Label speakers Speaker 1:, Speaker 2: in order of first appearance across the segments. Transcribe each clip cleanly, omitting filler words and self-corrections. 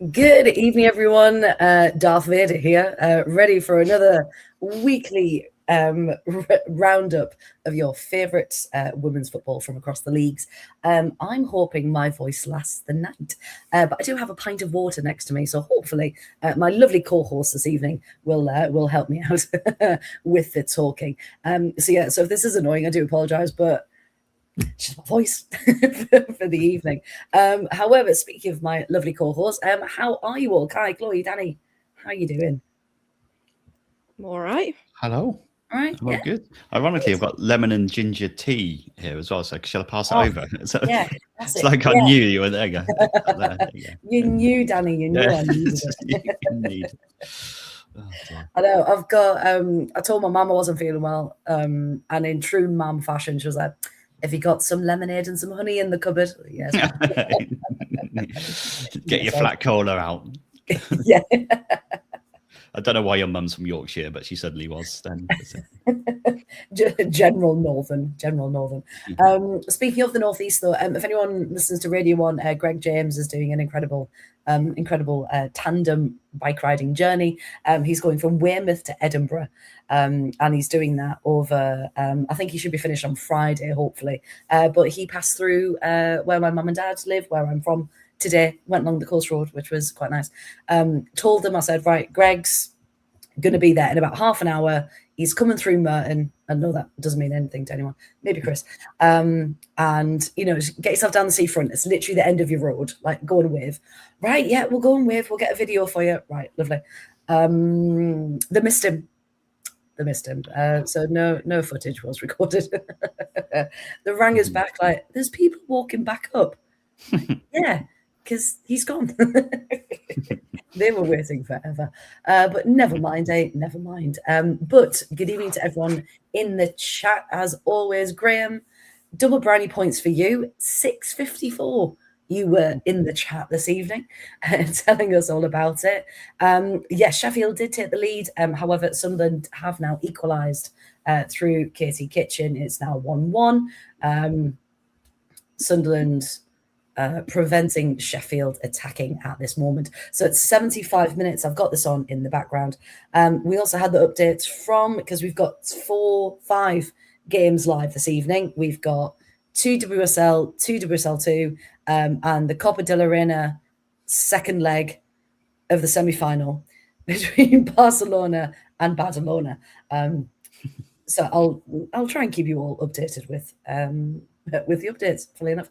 Speaker 1: Good evening, everyone. Darth Vader here, ready for another weekly roundup of your favourite women's football from across the leagues. I'm hoping my voice lasts the night, but I do have a pint of water next to me, so hopefully my lovely co-host this evening will help me out with the talking. So if this is annoying, I do apologise, but it's just my voice for the evening. However, speaking of my lovely co-host, how are you all? Kai, Chloe, Danny, how are you doing?
Speaker 2: I'm all right.
Speaker 3: Hello.
Speaker 1: All right,
Speaker 3: Well,
Speaker 1: yeah.
Speaker 3: good. Ironically, I've got lemon and ginger tea here as well. So shall I pass it
Speaker 1: Oh,
Speaker 3: over? So
Speaker 1: yeah,
Speaker 3: it's like I knew you were there. You go. There you go.
Speaker 1: You knew, Danny. You knew I needed it.
Speaker 3: Indeed. Oh, dear.
Speaker 1: I know. I've got. I told my mum I wasn't feeling well, and in true mum fashion, she was like, "Have you got some lemonade and some honey in the cupboard?" Yes.
Speaker 3: Get your flat cola out.
Speaker 1: Yeah.
Speaker 3: I don't know why your mum's from Yorkshire, but she suddenly was then.
Speaker 1: General Northern. Speaking of the Northeast, though, if anyone listens to Radio 1, Greg James is doing an incredible tandem bike riding journey. He's going from Weymouth to Edinburgh, and he's doing that over, I think he should be finished on Friday, hopefully. But he passed through where my mum and dad live, where I'm from today, went along the coast road, which was quite nice. Told them, I said, right, Greg's going to be there in about half an hour. He's coming through Merton. I know that doesn't mean anything to anyone, maybe Chris. And, just get yourself down the seafront. It's literally the end of your road, like go and wave. Right, yeah, we'll go and wave. We'll get a video for you. Right, lovely. They missed him. So no footage was recorded. The rang us back like, there's people walking back up. Yeah, because he's gone. They were waiting forever. But never mind, never mind. But good evening to everyone in the chat, as always. Graham, double brownie points for you. 6:54. You were in the chat this evening telling us all about it. Yes, Sheffield did take the lead. However, Sunderland have now equalised through Katie Kitchen. It's now 1-1. Sunderland preventing Sheffield attacking at this moment. So it's 75 minutes. I've got this on in the background. We also had the updates because we've got 5 games live this evening. We've got 2 WSL, 2 WSL2, and the Copa de la Reina second leg of the semi-final between Barcelona and Badalona. So I'll try and keep you all updated with the updates, fully enough.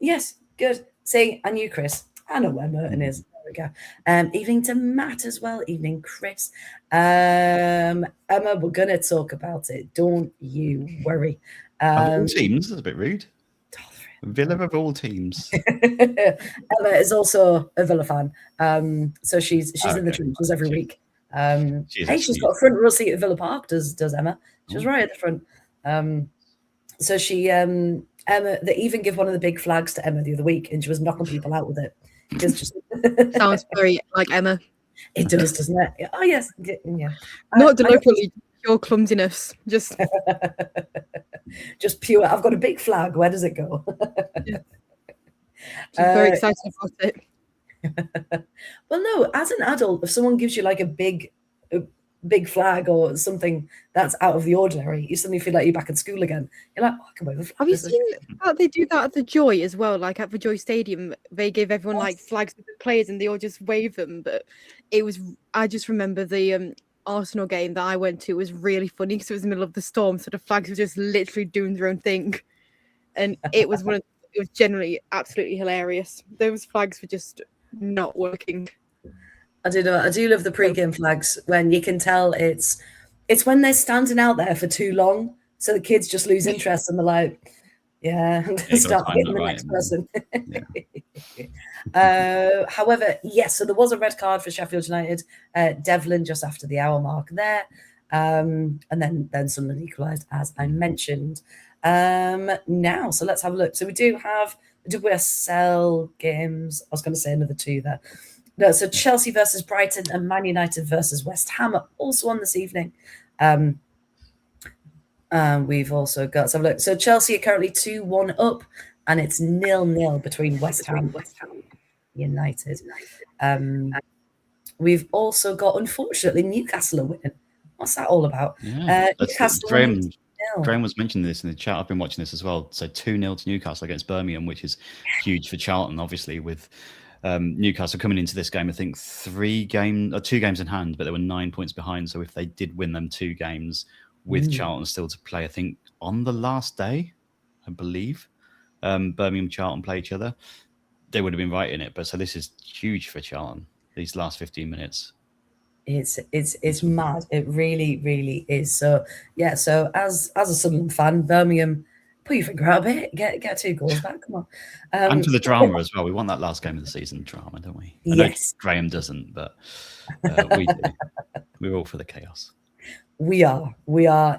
Speaker 1: Yes, good. See, and you, Chris. I know where Merton is. There we go. Evening to Matt as well. Evening, Chris. Emma, we're going to talk about it. Don't you worry.
Speaker 3: Of all teams, that's a bit rude. Villa of all teams.
Speaker 1: Emma is also a Villa fan. So she's in the trenches every week. She's got a front row seat at Villa Park, does Emma. She's right at the front. So she, Emma, they even give one of the big flags to Emma the other week, and she was knocking people out with it. It's just
Speaker 2: Sounds very like Emma.
Speaker 1: It does, doesn't it? Oh yes, yeah.
Speaker 2: Not deliberately, pure clumsiness. Just
Speaker 1: pure. I've got a big flag. Where does it go?
Speaker 2: Yeah. Very excited about it.
Speaker 1: Well, no. As an adult, if someone gives you like a big flag or something that's out of the ordinary, you suddenly feel like you're back at school again. You're like, oh, I can wave a flag.
Speaker 2: Have you seen that they do that at the Joy as well? Like at the Joy Stadium, they give everyone like flags to the players and they all just wave them. But I just remember the Arsenal game that I went to was really funny because it was in the middle of the storm, so the flags were just literally doing their own thing, and it was generally absolutely hilarious. Those flags were just not working.
Speaker 1: I do love the pre-game flags when you can tell it's when they're standing out there for too long, so the kids just lose interest and they're like, start hitting the next person. However, yes, so there was a red card for Sheffield United. Devlin just after the hour mark there, and then Sunderland equalised, as I mentioned. Now, so let's have a look. So we do have the WSL games. I was going to say another 2 there. No, so Chelsea versus Brighton and Man United versus West Ham are also on this evening. We've also got some look. So Chelsea are currently 2-1 up, and it's 0-0 between West Ham United. We've also got, unfortunately, Newcastle are winning. What's that all about?
Speaker 3: Yeah,
Speaker 1: Newcastle
Speaker 3: Graham
Speaker 1: winning.
Speaker 3: was mentioning this in the chat. I've been watching this as well. So 2-0 to Newcastle against Birmingham, which is huge for Charlton, obviously, with Newcastle coming into this game, I think 2 games in hand, but they were 9 points behind. So if they did win them 2 games with Charlton still to play, I think on the last day, I believe, Birmingham Charlton play each other, they would have been right in it. But so this is huge for Charlton, these last 15 minutes.
Speaker 1: It's mad. It really, really is. So yeah. So as a Sunderland fan, Birmingham, put your finger out a bit. Get 2 goals back. Come on.
Speaker 3: And for the drama as well. We want that last game of the season drama, don't we?
Speaker 1: Yes.
Speaker 3: I know Graham doesn't, but we do. We're all for the chaos.
Speaker 1: We are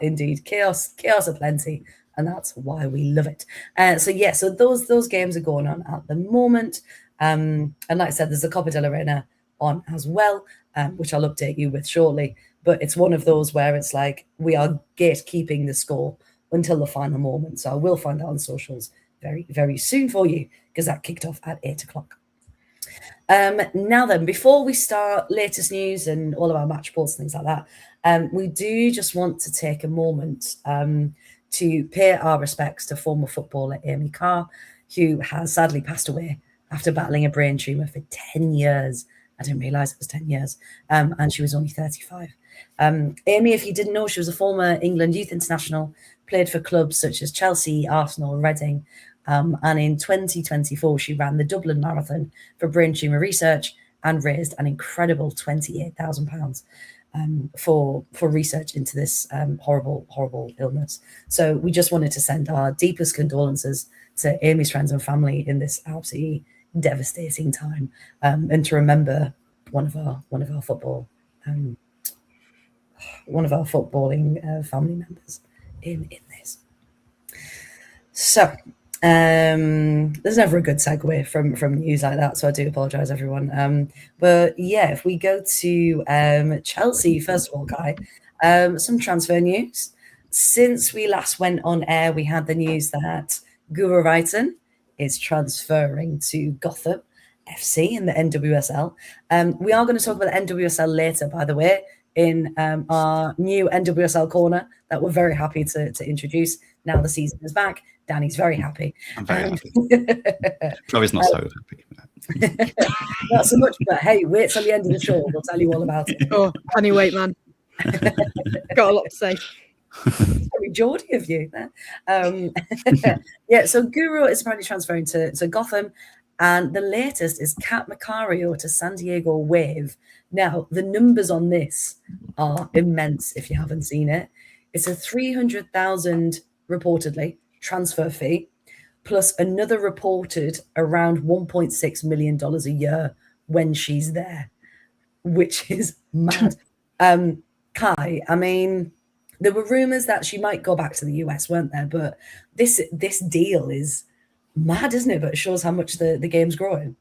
Speaker 1: indeed. Chaos aplenty, and that's why we love it. So those games are going on at the moment. And like I said, there's a Copa del Reina on as well, which I'll update you with shortly. But it's one of those where it's like we are gatekeeping the score until the final moment. So I will find out on socials very, very soon for you, because that kicked off at 8 o'clock. Now then, before we start latest news and all of our match reports, things like that, we do just want to take a moment to pay our respects to former footballer Amy Carr, who has sadly passed away after battling a brain tumour for 10 years. I didn't realise it was 10 years, and she was only 35. Amy, if you didn't know, she was a former England youth international, played for clubs such as Chelsea, Arsenal, Reading, and in 2024, she ran the Dublin Marathon for brain tumour research and raised an incredible £28,000 for research into this horrible illness. So we just wanted to send our deepest condolences to Amy's friends and family in this absolutely devastating time, and to remember one of our footballing family members in this. So there's never a good segue from news like that, so I do apologize, everyone. But yeah, if we go to Chelsea first of all, Kai, some transfer news. Since we last went on air, we had the news that Guro Reiten is transferring to Gotham FC in the NWSL. We are going to talk about the NWSL later, by the way, in our new NWSL corner that we're very happy to introduce. Now the season is back. Danny's very happy.
Speaker 3: I'm very happy. Chloe's not so happy.
Speaker 1: Not so much, but hey, wait till the end of the show. We'll tell you all about it.
Speaker 2: Oh, can you wait, man? Got a lot to say.
Speaker 1: Very Geordie of you. Yeah, so Guro is apparently transferring to Gotham, and the latest is Kat Macario to San Diego Wave. Now, the numbers on this are immense if you haven't seen it. It's a 300,000 reportedly transfer fee, plus another reported around $1.6 million a year when she's there, which is mad. Kai, I mean, there were rumors that she might go back to the US, weren't there? But this deal is mad, isn't it? But it shows how much the game's growing.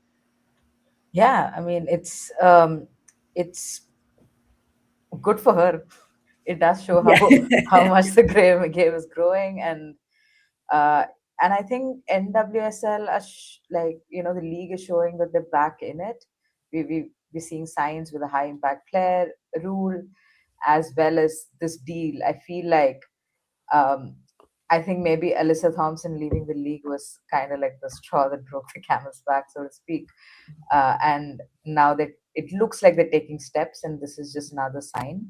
Speaker 4: Yeah, I mean, it's good for her. It does show how much the game is growing, and I think NWSL, the league is showing that they're back in it. We're seeing signs with a high impact player rule, as well as this deal. I feel like I think maybe Alyssa Thompson leaving the league was kind of like the straw that broke the camel's back, so to speak. And now that it looks like they're taking steps, and this is just another sign.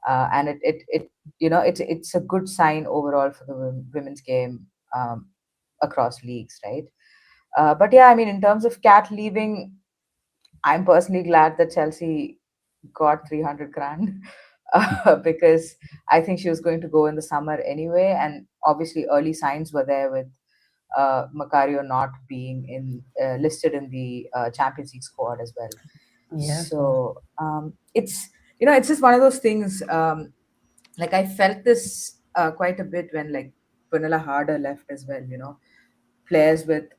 Speaker 4: And it's a good sign overall for the women's game across leagues, right? But yeah, I mean, in terms of Kat leaving, I'm personally glad that Chelsea got 300 grand because I think she was going to go in the summer anyway, and obviously early signs were there with Macario not being listed in the Champions League squad as well. Yeah. So it's just one of those things. Like I felt this quite a bit when like Pernilla Harder left as well. Players with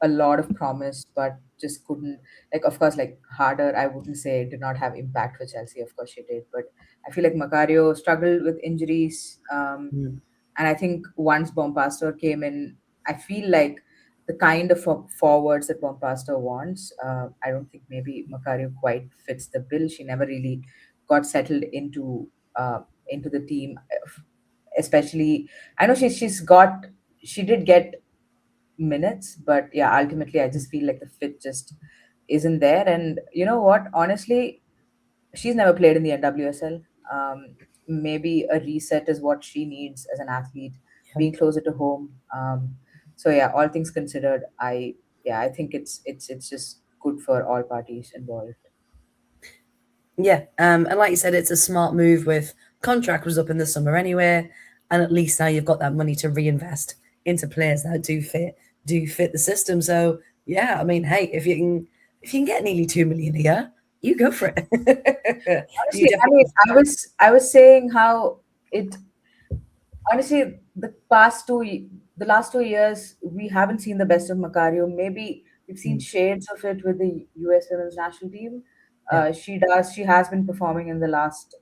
Speaker 4: a lot of promise, but just couldn't. Like, of course, like Harder, I wouldn't say did not have impact for Chelsea. Of course, she did, but I feel like Macario struggled with injuries. And I think once Bompastor came in, I feel like the kind of forwards that Bompasto wants. I don't think maybe Macario quite fits the bill. She never really got settled into the team, especially. I know she did get minutes, but yeah, ultimately I just feel like the fit just isn't there. And you know what? Honestly, she's never played in the NWSL. Maybe a reset is what she needs as an athlete, being closer to home. So yeah, all things considered, I think it's just good for all parties involved.
Speaker 1: Yeah, and like you said, it's a smart move. With contract was up in the summer anyway, and at least now you've got that money to reinvest into players that do fit the system. So yeah, I mean, hey, if you can get nearly 2 million a year, you go for it. You
Speaker 4: Honestly, I mean,
Speaker 1: definitely.
Speaker 4: I was saying how it honestly the last 2 years we haven't seen the best of Macario. Maybe we've seen shades of it with the US women's national team.
Speaker 1: Yeah.
Speaker 4: She has been performing in the last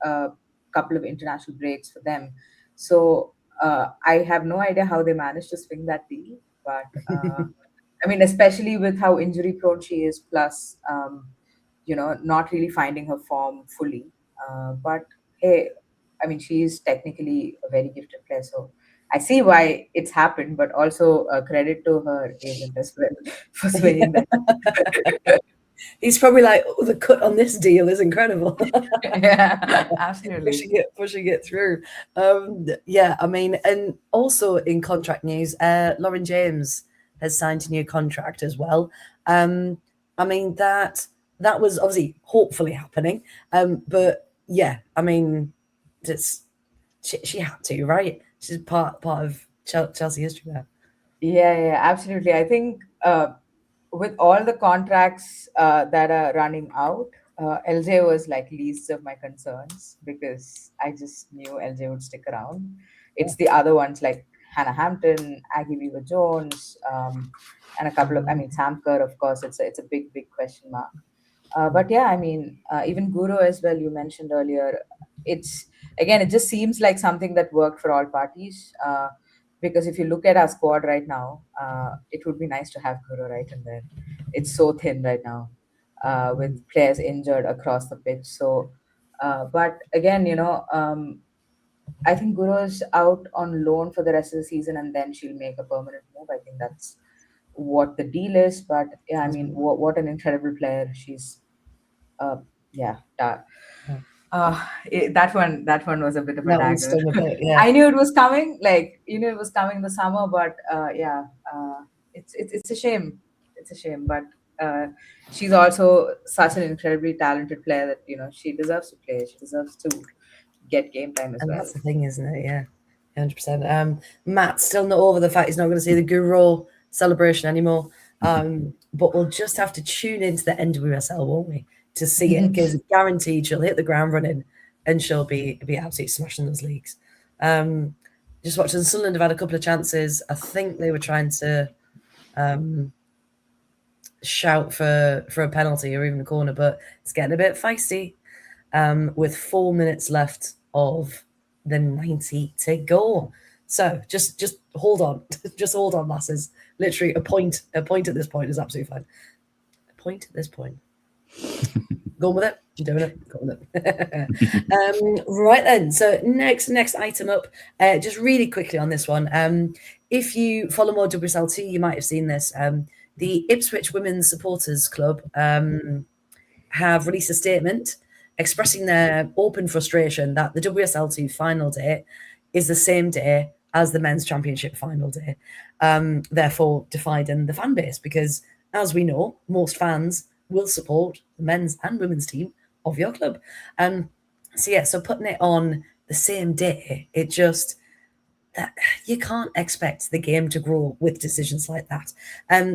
Speaker 4: couple of international breaks for them. So I have no idea how they managed to swing that deal, but I mean, especially with how injury prone she is, plus not really finding her form fully. But hey, I mean, she is technically a very gifted player, so I see why it's happened. But also credit to her agent as well for swinging that.
Speaker 1: He's probably like, oh, the cut on this deal is incredible.
Speaker 4: Yeah, absolutely.
Speaker 1: pushing it through. Yeah, I mean, and also in contract news, Lauren James has signed a new contract as well. I mean that was obviously hopefully happening. But yeah, I mean, it's she had to, right? She's part of Chelsea history there.
Speaker 4: Yeah, absolutely. I think with all the contracts that are running out, LJ was like least of my concerns because I just knew LJ would stick around. It's the other ones like Hannah Hampton, Aggie Weaver Jones, and a couple of, I mean, Sam Kerr, of course, it's a big question mark. But yeah, I mean, even Guru as well, you mentioned earlier. It's again, it just seems like something that worked for all parties. Because if you look at our squad right now, it would be nice to have Guru right in there. It's so thin right now, with players injured across the pitch. So, but again, I think Guru's out on loan for the rest of the season, and then she'll make a permanent move. I think that's what the deal is. But yeah, I mean, what an incredible player. She's uh, yeah, that one was a bit of a
Speaker 1: That one
Speaker 4: dagger.
Speaker 1: stung a bit, yeah.
Speaker 4: I knew it was coming, like it was coming in the summer, but yeah, it's a shame. It's a shame, but she's also such an incredibly talented player that she deserves to play. She deserves to get game time as
Speaker 1: And
Speaker 4: well.
Speaker 1: that's the thing, isn't it? Yeah, 100%. Matt's still not over the fact he's not going to see the Guru celebration anymore. But we'll just have to tune into the NWSL, won't we, to see it? Because guaranteed she'll hit the ground running and she'll be absolutely smashing those leagues. Just watching Sunderland have had a couple of chances. I think they were trying to shout for a penalty or even a corner, but it's getting a bit feisty. With 4 minutes left of the 90 to go. So just hold on. Just hold on, lasses. Literally a point at this point is absolutely fine. A point at this point. Going with it? You doing it? Go with it. Right then. So next item up. Just really quickly on this one. If you follow more WSL2, you might have seen this. The Ipswich Women's Supporters Club have released a statement expressing their open frustration that the WSL2 final day is the same day as the men's championship final day, therefore dividing the fan base because, as we know, most fans will support the men's and women's team of your club. So putting it on the same day, it just that you can't expect the game to grow with decisions like that.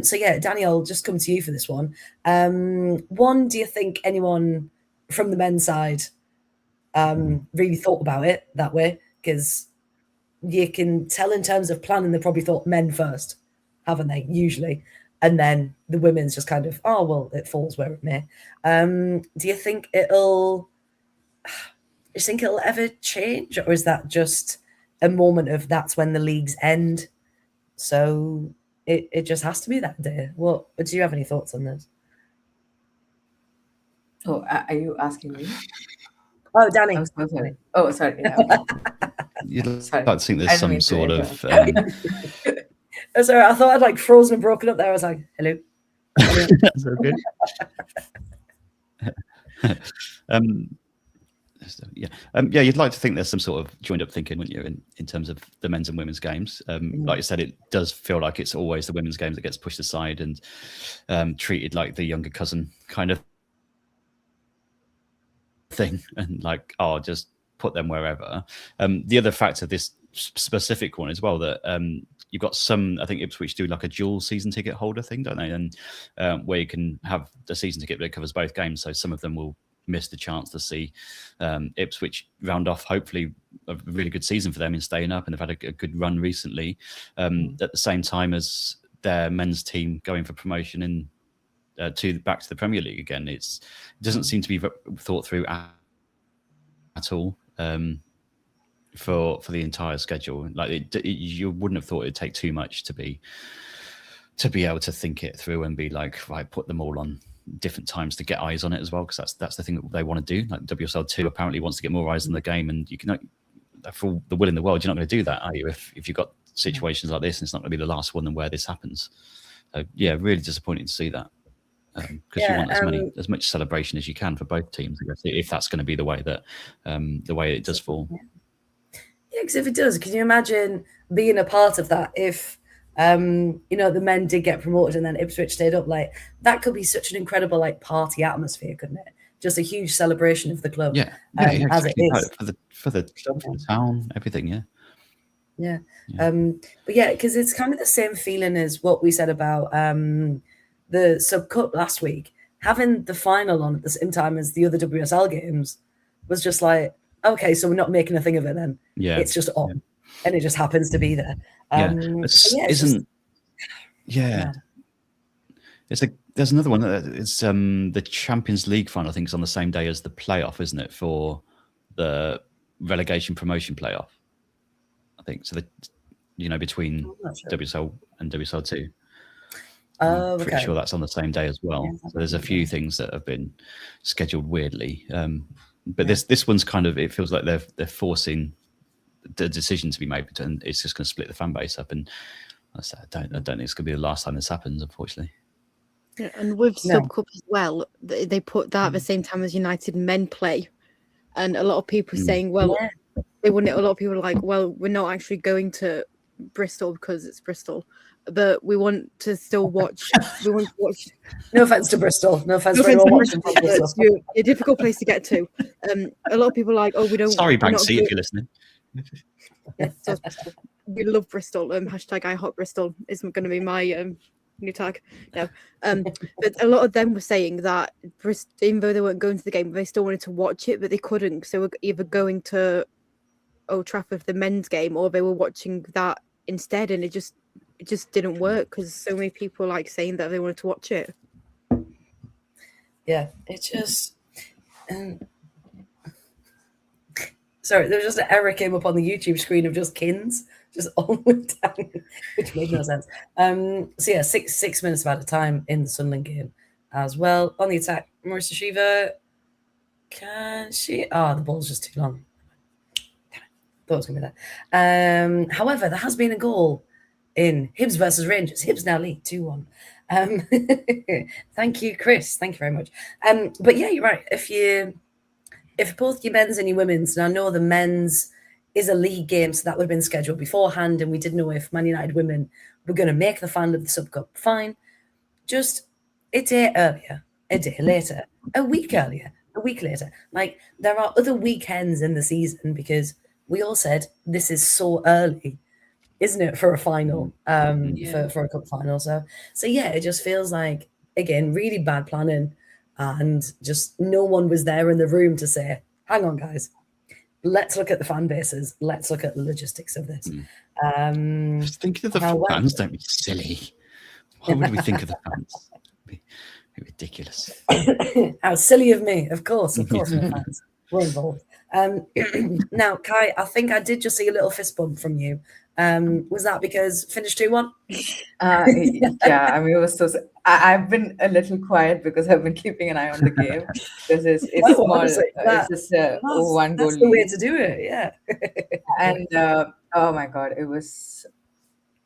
Speaker 1: So yeah, Danny, I'll just come to you for this one. One, do you think anyone from the men's side really thought about it that way? Because you can tell in terms of planning, they probably thought men first, haven't they? Usually. And then the women's just kind of, oh, well, it falls where it may. Do you think it'll ever change? Or is that just a moment of that's when the leagues end? So it just has to be that day. What do you have any thoughts on this?
Speaker 4: Oh, are you asking me?
Speaker 1: Oh, Danny.
Speaker 4: I'm so sorry. Oh, sorry. Yeah, okay.
Speaker 3: You'd
Speaker 4: Sorry.
Speaker 3: like to think
Speaker 4: I
Speaker 3: there's
Speaker 4: didn't
Speaker 3: some
Speaker 4: mean to
Speaker 3: sort of
Speaker 1: Oh, sorry, I thought I'd like frozen and broken up there. I was like, hello. Anyway.
Speaker 3: That's okay. Yeah, you'd like to think there's some sort of joined up thinking, wouldn't you, in terms of the men's and women's games. Like you said, it does feel like it's always the women's games that gets pushed aside and treated like the younger cousin kind of thing, and like, oh, just put them wherever. The other factor of this specific one as well, that you've got some, I think Ipswich do like a dual season ticket holder thing, don't they? And where you can have the season ticket that covers both games, so some of them will miss the chance to see Ipswich round off hopefully a really good season for them in staying up, and they've had a good run recently, at the same time as their men's team going for promotion in back to the Premier League again. It doesn't seem to be thought through at all for the entire schedule. Like you wouldn't have thought it'd take too much to be able to think it through and be like, right, put them all on different times to get eyes on it as well, because that's the thing that they want to do. Like WSL 2 apparently wants to get more eyes on the game, and you can, for the will in the world, you're not going to do that, are you? If you've got situations like this, and it's not going to be the last one where this happens. So yeah, really disappointing to see that, because you want as much celebration as you can for both teams, I guess, if that's going to be the way that the way it does fall.
Speaker 1: Yeah, because if it does, can you imagine being a part of that? If the men did get promoted and then Ipswich stayed up, like that could be such an incredible like party atmosphere, couldn't it? Just a huge celebration of the club, as it is
Speaker 3: for the town, everything.
Speaker 1: But yeah, because it's kind of the same feeling as what we said about the Sub Cup last week. Having the final on at the same time as the other WSL games was just like, okay, so we're not making a thing of it then.
Speaker 3: Yeah,
Speaker 1: it's just on, and it just happens to be there.
Speaker 3: There's another one. It's the Champions League final. I think it's on the same day as the playoff, isn't it? For the relegation promotion playoff, I think. So between WSL and WSL 2. I'm pretty sure that's on the same day as well. Yeah, so there's a few things that have been scheduled weirdly. But this one's kind of, it feels like they're forcing the decision to be made, and it's just going to split the fan base up. And I don't think it's going to be the last time this happens, unfortunately.
Speaker 2: Yeah, and with Sub Cup as well, they put that at the same time as United men play, and a lot of people saying, well, they wouldn't. A lot of people are like, well, we're not actually going to Bristol because it's Bristol, but we want to still watch. We want to watch.
Speaker 1: No offense to Bristol. No offense to anyone watching from Bristol.
Speaker 2: It's a difficult place to get to. A lot of people are like, oh, we don't.
Speaker 3: Sorry, Banksy, if you're listening.
Speaker 2: So we love Bristol. Hashtag I hot Bristol is going to be my new tag. No, but a lot of them were saying that even though they weren't going to the game, they still wanted to watch it, but they couldn't. So we're either going to Old Trafford for the men's game, or they were watching that instead, and it just didn't work because so many people like saying that they wanted to watch it.
Speaker 1: Yeah, it just. Sorry, there was just an error came up on the YouTube screen of just Kins, just all went down, which made no sense. So yeah, six minutes of added time in the Sunderland game as well. On the attack, Marissa Shiva, can she? Oh, the ball's just too long. Thought it was going to be there. However, there has been a goal in Hibs versus Rangers. Hibs now lead 2-1. Thank you, Chris. Thank you very much. But yeah, you're right. If both your men's and your women's, and I know the men's is a league game, so that would have been scheduled beforehand, and we didn't know if Man United women were going to make the final of the Sub Cup. Fine. Just a day earlier, a day later, a week earlier, a week later. Like, there are other weekends in the season because we all said this is so early, isn't it, for a final, for a cup final. So yeah, it just feels like, again, really bad planning. And just no one was there in the room to say, hang on, guys, let's look at the fan bases. Let's look at the logistics of this.
Speaker 3: Just thinking of the fans, don't be silly. Why would we think of the fans? It'd be ridiculous.
Speaker 1: How silly of me. Of course, we're fans. We're involved. Now, Kai, I think I did just see a little fist bump from you Was that because finished 2-1?
Speaker 4: Yeah, I mean, it was so. I've been a little quiet because I've been keeping an eye on the game because it's small.
Speaker 1: Honestly,
Speaker 4: It's just a one goal
Speaker 1: that's the way
Speaker 4: lead.
Speaker 1: to do it. Yeah.
Speaker 4: And oh my god, it was.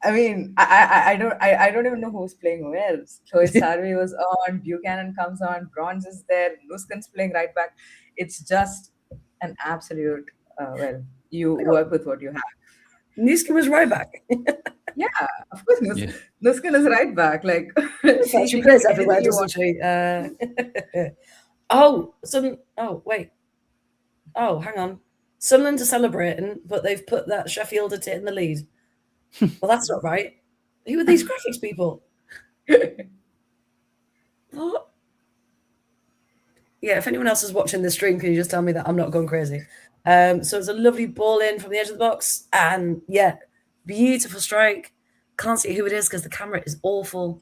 Speaker 4: I mean, I don't even know who's playing who else. Chloe Sarvi was on, Buchanan comes on, Bronze is there, Nuskan's playing right back. It's just an absolute. Well, you work with what you have.
Speaker 1: Nuskan was right back.
Speaker 4: Yeah, of course, Nuskan is right back. Like
Speaker 1: she plays everywhere, doesn't she? Oh, wait. Oh, hang on. Sunderland are celebrating, but they've put that Sheffield at it in the lead. Well, that's not right. Who are these graphics people? What? Yeah, if anyone else is watching the stream, can you just tell me that I'm not going crazy? So it's a lovely ball in from the edge of the box, and yeah, beautiful strike. Can't see who it is because the camera is awful.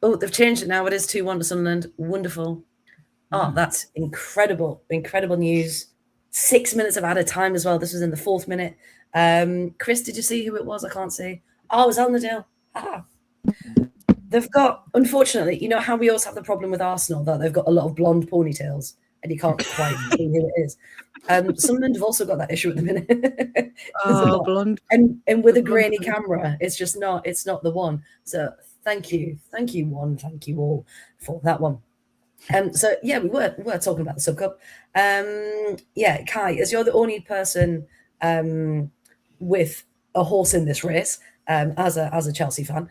Speaker 1: Oh, they've changed it now. It is 2-1 to Sunderland. Wonderful. Oh, that's incredible. Incredible news. 6 minutes of added time as well. This was in the 4th minute. Chris, did you see who it was? I can't see. Oh, it was Alnadale. They've got, unfortunately, you know how we always have the problem with Arsenal, that they've got a lot of blonde ponytails and you can't quite see who it is. Sunderland have also got that issue at the minute.
Speaker 2: Blonde.
Speaker 1: And with a grainy camera, it's not the one. So thank you one, thank you all for that one. So yeah, we were talking about the Sub Cup. Yeah, Kai, as you're the only person with a horse in this race, as a Chelsea fan,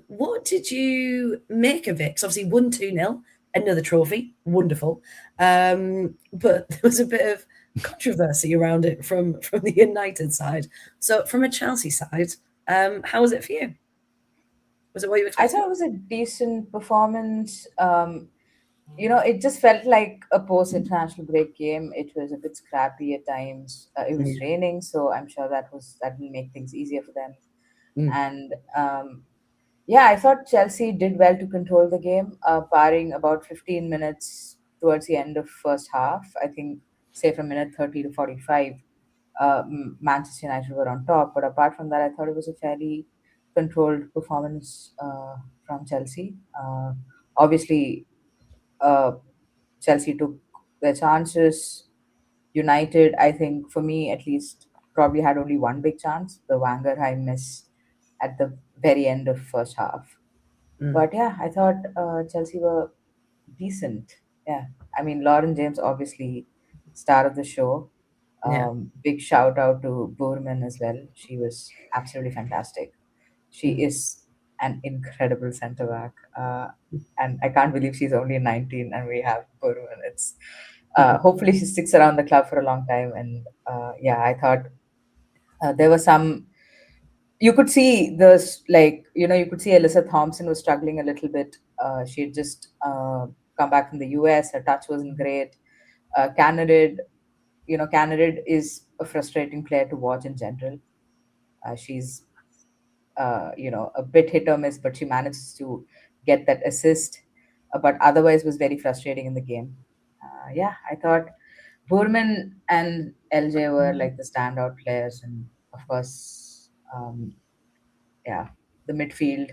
Speaker 1: what did you make of it? Because obviously 1-2-0, another trophy, wonderful. But there was a bit of controversy around it from the United side. So from a Chelsea side, how was it for you? Was it what you expected?
Speaker 4: I thought it was a decent performance. It just felt like a post-international break game. It was a bit scrappy at times. It was raining, so I'm sure that will make things easier for them. And yeah, I thought Chelsea did well to control the game, barring about 15 minutes towards the end of first half. I think, say from minute 30 to 45, Manchester United were on top. But apart from that, I thought it was a fairly controlled performance from Chelsea. Obviously, Chelsea took their chances. United, I think, for me at least, probably had only one big chance, the Wangerheim miss at the very end of first half. But yeah, I thought Chelsea were decent. Yeah, I mean, Lauren James, obviously, star of the show. Big shout out to Boorman as well. She was absolutely fantastic. She is an incredible centre back, and I can't believe she's only 19 and we have Boorman. It's hopefully she sticks around the club for a long time. And yeah, I thought there were some. You could see this, you could see Alyssa Thompson was struggling a little bit. She had just come back from the US. Her touch wasn't great. Candidate is a frustrating player to watch in general. She's, a bit hit or miss, but she manages to get that assist. But otherwise was very frustrating in the game. Yeah, I thought Boorman and LJ were like the standout players. And of course, yeah, the midfield,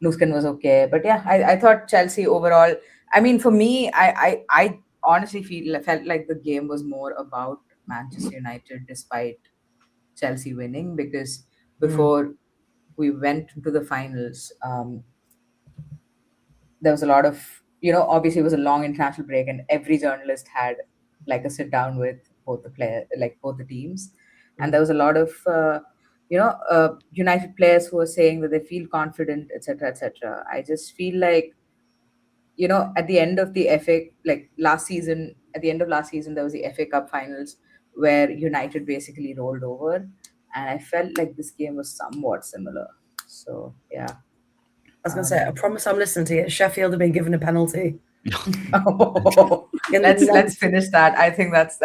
Speaker 4: Nuskan was okay. But yeah, I thought Chelsea overall, I mean, for me, I honestly felt like the game was more about Manchester United despite Chelsea winning, because before we went to the finals, there was a lot of, obviously it was a long international break and every journalist had like a sit down with both the teams. And there was a lot of, United players who were saying that they feel confident, etc., etc. I just feel like, at the end of the last season, there was the FA Cup finals where United basically rolled over. And I felt like this game was somewhat similar. So, yeah.
Speaker 1: I was going to say, I promise I'm listening to you. Sheffield have been given a penalty.
Speaker 4: Let's finish that. I think that's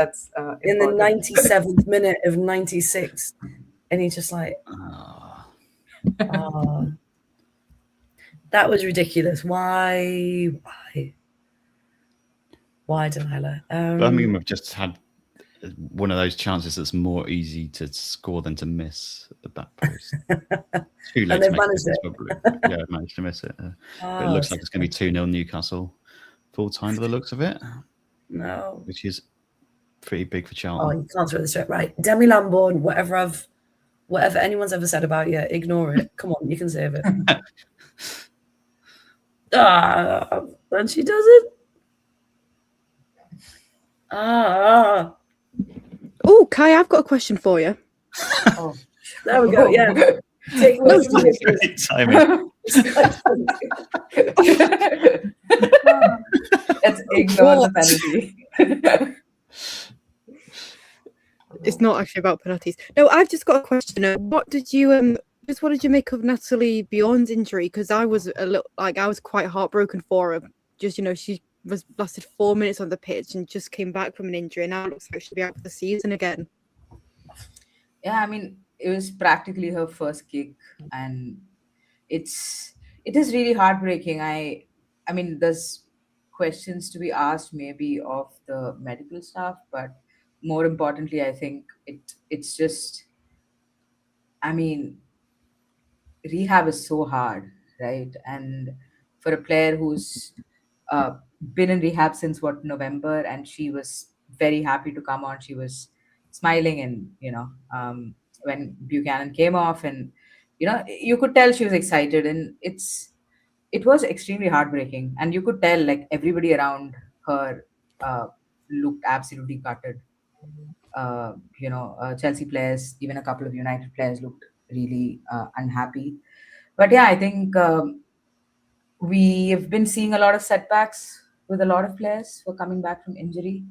Speaker 1: in the 97th minute of 96. And he's just like, that was ridiculous. Why, Delilah?
Speaker 3: Birmingham have just had one of those chances that's more easy to score than to miss at the back post. Too late
Speaker 1: And
Speaker 3: to
Speaker 1: they've
Speaker 3: make
Speaker 1: managed
Speaker 3: it.
Speaker 1: it.
Speaker 3: Probably. Yeah, managed to miss it. But it
Speaker 1: Oh,
Speaker 3: looks like it's going to be 2-0 Newcastle full time by the looks of it,
Speaker 1: no.
Speaker 3: which is pretty big for
Speaker 1: Oh,
Speaker 3: Charlton.
Speaker 1: you can't throw this straight. Right. Demi Lambourne, whatever anyone's ever said about you, ignore it. Come on, you can save it. And she does it.
Speaker 2: Oh, Kai, I've got a question for you.
Speaker 4: Oh,
Speaker 1: There we go. Yeah. Take away
Speaker 2: No,
Speaker 1: from Nicholas.
Speaker 3: Great timing.
Speaker 4: let's ignore the penalty.
Speaker 2: It's not actually about penalties. No, I've just got a question. What did you make of Natalie Bjorn's injury? Because I was I was quite heartbroken for her. Just she lasted 4 minutes on the pitch and just came back from an injury, and now it looks like she'll be out for the season again.
Speaker 4: Yeah, I mean, it was practically her first kick, and it is really heartbreaking. I mean, there's questions to be asked maybe of the medical staff, but more importantly, I think it's just, I mean, rehab is so hard, right? And for a player who's been in rehab since November, and she was very happy to come on. She was smiling, and when Buchanan came off, and you could tell she was excited, and it was extremely heartbreaking, and you could tell like everybody around her looked absolutely gutted. Chelsea players, even a couple of United players looked really unhappy. But yeah, I think we have been seeing a lot of setbacks with a lot of players who are coming back from injury,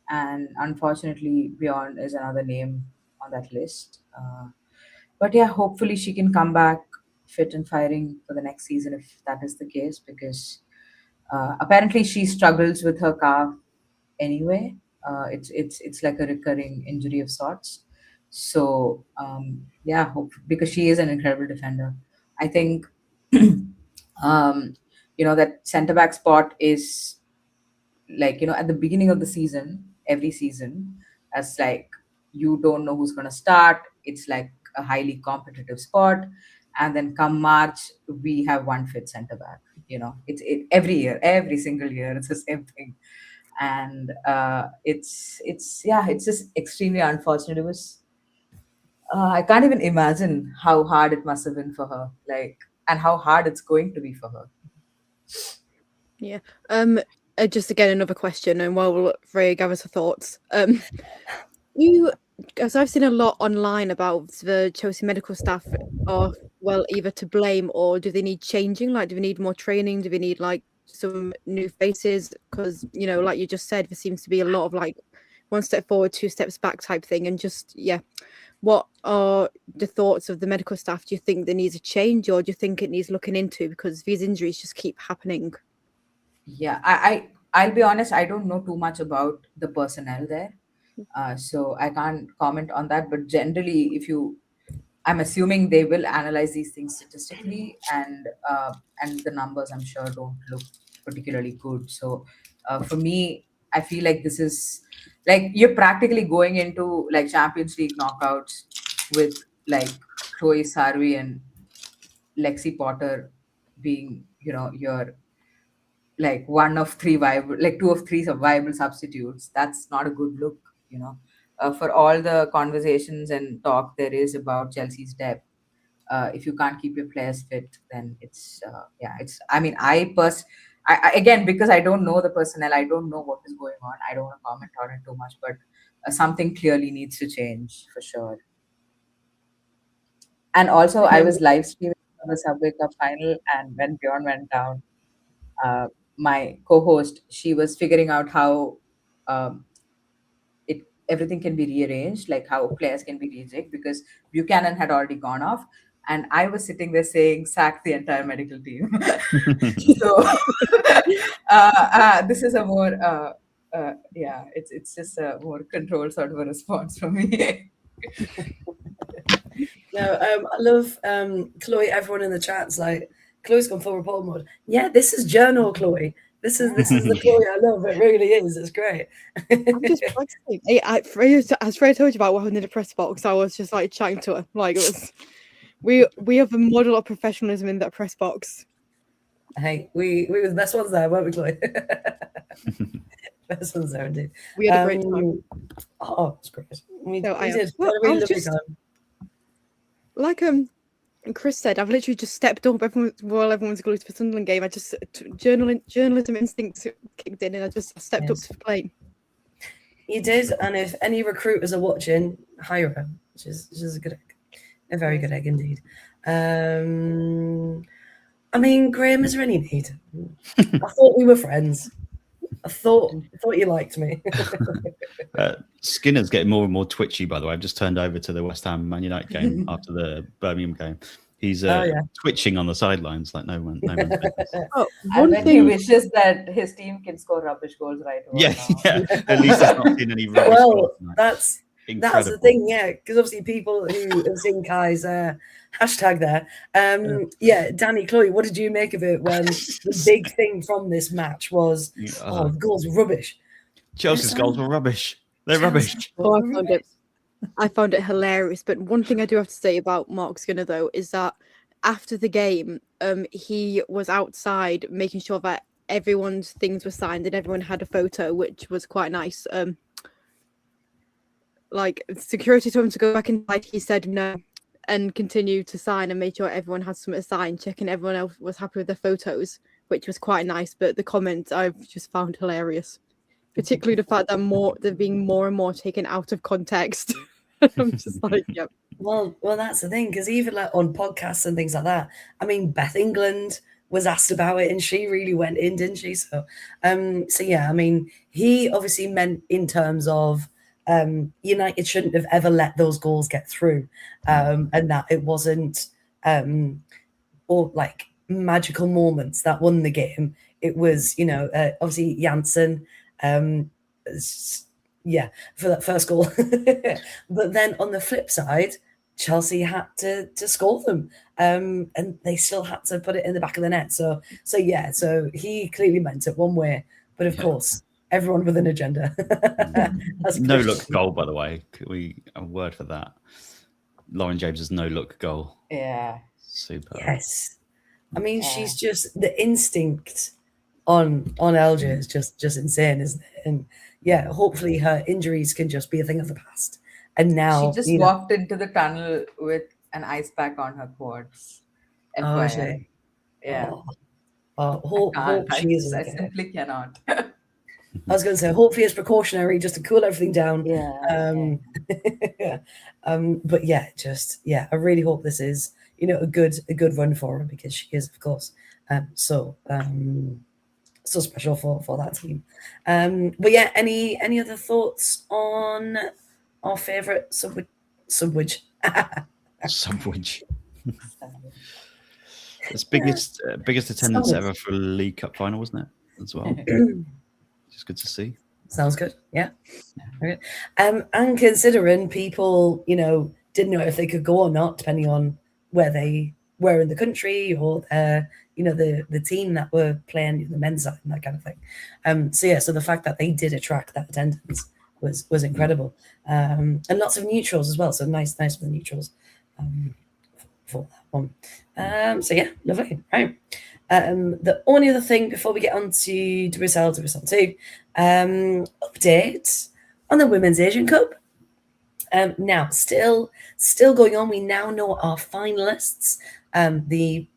Speaker 4: and unfortunately, Bjorn is another name on that list. But yeah, hopefully she can come back fit and firing for the next season if that is the case, because apparently she struggles with her calf anyway. It's like a recurring injury of sorts. So yeah, because she is an incredible defender. I think that centre back spot is like, at the beginning of the season, every season, as like you don't know who's going to start. It's like a highly competitive spot, and then come March we have one fit centre back. It's every year, every single year, it's the same thing. And it's just extremely unfortunate. It was I can't even imagine how hard it must have been for her, like, and how hard it's going to be for her.
Speaker 2: Yeah. Just again another question, and while Freya gathers her thoughts, as I've seen a lot online about the Chelsea medical staff are either to blame, or do they need changing? Like, do we need more training? Do we need like some new faces? Because like you just said, there seems to be a lot of like one step forward, two steps back type thing, and just what are the thoughts of the medical staff? Do you think there needs a change, or do you think it needs looking into, because these injuries just keep happening?
Speaker 4: Yeah, I'll be honest, I don't know too much about the personnel there, so I can't comment on that. But generally, I'm assuming they will analyze these things statistically, and the numbers, I'm sure, don't look particularly good. So for me, I feel like this is like you're practically going into like Champions League knockouts with like Chloe Sarvi and Lexi Potter being, your like one of three viable, like two of three viable substitutes. That's not a good look, for all the conversations and talk there is about Chelsea's depth. If you can't keep your players fit, then it's I mean, again, because I don't know the personnel, I don't know what is going on, I don't want to comment on it too much, but something clearly needs to change for sure. And also, I was live streaming the Subway Cup final, and when Bjorn went down, my co-host, she was figuring out how um, everything can be rearranged, like how players can be rejigged, because Buchanan had already gone off, and I was sitting there saying, sack the entire medical team. So this is a more it's just a more controlled sort of a response from me.
Speaker 1: No, I love Chloe. Everyone in the chat's like, Chloe's gone full report mode. Yeah, this is journal, Chloe. This is the Chloe I love. It really is. It's great.
Speaker 2: I'm just practicing. As Freya told you about what happened in the press box, I was just like chatting to her. Like, it was, we have a model of professionalism in that press box.
Speaker 1: Hey, we were the best ones there, weren't we, Chloe? Best ones there, indeed.
Speaker 2: We had a great time.
Speaker 1: Oh, it's great. We
Speaker 2: So
Speaker 1: did.
Speaker 2: well,
Speaker 1: We had a really
Speaker 2: I was
Speaker 1: lovely
Speaker 2: just-
Speaker 1: time.
Speaker 2: Like Chris said, I've literally just stepped up while everyone's glued to the Sunderland game. I just journalism instincts kicked in, and I just stepped up to play.
Speaker 1: You did, and if any recruiters are watching, hire her, which is a good egg, a very good egg indeed. I mean, Graham, is there any need? I thought we were friends. I thought you liked me.
Speaker 3: Skinner's getting more and more twitchy, by the way. I've just turned over to the West Ham Man United game after the Birmingham game. He's twitching on the sidelines like no one.
Speaker 4: And then he wishes that his team can score rubbish goals right now.
Speaker 3: Yeah. At least he's not seen any rubbish goals.
Speaker 1: That's the thing, yeah. Because obviously people who have seen Kai's hashtag there. Danny, Chloe, what did you make of it when the big thing from this match was the goals were rubbish?
Speaker 3: Chelsea's goals were rubbish. They're rubbish.
Speaker 2: Oh, I found it hilarious. But one thing I do have to say about Mark Skinner, though, is that after the game, he was outside making sure that everyone's things were signed and everyone had a photo, which was quite nice. Like, security told him to go back inside. He said no and continued to sign and made sure everyone had something to sign, checking everyone else was happy with their photos, which was quite nice. But the comments I've just found hilarious, particularly the fact that they're being more and more taken out of context. I'm just like, yep.
Speaker 1: Well, that's the thing, because even like on podcasts and things like that, I mean, Beth England was asked about it and she really went in, didn't she? So yeah, I mean, he obviously meant in terms of United shouldn't have ever let those goals get through, and that it wasn't or like magical moments that won the game. It was, obviously Janssen, for that first goal. But then on the flip side, Chelsea had to score them, and they still had to put it in the back of the net. So he clearly meant it one way, but of course, everyone with an agenda.
Speaker 3: No look goal, by the way. A word for that. Lauren James's no look goal.
Speaker 4: Yeah.
Speaker 3: Super.
Speaker 1: Yes. I mean, she's just the instinct on LJ is just insane, isn't it? And yeah, hopefully her injuries can just be a thing of the past. And now
Speaker 4: she just walked into the tunnel with an ice pack on her quads. FYI. Yeah.
Speaker 1: Hope she is.
Speaker 4: I simply cannot.
Speaker 1: I was going to say, hopefully it's precautionary just to cool everything down.
Speaker 4: Yeah.
Speaker 1: But yeah, I really hope this is, a good run for her, because she is, of course, so special for that team. But yeah, any other thoughts on our favourite Subwich?
Speaker 3: Subwich. It's biggest attendance ever for a League Cup final, wasn't it? As well. Just good to see.
Speaker 1: Sounds good. Yeah. Okay. And considering people, didn't know if they could go or not, depending on where they were in the country or the team that were playing, the men's side and that kind of thing. So the fact that they did attract that attendance was incredible. And lots of neutrals as well. So nice for the neutrals for that one. So yeah, lovely. Right. The only other thing before we get on to WSL 2, update on the Women's Asian Cup. Now, still going on. We now know our finalists. The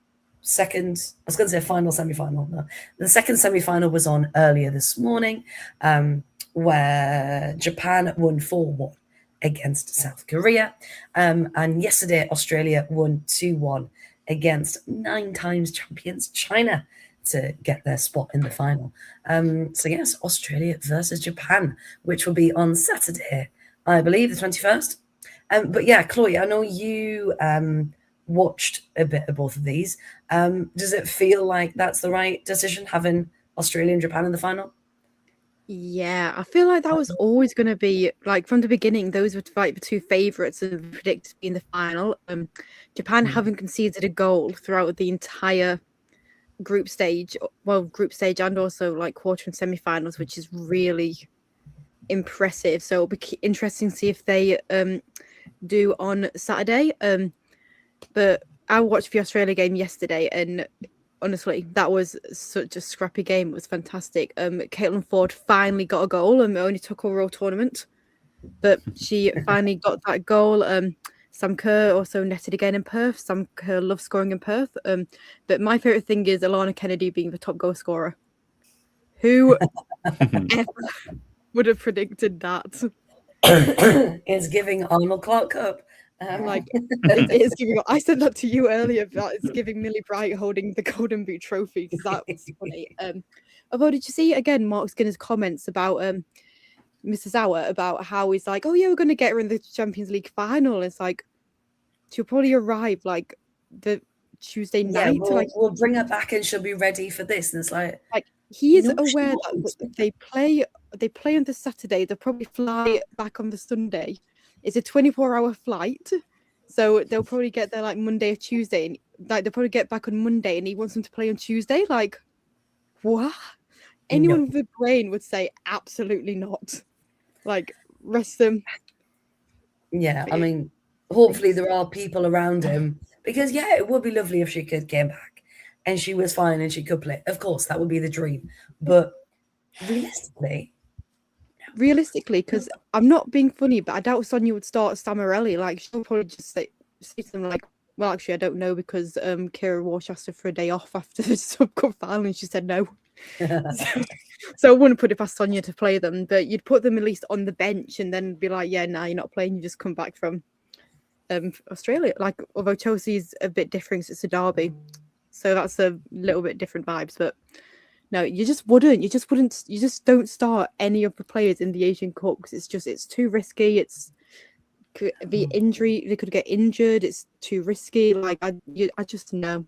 Speaker 1: second, I was going to say final semi-final. No, the second semi-final was on earlier this morning, where Japan won 4-1 against South Korea, and yesterday Australia won 2-1 against 9 times champions China to get their spot in the final. So yes, Australia versus Japan, which will be on Saturday, I believe, the 21st. But yeah, Chloe, I know you watched a bit of both of these. Does it feel like that's the right decision, having Australia and Japan in the final?
Speaker 2: Yeah, I feel like that was always going to be, like, from the beginning, those were like the two favourites and predicted to be in the final. Japan haven't conceded a goal throughout the entire group stage and also like quarter and semi-finals, which is really impressive. So it'll be interesting to see if they do on Saturday. But I watched the Australia game yesterday, and honestly, that was such a scrappy game. It was fantastic. Caitlin Ford finally got a goal, and it only took her all tournament, but she finally got that goal. Sam Kerr also netted again in Perth. Sam Kerr loves scoring in Perth. But my favourite thing is Alana Kennedy being the top goal scorer. Who ever would have predicted that?
Speaker 1: It's giving Arnold Clark Cup.
Speaker 2: Like it is giving. I said that to you earlier. That it's giving Millie Bright holding the Golden Boot trophy, because that was funny. Although, did you see again Mark Skinner's comments about Mrs. Hour, about how he's like, oh yeah, we're going to get her in the Champions League final. It's like she'll probably arrive like the Tuesday night.
Speaker 1: We'll bring her back and she'll be ready for this. And it's like
Speaker 2: he is aware that they play on the Saturday. They'll probably fly back on the Sunday. It's a 24-hour flight, so they'll probably get there like Monday or Tuesday, and like they'll probably get back on Monday, and he wants them to play on Tuesday. Like, what? Anyone with a brain would say absolutely not. Like, rest them.
Speaker 1: Yeah, I mean, hopefully there are people around him, because it would be lovely if she could get back and she was fine and she could play. Of course, that would be the dream. But realistically,
Speaker 2: because I'm not being funny, but I doubt Sonia would start Samarelli. Like, she'll probably just say to them like, well, actually, I don't know, because Kira Walsh asked her for a day off after the sub-cup final, and she said no. So I wouldn't put it past Sonia to play them, but you'd put them at least on the bench and then be like, yeah, you're not playing. You just come back from Australia. Like, although Chelsea's a bit different, it's a derby, so that's a little bit different vibes. But no, you just don't start any of the players in the Asian Cup, because it's too risky. It's the injury, they could get injured. It's too risky. Like I just know.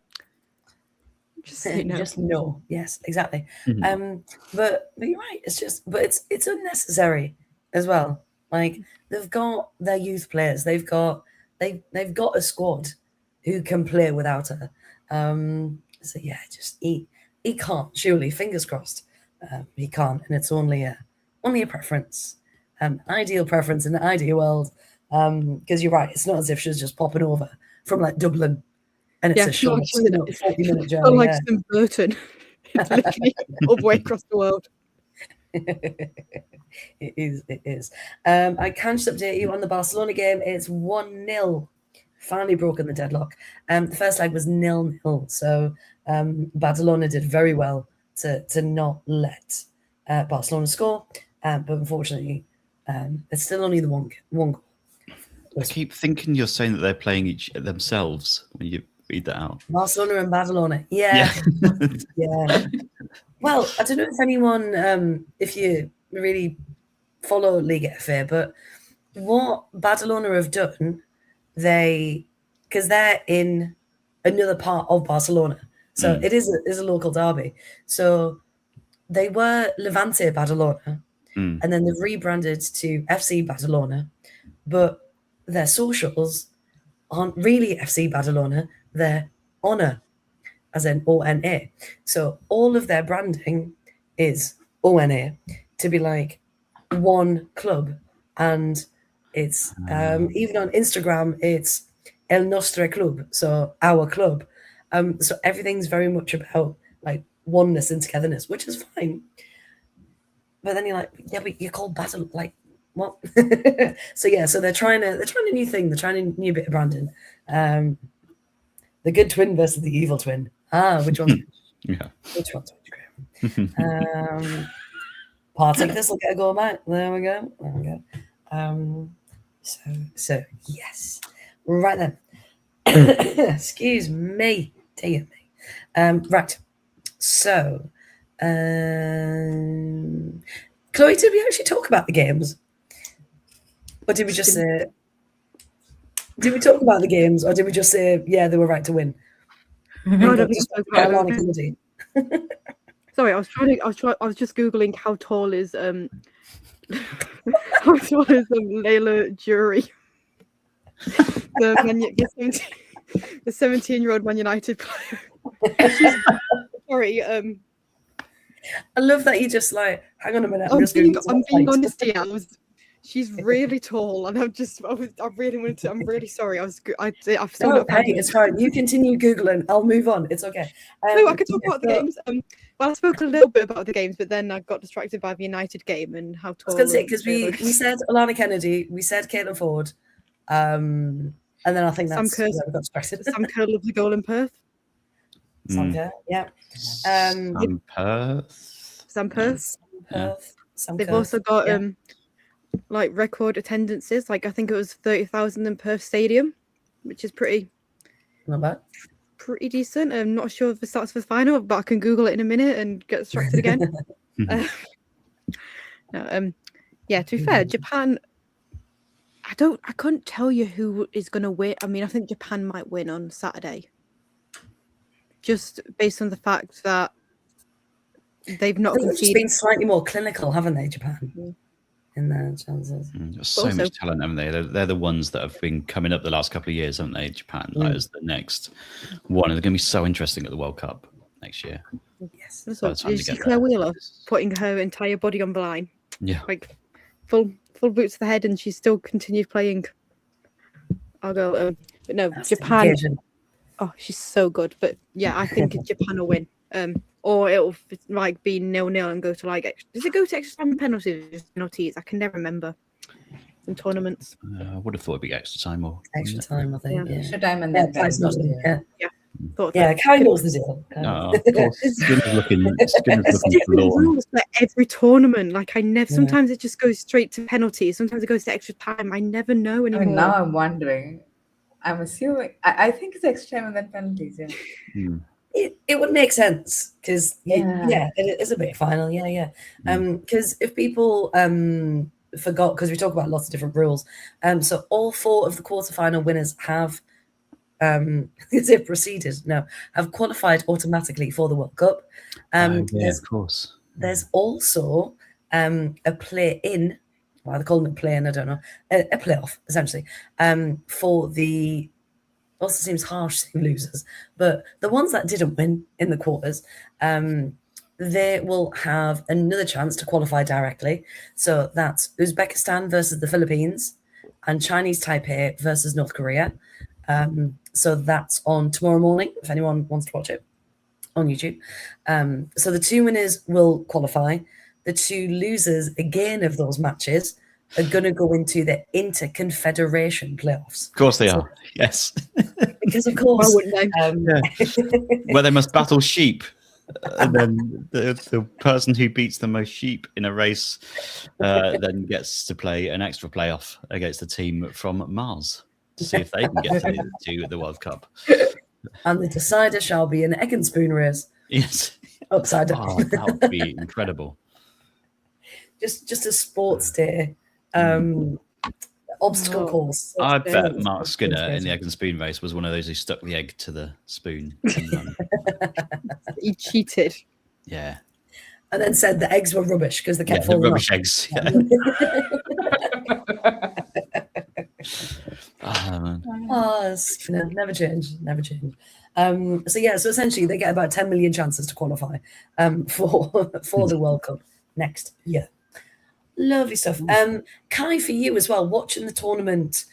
Speaker 2: Just say no.
Speaker 1: Just no. Yes, exactly.
Speaker 3: Mm-hmm.
Speaker 1: But you're right. It's unnecessary as well. Like, they've got their youth players. They've got a squad who can play without her. So yeah, just he can't. Surely, fingers crossed, he can't. And it's only a preference, ideal preference in the ideal world. Because you're right. It's not as if she's just popping over from like Dublin. And it's a short, 40-minute journey.
Speaker 2: Not like St. Burton. It's literally all the way across the world.
Speaker 1: It is. I can just update you on the Barcelona game. It's 1-0. Finally broken the deadlock. The first leg was 0-0. So Barcelona did very well to not let Barcelona score. But unfortunately, it's still only the one goal.
Speaker 3: I keep thinking you're saying that they're playing themselves when you read that out.
Speaker 1: Barcelona and Badalona. Yeah. Well, I don't know if anyone, if you really follow Liga FA, but what Badalona have done, because they're in another part of Barcelona, so it is a local derby. So they were Levante Badalona, and then they've rebranded to FC Badalona, but their socials aren't really FC Badalona. They're Honor, as in ONA. So all of their branding is ONA, to be like one club. And it's even on Instagram, it's El Nostre Club, so our club. So everything's very much about like oneness and togetherness, which is fine. But then you're like, yeah, but you're called Battle, like what? So they're trying a new thing. They're trying a new bit of branding. The good twin versus the evil twin. Which one's which one's which, Graham? Parting this will get a goal back. There we go. So yes. Right then. Excuse me. Dear me. Right. So Chloe, did we actually talk about the games? Or did we just say did we talk about the games, or did we just say, yeah, they were right to win?
Speaker 2: No, I don't think we spoke about it. Sorry, I was just Googling how tall is Layla Jury, the 17-year-old Man United player. Sorry.
Speaker 1: I love that you just like, hang on a minute.
Speaker 2: I'm being
Speaker 1: Googling
Speaker 2: honest here. She's really tall, and I really wanted to. I'm really sorry. I've still not found
Speaker 1: hey, it's fine. You continue Googling. I'll move on. It's okay.
Speaker 2: No, I could talk about the games. Well, I spoke a little bit about the games, but then I got distracted by the United game and how tall.
Speaker 1: I was going to say, because we said Alana Kennedy, we said Caitlin Ford, and then I think that's
Speaker 2: Sam
Speaker 1: we got distracted.
Speaker 2: Sam Kerr loved the goal in Perth.
Speaker 1: Sam Kerr, yeah.
Speaker 3: Sam Perth.
Speaker 2: Sam Perth.
Speaker 1: Yeah.
Speaker 2: They've also got like record attendances. Like I think it was 30,000 in Perth Stadium, which is pretty
Speaker 1: not bad.
Speaker 2: Pretty decent. I'm not sure if it starts for the final, but I can Google it in a minute and get distracted again. Yeah, to be fair, Japan, I couldn't tell you who is going to win. I mean, I think Japan might win on Saturday. Just based on the fact that they've not conceded.
Speaker 1: They've just been slightly more clinical, haven't they, Japan? In their chances.
Speaker 3: There's so much talent, haven't they? They're the ones that have been coming up the last couple of years, haven't they? Japan, like, as the next one. And they're going to be so interesting at the World Cup next year.
Speaker 2: Yes. You see Claire Wheeler putting her entire body on the line.
Speaker 3: Yeah.
Speaker 2: Like full boots to the head, and she still continued playing. I'll go. But no, that's Japan. Oh, she's so good. But yeah, I think Japan will win. Or it'll like be 0-0 and go to like. Does it go to extra time penalties? I can never remember. In tournaments.
Speaker 3: I would have thought it'd be extra time or
Speaker 1: extra time. I think. Yeah.
Speaker 4: Extra time and then
Speaker 1: Kai knows the deal.
Speaker 3: No, of course. Skinner's looking
Speaker 2: rules for every tournament. Like I never. Sometimes it just goes straight to penalties. Sometimes it goes to extra time. I never know anymore.
Speaker 4: I mean, now I'm wondering. I'm assuming. I think it's extra time and then penalties. Yeah.
Speaker 1: It would make sense because it is a big final. Because if people forgot, because we talk about lots of different rules, so all 4 of the quarterfinal winners have have qualified automatically for the World Cup.
Speaker 3: Of course.
Speaker 1: There's also a play-in. Well, they call it a play-in. I don't know. A playoff essentially for the. Also seems harsh to losers, but the ones that didn't win in the quarters, they will have another chance to qualify directly. So that's Uzbekistan versus the Philippines and Chinese Taipei versus North Korea. So that's on tomorrow morning, if anyone wants to watch it on YouTube. So the 2 winners will qualify. The 2 losers, again, of those matches are going to go into the Inter-Confederation playoffs.
Speaker 3: Of course they are, yes.
Speaker 1: Because, of course,
Speaker 2: why wouldn't
Speaker 3: they? Where they must battle sheep. And then the person who beats the most sheep in a race then gets to play an extra playoff against the team from Mars to see if they can get to the World Cup.
Speaker 1: And the decider shall be an egg and spoon race.
Speaker 3: Yes.
Speaker 1: Upside down.
Speaker 3: Oh, that would be incredible.
Speaker 1: Just a sports day. Obstacle course.
Speaker 3: I bet Mark Skinner in the egg and spoon race was one of those who stuck the egg to the spoon.
Speaker 2: He cheated.
Speaker 3: Yeah.
Speaker 1: And then said the eggs were rubbish because they kept falling
Speaker 3: rubbish
Speaker 1: off.
Speaker 3: Eggs. Yeah.
Speaker 1: Never change. So essentially they get about 10 million chances to qualify for the World Cup next year. Lovely stuff. Kai, for you as well, watching the tournament,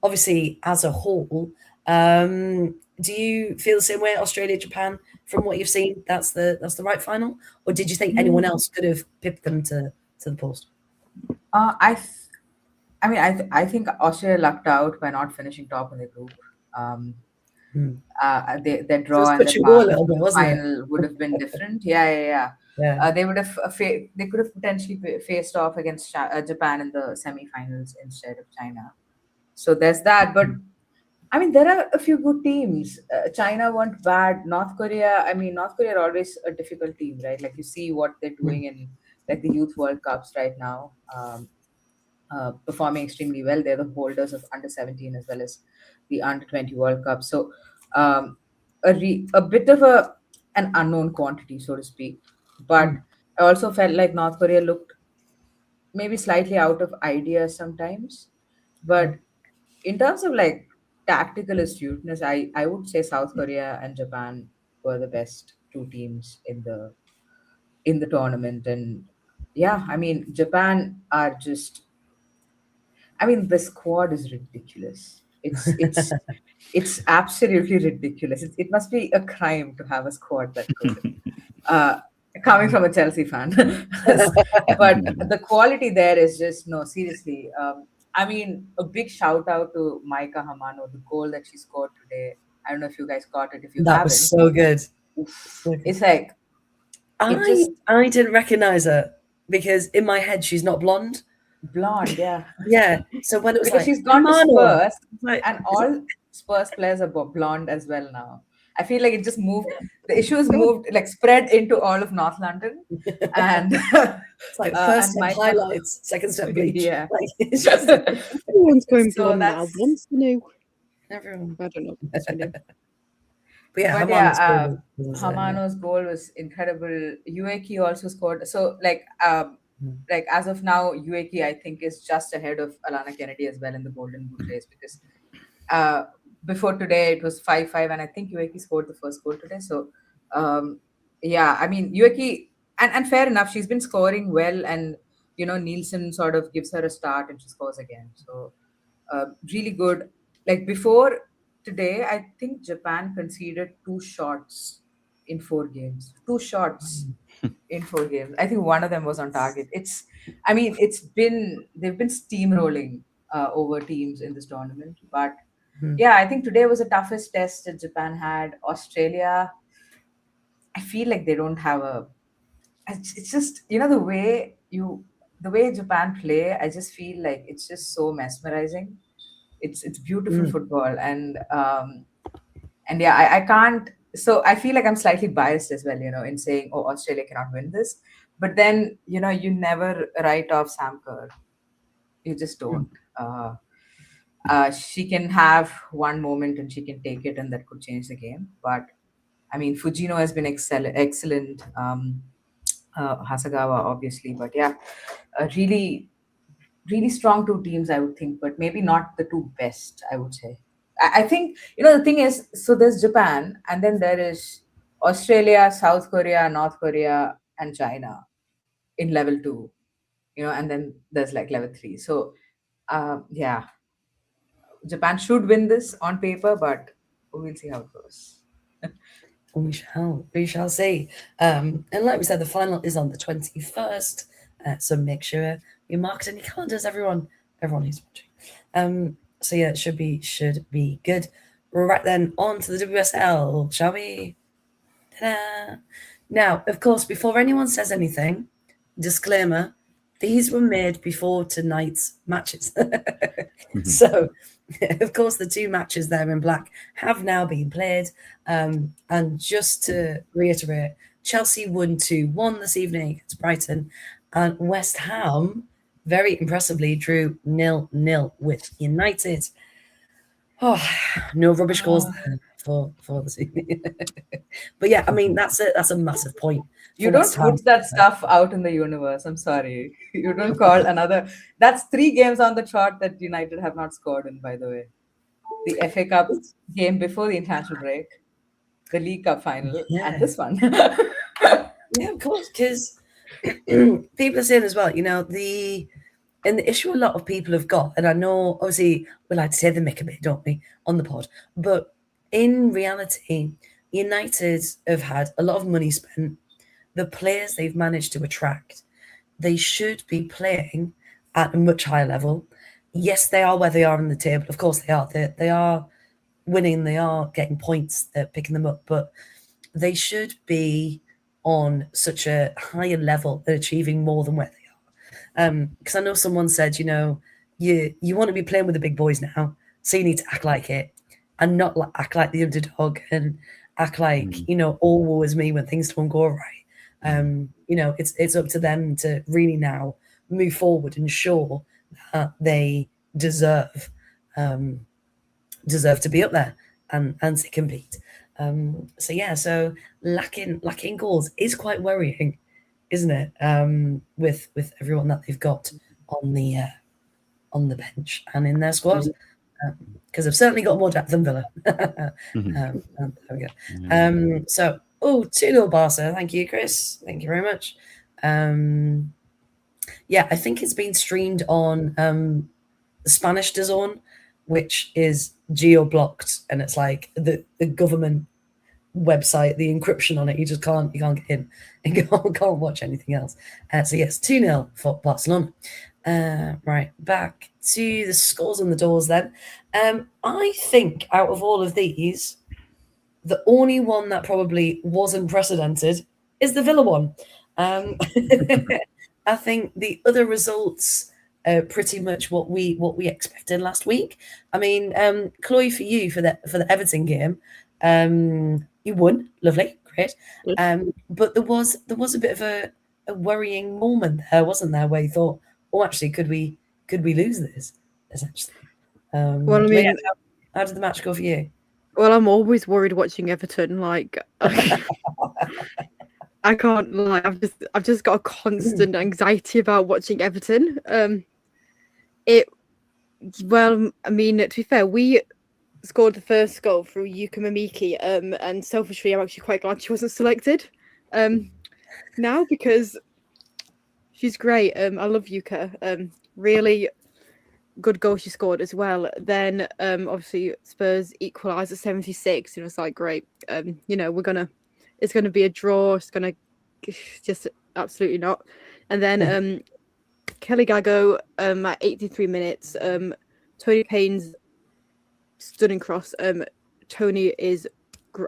Speaker 1: obviously as a whole, do you feel the same way, Australia, Japan, from what you've seen? That's the right final, or did you think anyone else could have pipped them to the post?
Speaker 4: I think Australia lucked out by not finishing top in the group. Their draw and the final would have been different. Yeah. They would have they could have potentially faced off against Japan in the semi-finals instead of China. So there's that. But I mean, there are a few good teams. China weren't bad. North Korea are always a difficult team, right? Like you see what they're doing in like the Youth World Cups right now, performing extremely well. They're the holders of under 17 as well as the under 20 World Cup. So a bit of an unknown quantity, so to speak. But I also felt like North Korea looked maybe slightly out of ideas sometimes. But in terms of like tactical astuteness, I would say South Korea and Japan were the best two teams in the tournament. And yeah, I mean, Japan are just, I mean, the squad is ridiculous. It's absolutely ridiculous. It must be a crime to have a squad that good. Coming from a Chelsea fan, but the quality there is just, no, seriously. I mean, a big shout out to Maika Hamano, the goal that she scored today. I don't know if you guys caught it. If you
Speaker 1: That
Speaker 4: haven't,
Speaker 1: was so good.
Speaker 4: it's like it just
Speaker 1: I didn't recognize her because in my head she's not blonde.
Speaker 4: blonde, yeah.
Speaker 1: Yeah. So when it was
Speaker 4: Because
Speaker 1: like
Speaker 4: she's gone to
Speaker 1: Hamano,
Speaker 4: Spurs,
Speaker 1: like,
Speaker 4: and all Spurs players are blonde as well now. I feel like it just moved. The issues moved, like spread into all of North London, and
Speaker 1: it's like first
Speaker 4: and
Speaker 1: step
Speaker 4: Micah,
Speaker 1: highlights, second step bleach.
Speaker 4: yeah.
Speaker 1: Like, it's just
Speaker 2: Everyone's going
Speaker 4: So
Speaker 2: blonde now.
Speaker 4: that's-
Speaker 2: Once the new.
Speaker 1: everyone.
Speaker 2: I don't know. What's the new.
Speaker 1: But yeah,
Speaker 4: But
Speaker 1: Hamano's
Speaker 4: yeah,
Speaker 1: goal was,
Speaker 4: Hamano's goal was incredible. Ueki also scored. So like as of now, Ueki I think is just ahead of Alana Kennedy as well in the Golden Boot race, because before today it was 5-5, and I think Ueki scored the first goal today. So yeah, I mean, Ueki, and fair enough, she's been scoring well, and Nielsen sort of gives her a start and she scores again. So really good. Like before today, I think Japan conceded 2 shots in 4 games. 2 shots in 4 games. I think one of them was on target. They've been steamrolling over teams in this tournament. But yeah, I think today was the toughest test that Japan had. Australia, I feel like they don't have it's just, the way Japan play, I just feel like it's just so mesmerizing. It's beautiful football, and yeah, I can't. So I feel like I'm slightly biased as well, in saying, oh, Australia cannot win this. But then, you never write off Sam Kerr. You just don't. She can have one moment and she can take it, and that could change the game. But I mean, Fujino has been excellent. Hasagawa, obviously, but yeah, really, really strong 2 teams, I would think, but maybe not the 2 best, I would say. I think, the thing is, so there's Japan, and then there is Australia, South Korea, North Korea, and China in level 2, and then there's like level 3. So, yeah, Japan should win this on paper, but we'll see how it goes.
Speaker 1: We shall see. And like we said, the final is on the 21st. So make sure you mark it in your calendars, everyone who's watching. So yeah, it should be good. Right then, on to the WSL, shall we? Ta-da! Now, of course, before anyone says anything, disclaimer: these were made before tonight's matches. So, of course, the 2 matches there in black have now been played. And just to reiterate, Chelsea won 2-1 this evening against Brighton, and West Ham very impressively drew 0-0 with United. Oh, no rubbish goals there for this evening. But yeah, I mean, that's a massive point.
Speaker 4: You don't put that stuff out in the universe. I'm sorry. You don't call another. That's 3 games on the chart that United have not scored in, by the way. The FA Cup game before the international break, the League Cup final, and this one.
Speaker 1: Yeah, of course, because people are saying as well, the issue a lot of people have got, and I know, obviously, we like to say the mick a bit, don't we, on the pod, but in reality, United have had a lot of money spent. The players they've managed to attract, they should be playing at a much higher level. Yes, they are where they are in the table. Of course they are. They are winning. They are getting points. They're picking them up. But they should be on such a higher level and achieving more than where they are. Because I know someone said, you want to be playing with the big boys now, so you need to act like it and not act like the underdog and act like, all woe is me when things don't go right. It's up to them to really now move forward and show that they deserve to be up there and to compete. So lacking goals is quite worrying, isn't it? With everyone that they've got on the bench and in their squad. Because I've certainly got more depth than Villa. There we go. So, 2-0 Barca. Thank you, Chris. Thank you very much. Yeah, I think it's been streamed on the Spanish DAZN, which is geo-blocked, and it's like the government website, the encryption on it, you can't get in and can't watch anything else. So yes, 2-0 for Barcelona. Right, back to the scores on the doors then. I think out of all of these, the only one that probably was unprecedented is the Villa one. I think the other results are pretty much what we expected last week. I mean, Chloe, for you for the Everton game, you won, lovely, great. But there was a bit of a worrying moment there, wasn't there, where you thought, oh, actually, could we lose this? Essentially.
Speaker 2: Well, I mean,
Speaker 1: how did the match go for you?
Speaker 2: Well, I'm always worried watching Everton. Like, I can't lie. I've just got a constant anxiety about watching Everton. Well, I mean, to be fair, we scored the first goal through Yuka Mimiki, and selfishly, I'm actually quite glad she wasn't selected now, because she's great. I love Yuka. Really good goal she scored as well. Then obviously Spurs equalised at 76, and it was like, great. It's gonna be a draw. It's gonna just absolutely not. And then Kelly Gago at 83 minutes. Tony Payne's stunning cross. Tony is,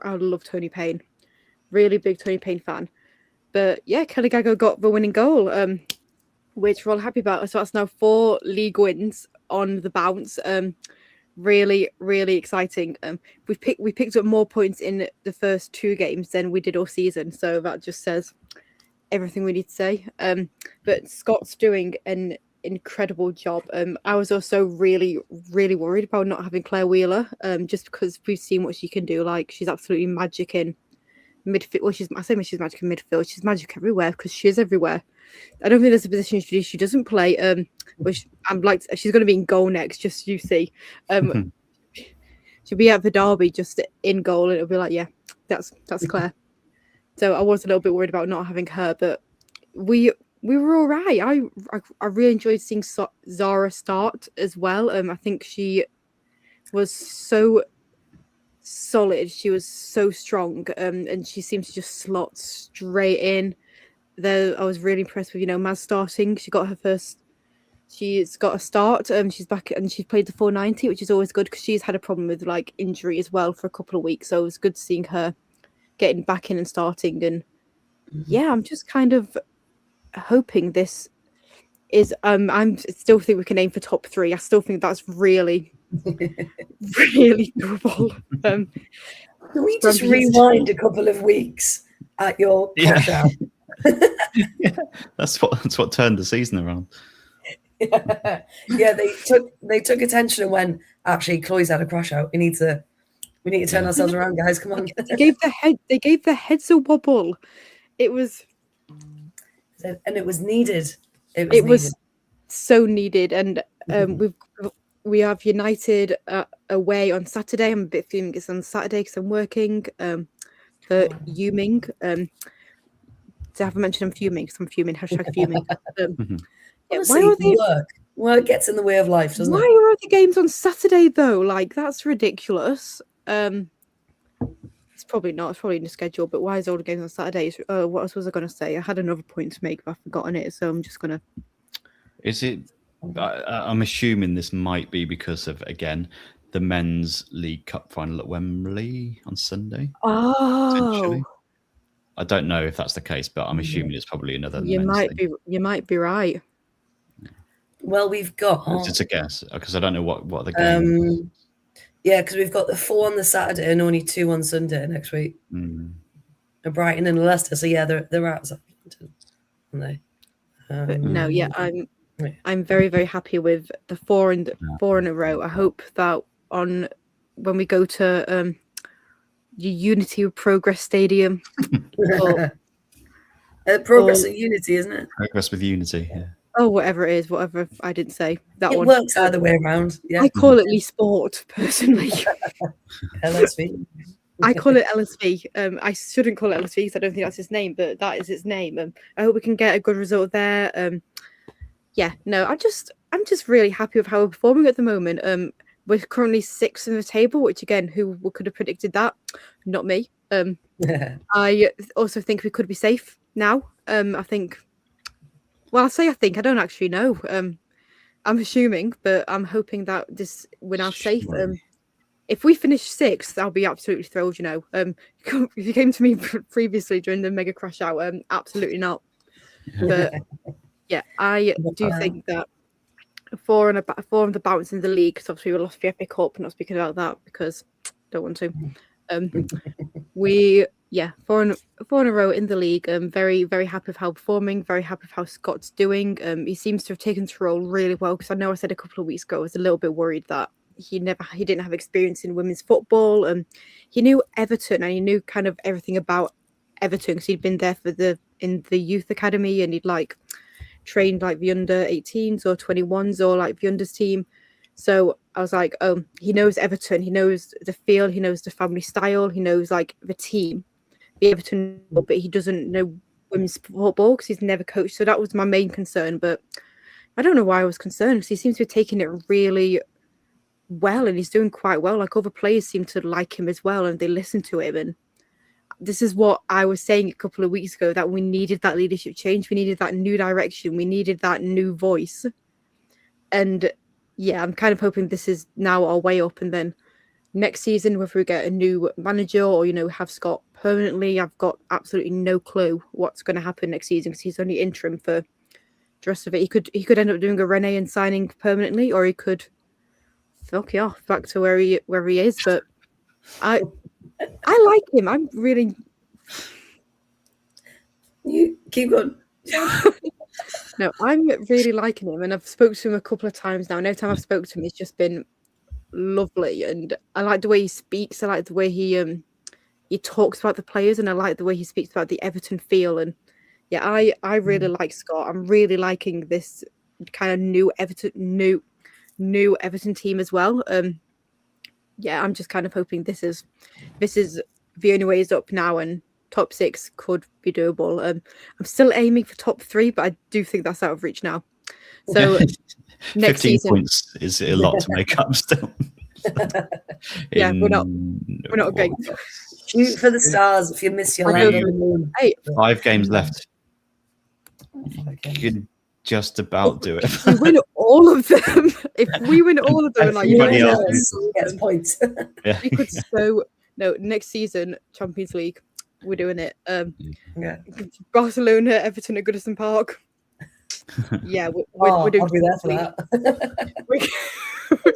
Speaker 2: I love Tony Payne. Really big Tony Payne fan. But yeah, Kelly Gago got the winning goal, which we're all happy about. So that's now 4 league wins on the bounce. Really, really exciting. We picked up more points in the first 2 games than we did all season. So that just says everything we need to say. But Scott's doing an incredible job. I was also really, really worried about not having Claire Wheeler, just because we've seen what she can do. Like, she's absolutely magic in midfield. Well, I say she's magic in midfield. She's magic everywhere, because she is everywhere. I don't think there's a position she doesn't play. Which I'm like, she's going to be in goal next. Just you see, she'll be at the derby just in goal, and it'll be like, yeah, that's Claire. So I was a little bit worried about not having her, but we were all right. I really enjoyed seeing Zara start as well. I think she was so solid. She was so strong, and she seemed to just slot straight in. Though I was really impressed with, Maz starting. She's got a start. She's back, and she's played the 490, which is always good, because she's had a problem with like injury as well for a couple of weeks. So it was good seeing her getting back in and starting. And yeah, I'm just kind of hoping this is. I still think we can aim for top 3. I still think that's really, really doable.
Speaker 1: Can we just rewind a couple of weeks at your crash out?
Speaker 3: Yeah, that's what turned the season around.
Speaker 1: Yeah, they took attention and went, actually, Chloe's had a crash out. We need to turn ourselves around, guys. Come on.
Speaker 2: They gave their heads a wobble. It was
Speaker 1: needed.
Speaker 2: It was so needed. And we have United away on Saturday. I'm a bit feeling it's on Saturday because I'm working for Yuming. I haven't mentioned I'm fuming because I'm fuming. #fuming.
Speaker 1: Yeah, why are they work gets in the way of life, doesn't it?
Speaker 2: Why are the games on Saturday though? Like, that's ridiculous. It's probably not. It's probably in the schedule. But why is all the games on Saturdays? What else was I going to say? I had another point to make, but I've forgotten it. So I'm just gonna.
Speaker 3: Is it? I'm assuming this might be because of, again, the men's League Cup final at Wembley on Sunday.
Speaker 2: Oh.
Speaker 3: I don't know if that's the case, but I'm assuming it's probably another.
Speaker 2: You might be right.
Speaker 1: Well, we've got.
Speaker 3: It's a guess, because I don't know what the game.
Speaker 1: Yeah, because we've got the 4 on the Saturday and only 2 on Sunday next week. A Brighton and a Leicester. So yeah, they're outside, aren't they?
Speaker 2: But no, yeah, I'm very, very happy with the 4 in a row. I hope that when we go to Unity Progress Stadium.
Speaker 1: Progress and Unity, isn't it?
Speaker 3: Progress with Unity, yeah.
Speaker 2: Oh, whatever it is, whatever I didn't say. That
Speaker 1: It
Speaker 2: one.
Speaker 1: works either way around. Yeah.
Speaker 2: I call it Lee Sport, personally.
Speaker 1: LSV.
Speaker 2: I call it LSV. I shouldn't call it LSV because I don't think that's his name, but that is its name. I hope we can get a good result there. Yeah, no, I'm just really happy with how we're performing at the moment. We're currently 6th in the table, which again, who could have predicted that? Not me. I also think we could be safe now. I think. Well, I think I don't actually know. I'm assuming, but I'm hoping that we're now safe. If we finish 6th, I'll be absolutely thrilled. You know, if you came to me previously during the mega crash out, absolutely not. But yeah, I do think that 4 on the bounce in the league, because obviously we lost the FA Cup. Not speaking about that because I don't want to. 4 in a row in the league. Very, very happy with how we're performing, very happy with how Scott's doing. He seems to have taken the role really well, because I know I said a couple of weeks ago I was a little bit worried that he didn't have experience in women's football. He knew Everton, and he knew kind of everything about Everton because he'd been there in the youth academy, and he'd like trained like the under 18s or 21s or like the unders team. So I was like, oh, he knows Everton, he knows the feel, he knows the family style, he knows like the team, the Everton, but he doesn't know women's football because he's never coached. So that was my main concern. But I don't know why I was concerned, because he seems to be taking it really well, and he's doing quite well. Like, other players seem to like him as well, and they listen to him. And this is what I was saying a couple of weeks ago, that we needed that leadership change. We needed that new direction. We needed that new voice. And yeah, I'm kind of hoping this is now our way up. And then next season, whether we get a new manager or, you know, have Scott permanently, I've got absolutely no clue what's going to happen next season, because he's only interim for the rest of it. He could end up doing a Renee and signing permanently, or he could fuck you off back to where he is. But I like him. I'm really.
Speaker 1: You keep going.
Speaker 2: No, I'm really liking him, and I've spoken to him a couple of times now. And every time I've spoken to him, it's just been lovely, and I like the way he speaks. I like the way he talks about the players, and I like the way he speaks about the Everton feel. And yeah, I really like Scott. I'm really liking this kind of new Everton team as well. Yeah, I'm just kind of hoping this is the only way is up now, and top 6 could be doable. I'm still aiming for top 3, but I do think that's out of reach now. So next
Speaker 3: 15
Speaker 2: season,
Speaker 3: points is a lot to make up still.
Speaker 2: Yeah, we're not going.
Speaker 1: Shoot for the stars if you miss your landing.
Speaker 2: Hey,
Speaker 3: 5 games left. You could just about do it.
Speaker 2: if we win all of them, like,
Speaker 3: Everybody else
Speaker 1: gets points.
Speaker 3: Yeah.
Speaker 2: we could next season, Champions League, we're doing it.
Speaker 1: Yeah.
Speaker 2: Barcelona, Everton at Goodison Park. Yeah, we're doing.
Speaker 1: I'll be there for that.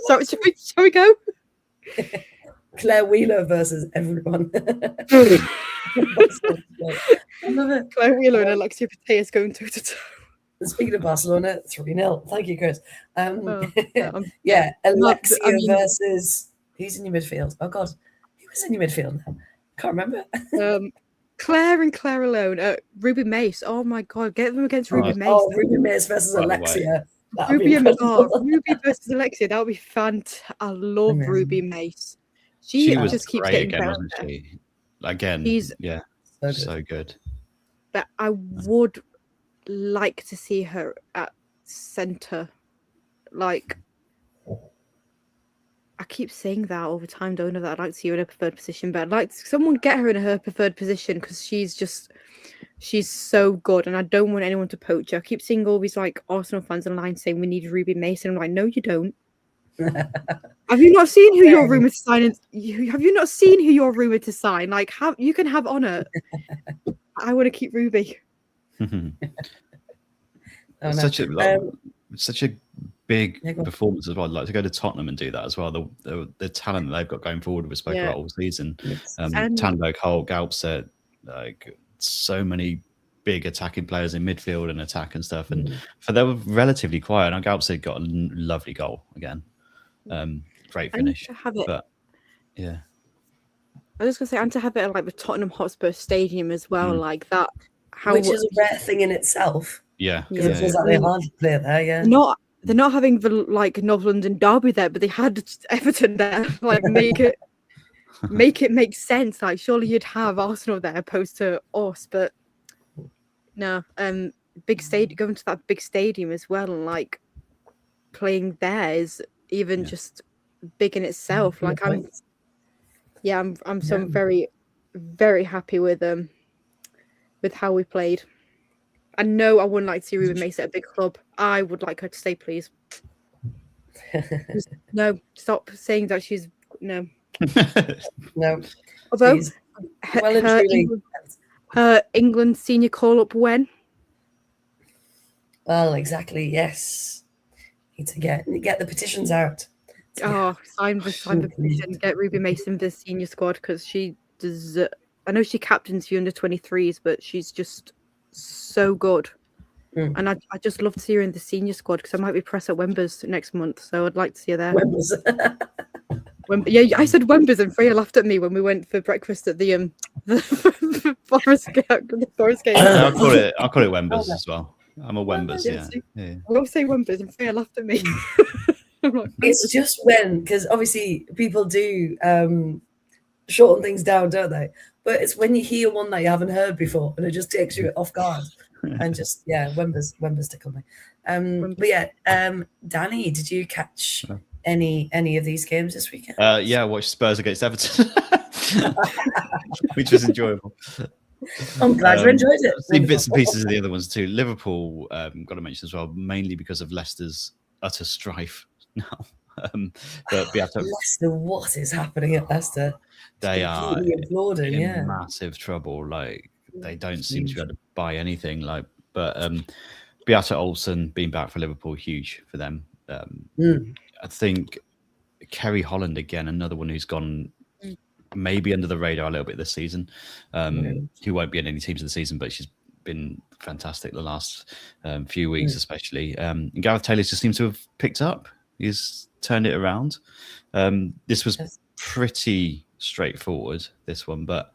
Speaker 2: So shall we go?
Speaker 1: Claire Wheeler versus everyone. I love it.
Speaker 2: Claire Wheeler and Alexia Putellas going toe to toe.
Speaker 1: Speaking of Barcelona, 3-0. Thank you, Chris.
Speaker 2: Yeah,
Speaker 1: Alexia versus who's in your midfield? Oh God, who was in your midfield now? Can't remember.
Speaker 2: Claire and Claire alone. Ruby Mace. Oh my God, get them against Ruby Mace.
Speaker 1: Oh, Ruby Mace versus Alexia.
Speaker 2: Ruby versus Alexia. That would be fantastic. I love Ruby Mace. She
Speaker 3: was
Speaker 2: just keeps
Speaker 3: great
Speaker 2: getting
Speaker 3: again,
Speaker 2: better.
Speaker 3: wasn't she? Again, yeah, so good.
Speaker 2: But I would like to see her at centre. Like, I keep saying that all the time, don't know that I'd like to see her in her preferred position, but I'd like someone get her in her preferred position, because she's so good, and I don't want anyone to poach her. I keep seeing all these like Arsenal fans online saying we need Ruby Mason. I'm like, no, you don't. Have you not seen who you're rumored to sign? Have you not seen who you're rumored to sign? Like, you can have Honor. I want to keep Ruby.
Speaker 3: Such a big performance as well. I'd like to go to Tottenham and do that as well. The talent that they've got going forward, we spoke about all season. Tandberg, Holt, Galpset, like so many big attacking players in midfield and attack and stuff. And they were relatively quiet. And Galpset got a lovely goal again. Great finish. But yeah,
Speaker 2: I was just gonna say, and to have it at like the Tottenham Hotspur Stadium as well, like that.
Speaker 1: Which is a rare thing in itself.
Speaker 3: Yeah.
Speaker 1: Because it feels like they hardly play there, yeah.
Speaker 2: They're not having the North London derby there, but they had Everton there. Like make it make sense. Like surely you'd have Arsenal there opposed to us, but no. Big stadium, going to that big stadium as well, and like playing there is even just big in itself. Like I'm very, very happy with how we played. I know I wouldn't like to see Ruben Mace at a big club. I would like her to stay, please. No, stop saying that she's no.
Speaker 1: No.
Speaker 2: Although
Speaker 1: Well,
Speaker 2: her England senior call up when?
Speaker 1: Well, exactly. Yes. Need to get the petitions out.
Speaker 2: Sign the petition. Get Ruby Mason the senior squad because she does. I know she captains the under-23s, but she's just so good. And I just love to see her in the senior squad because I might be press at Wembers next month, so I'd like to see her there.
Speaker 1: Wembers.
Speaker 2: Yeah, I said Wembers, and Freya laughed at me when we went for breakfast at the Forest game.
Speaker 3: I'll call it Wembers as well. I'm a Wembers, yeah.
Speaker 2: I will say Wembers, and Freya laughed at me.
Speaker 1: It's just because obviously people do shorten things down, don't they? But it's when you hear one that you haven't heard before, and it just takes you off guard. And just Wembers to come. But yeah, Danny, did you catch any of these games this weekend?
Speaker 3: Yeah, I watched Spurs against Everton, which was enjoyable.
Speaker 1: I'm glad you enjoyed it.
Speaker 3: I've seen bits and pieces of the other ones too. Liverpool, got to mention as well, mainly because of Leicester's utter strife now. But
Speaker 1: Leicester, what is happening at Leicester?
Speaker 3: They are
Speaker 1: in
Speaker 3: massive trouble. Like they don't seem to be able to buy anything. But Beata Olsen being back for Liverpool, huge for them. I think Kerry Holland again, another one who's gone maybe under the radar a little bit this season. Who won't be in any teams of the season, but she's been fantastic the last few weeks, especially. And Gareth Taylor just seems to have picked up. He's turned it around. This was pretty straightforward, this one, but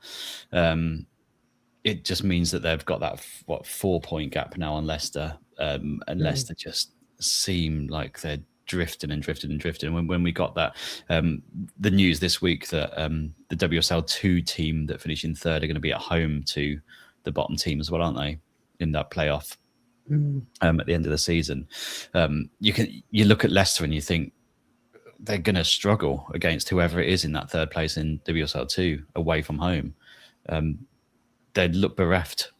Speaker 3: it just means that they've got that 4-point gap now on Leicester, and Leicester just seem like they're drifting. And when we got that the news this week that the WSL 2 team that finished in third are going to be at home to the bottom team as well, aren't they, in that playoff at the end of the season? You look at Leicester and you think they're going to struggle against whoever it is in that third place in WSL 2 away from home. They'd look bereft.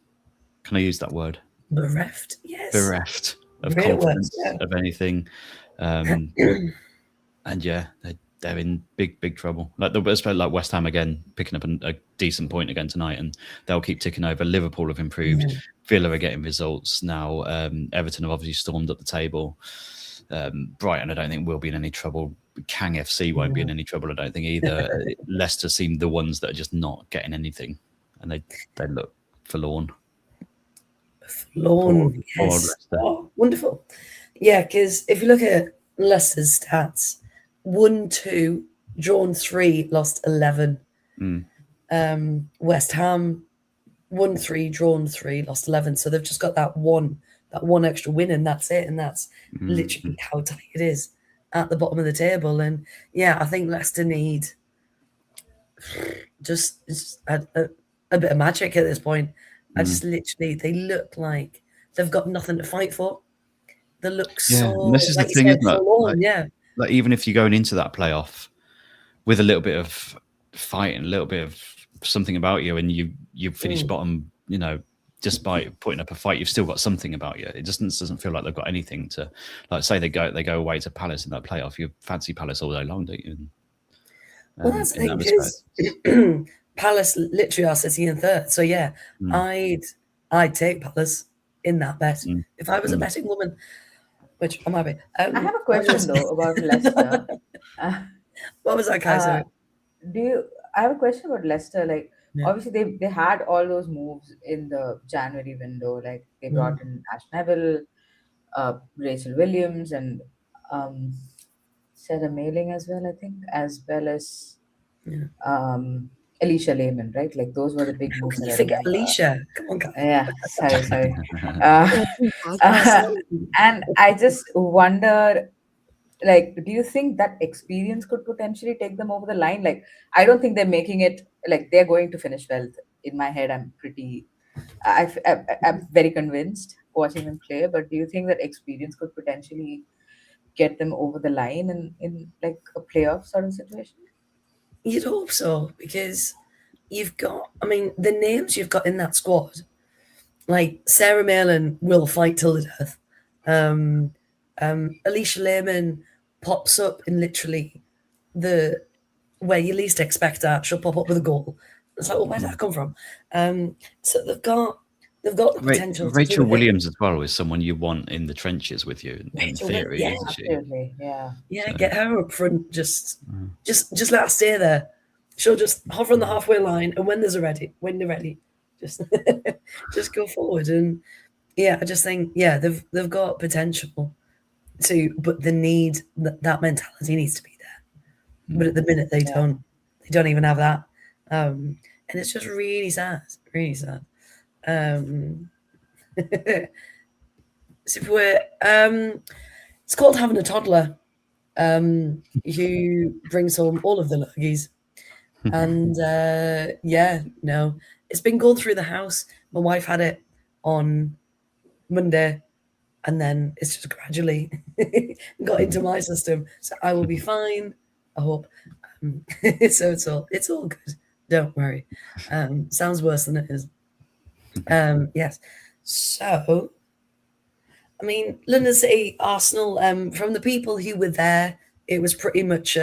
Speaker 3: Can I use that word?
Speaker 1: Bereft, yes.
Speaker 3: Bereft of confidence, of anything. And yeah, they're in big trouble. Like West Ham again, picking up a decent point again tonight, and they'll keep ticking over. Liverpool have improved. Villa are getting results now. Everton have obviously stormed up the table. Brighton, I don't think will be in any trouble. Kang FC won't be in any trouble, I don't think either. Leicester seem the ones that are just not getting anything, and they look forlorn.
Speaker 1: Forlorn, yes. Oh, wonderful. Yeah, because if you look at Leicester's stats, 1-2, drawn 3, lost 11. West Ham 1-3, drawn 3, lost 11. So they've just got that one extra win, and that's it. And that's literally how tight it is at the bottom of the table. And yeah, I think Leicester need just a bit of magic at this point. I just literally, they look like they've got nothing to fight for. They look so.
Speaker 3: This is the thing, isn't it? Like even if you're going into that playoff with a little bit of fighting, a little bit of something about you, and you finish bottom, just by putting up a fight, you've still got something about you. It just doesn't feel like they've got anything to, like, say they go away to Palace in that playoff. You fancy Palace all day long, don't you?
Speaker 1: Well, that's the thing, because Palace literally are sitting in third. So yeah, I'd take Palace in that bet if I was a betting woman, which I might be.
Speaker 4: I have a question though about Leicester.
Speaker 1: What was that, Kaiser?
Speaker 4: I have a question about Leicester. Like, obviously they had all those moves in the January window. Like they brought in Ash Neville, Rachel Williams, and Sarah Mailing as well, I think, as well as Alicia Lehman, right? Like those were the big
Speaker 1: How
Speaker 4: moves
Speaker 1: can
Speaker 4: that
Speaker 1: you
Speaker 4: I
Speaker 1: forget
Speaker 4: remember.
Speaker 1: Alicia? Come on, guys.
Speaker 4: Yeah, sorry. Uh, and I just wonder, like, do you think that experience could potentially take them over the line? Like, I don't think they're making it, like, they're going to finish well. In my head, I'm very convinced watching them play. But do you think that experience could potentially get them over the line in like a playoff sort of situation?
Speaker 1: You'd hope so, because you've got, I mean, the names you've got in that squad, like Sarah Malin will fight till the death. Alicia Lehman pops up in literally the where you least expect that. She'll pop up with a goal. It's like, well, where did that come from? So they've got the potential to do
Speaker 3: Rachel
Speaker 1: it.
Speaker 3: Williams as well is someone you want in the trenches with you in
Speaker 1: Rachel
Speaker 3: theory,
Speaker 1: Williams,
Speaker 3: isn't she?
Speaker 4: Absolutely, yeah.
Speaker 1: Yeah,
Speaker 3: So-
Speaker 1: get her up front. Just let her stay there. She'll just hover on the halfway line, and when they're ready, just just go forward. And yeah, I just think they've got potential to, but the need that mentality needs to be there. But at the minute they don't even have that, and it's just really sad, really sad. So if we're, it's called having a toddler who brings home all of the luggies. And it's been going through the house. My wife had it on Monday, and then it's just gradually got into my system. So I will be fine, I hope. So it's all good. Don't worry. Sounds worse than it is. Yes. So, I mean, London City, Arsenal. From the people who were there, it was pretty much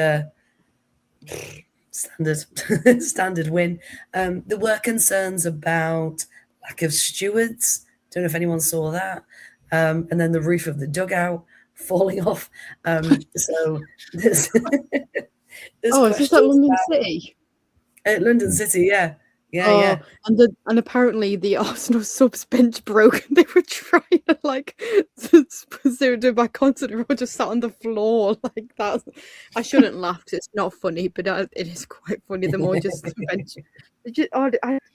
Speaker 1: standard win. There were concerns about lack of stewards. Don't know if anyone saw that. And then the roof of the dugout falling off. So there's
Speaker 2: is this at London City?
Speaker 1: At London City, yeah. Yeah.
Speaker 2: And apparently the Arsenal subs bench broke. They were trying to they were doing by concert. Everyone just sat on the floor like that. I shouldn't laugh because it's not funny, but it is quite funny. Them all just bench.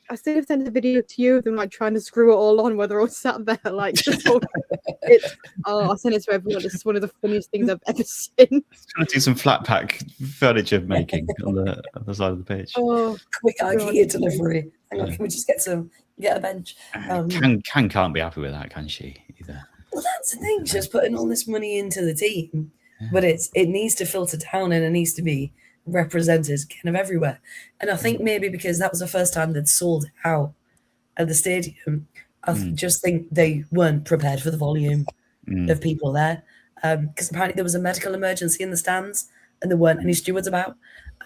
Speaker 2: I still have sent a video to you of them like trying to screw it all on, where they're all sat there like. I sent it to everyone. This is one of the funniest things I've ever seen.
Speaker 3: Trying to do some flat pack furniture making on the other side of the page.
Speaker 2: Oh,
Speaker 1: quick IKEA delivery. Hang on, can we just get a bench?
Speaker 3: Can't be happy with that, can she? Either.
Speaker 1: Well, that's the thing. She's putting all this money into the team, but it needs to filter down, and it needs to be represented kind of everywhere. And I think maybe because that was the first time they'd sold it out at the stadium, I just think they weren't prepared for the volume of people there. Because apparently there was a medical emergency in the stands, and there weren't any stewards about.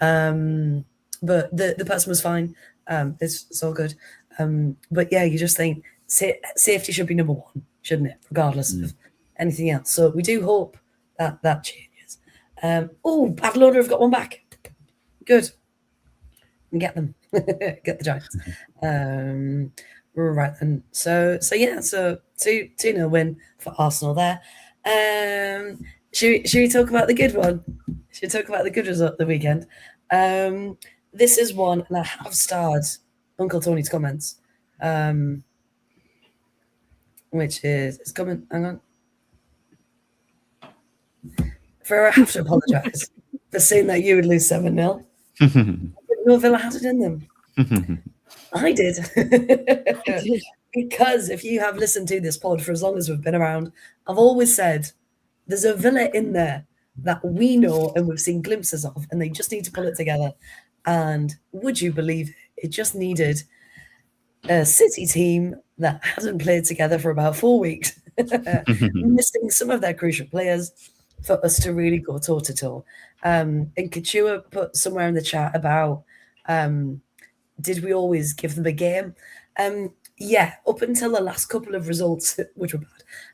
Speaker 1: But the person was fine. It's all good. But yeah, you just think safety should be number one, shouldn't it? Regardless of anything else. So we do hope that changes. Bad Loader have got one back. Good. And get them. Get the Giants. Right then. So 2-0 win for Arsenal there. Should we talk about the good one? Should we talk about the good result of the weekend? This is one, and I have starred Uncle Tony's comments, which is it's coming. Hang on. I have to apologise for saying that you would lose 7-0. I didn't know Villa had it in them. I did. Because if you have listened to this pod for as long as we've been around, I've always said there's a Villa in there that we know and we've seen glimpses of, and they just need to pull it together. And would you believe it just needed a City team that hasn't played together for about 4 weeks, missing some of their crucial players, for us to really go toe-to-toe. And Kachua put somewhere in the chat about, did we always give them a game? Yeah, up until the last couple of results, which were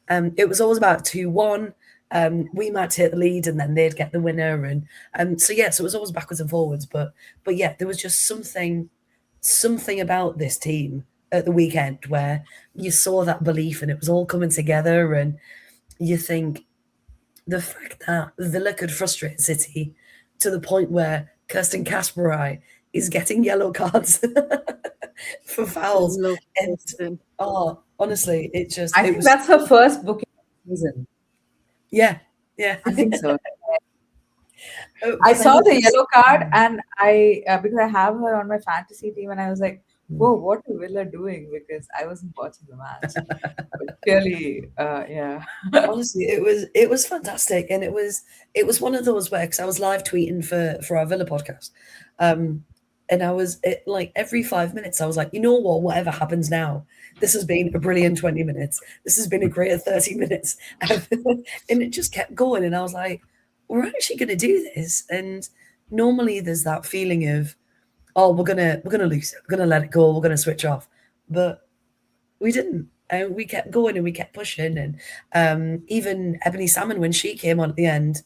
Speaker 1: bad, it was always about 2-1. We might take the lead and then they'd get the winner. And so it was always backwards and forwards. But yeah, there was just something about this team at the weekend where you saw that belief and it was all coming together. And you think the fact that Villa could frustrate City to the point where Kirsten Kasperai is getting yellow cards for fouls.
Speaker 2: Love
Speaker 1: And
Speaker 2: Kristen.
Speaker 1: honestly, it just
Speaker 4: I
Speaker 1: it
Speaker 4: think
Speaker 1: was
Speaker 4: that's her first booking season.
Speaker 1: yeah.
Speaker 4: I think so.
Speaker 1: But
Speaker 4: I
Speaker 1: then
Speaker 4: saw
Speaker 1: it
Speaker 4: the
Speaker 1: was-
Speaker 4: yellow card, and I because I have her on my fantasy team, and I was like,
Speaker 1: Mm.
Speaker 4: "Whoa, what are Villa doing?" Because I wasn't watching the match. But clearly, yeah.
Speaker 1: honestly, it was fantastic, and it was one of those where, because I was live tweeting for our Villa podcast, and I was like every 5 minutes I was like, you know what, whatever happens now, this has been a brilliant 20 minutes, this has been a great 30 minutes, and it just kept going, and I was like, we're actually going to do this. And normally there's that feeling of, oh, we're gonna lose it, we're gonna let it go, we're gonna switch off, but we didn't. And we kept going and we kept pushing. And even Ebony Salmon, when she came on at the end,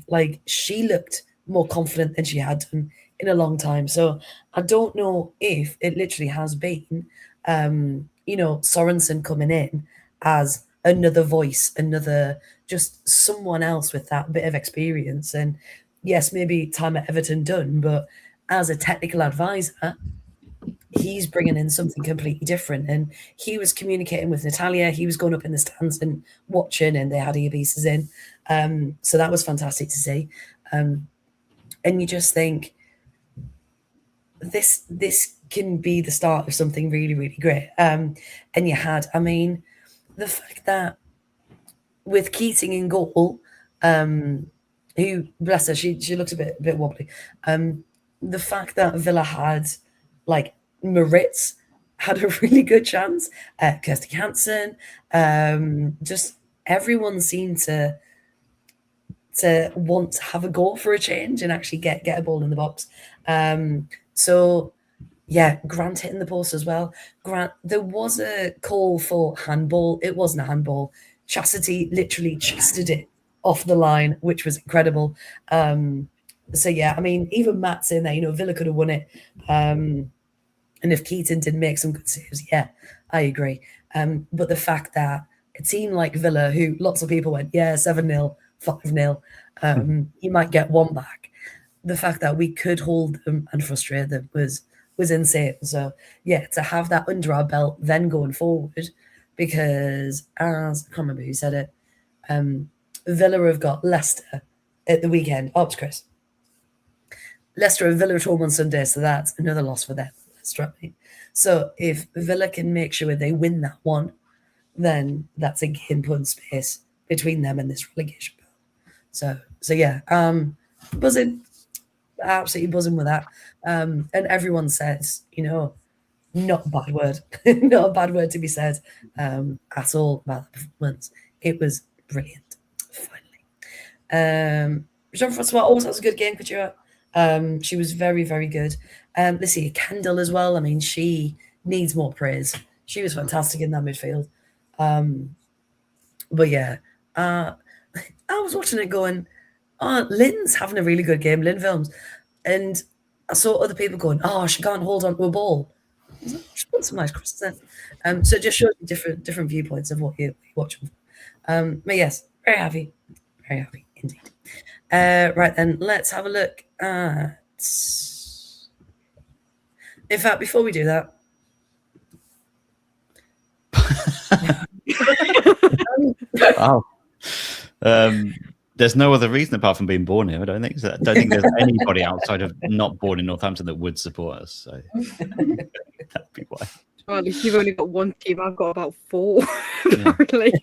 Speaker 1: like she looked more confident than she had done in a long time. So I don't know if it literally has been, Sorensen coming in as another voice, another, just someone else with that bit of experience. And yes, maybe time at Everton done, but as a technical advisor, he's bringing in something completely different. And he was communicating with Natalia. He was going up in the stands and watching, and they had earpieces in. So that was fantastic to see. And you just think this can be the start of something really, really great. And you had, I mean, the fact that with Keating in goal, who, bless her, she looked a bit wobbly. The fact that Villa had like Maritz had a really good chance. Kirsty Hansen, just everyone seemed to want to have a goal for a change and actually get a ball in the box. So yeah, Grant hitting the post as well. Grant, there was a call for handball. It wasn't a handball. Chastity literally chested it off the line, which was incredible. So yeah, I mean, even Matt's in there. Villa could have won it. And if Keaton did make some good saves, yeah, I agree. But the fact that it seemed like Villa, who lots of people went, yeah, 7-0, 5-0, you might get one back. The fact that we could hold them and frustrate them was insane. So yeah, to have that under our belt then going forward, because as I can't remember who said it, Villa have got Leicester at the weekend. Oops, Chris. Leicester and Villa at home on Sunday, so that's another loss for them. So if Villa can make sure they win that one, then that's again putting space between them and this relegation battle. So yeah, buzzing, absolutely buzzing with that. And everyone says, not a bad word, not a bad word to be said at all about the performance. It was brilliant. Finally, Jean-Francois always has a good game. Couture. She was very, very good. Let's see, Kendall as well. I mean, she needs more praise. She was fantastic in that midfield. But yeah, I was watching it going, oh, Lynn's having a really good game, Lynn Films. And I saw other people going, oh, she can't hold on to a ball. She put some nice crosses in. So it just shows you different viewpoints of what you're watching. But yes, very happy indeed. Right then, let's have a look at. In fact, before we do that,
Speaker 3: wow. There's no other reason apart from being born here. I don't think. I don't think there's anybody outside of not born in Northampton that would support us. So that'd be why.
Speaker 2: Well, at least you've only got one team. I've got about 4. Apparently.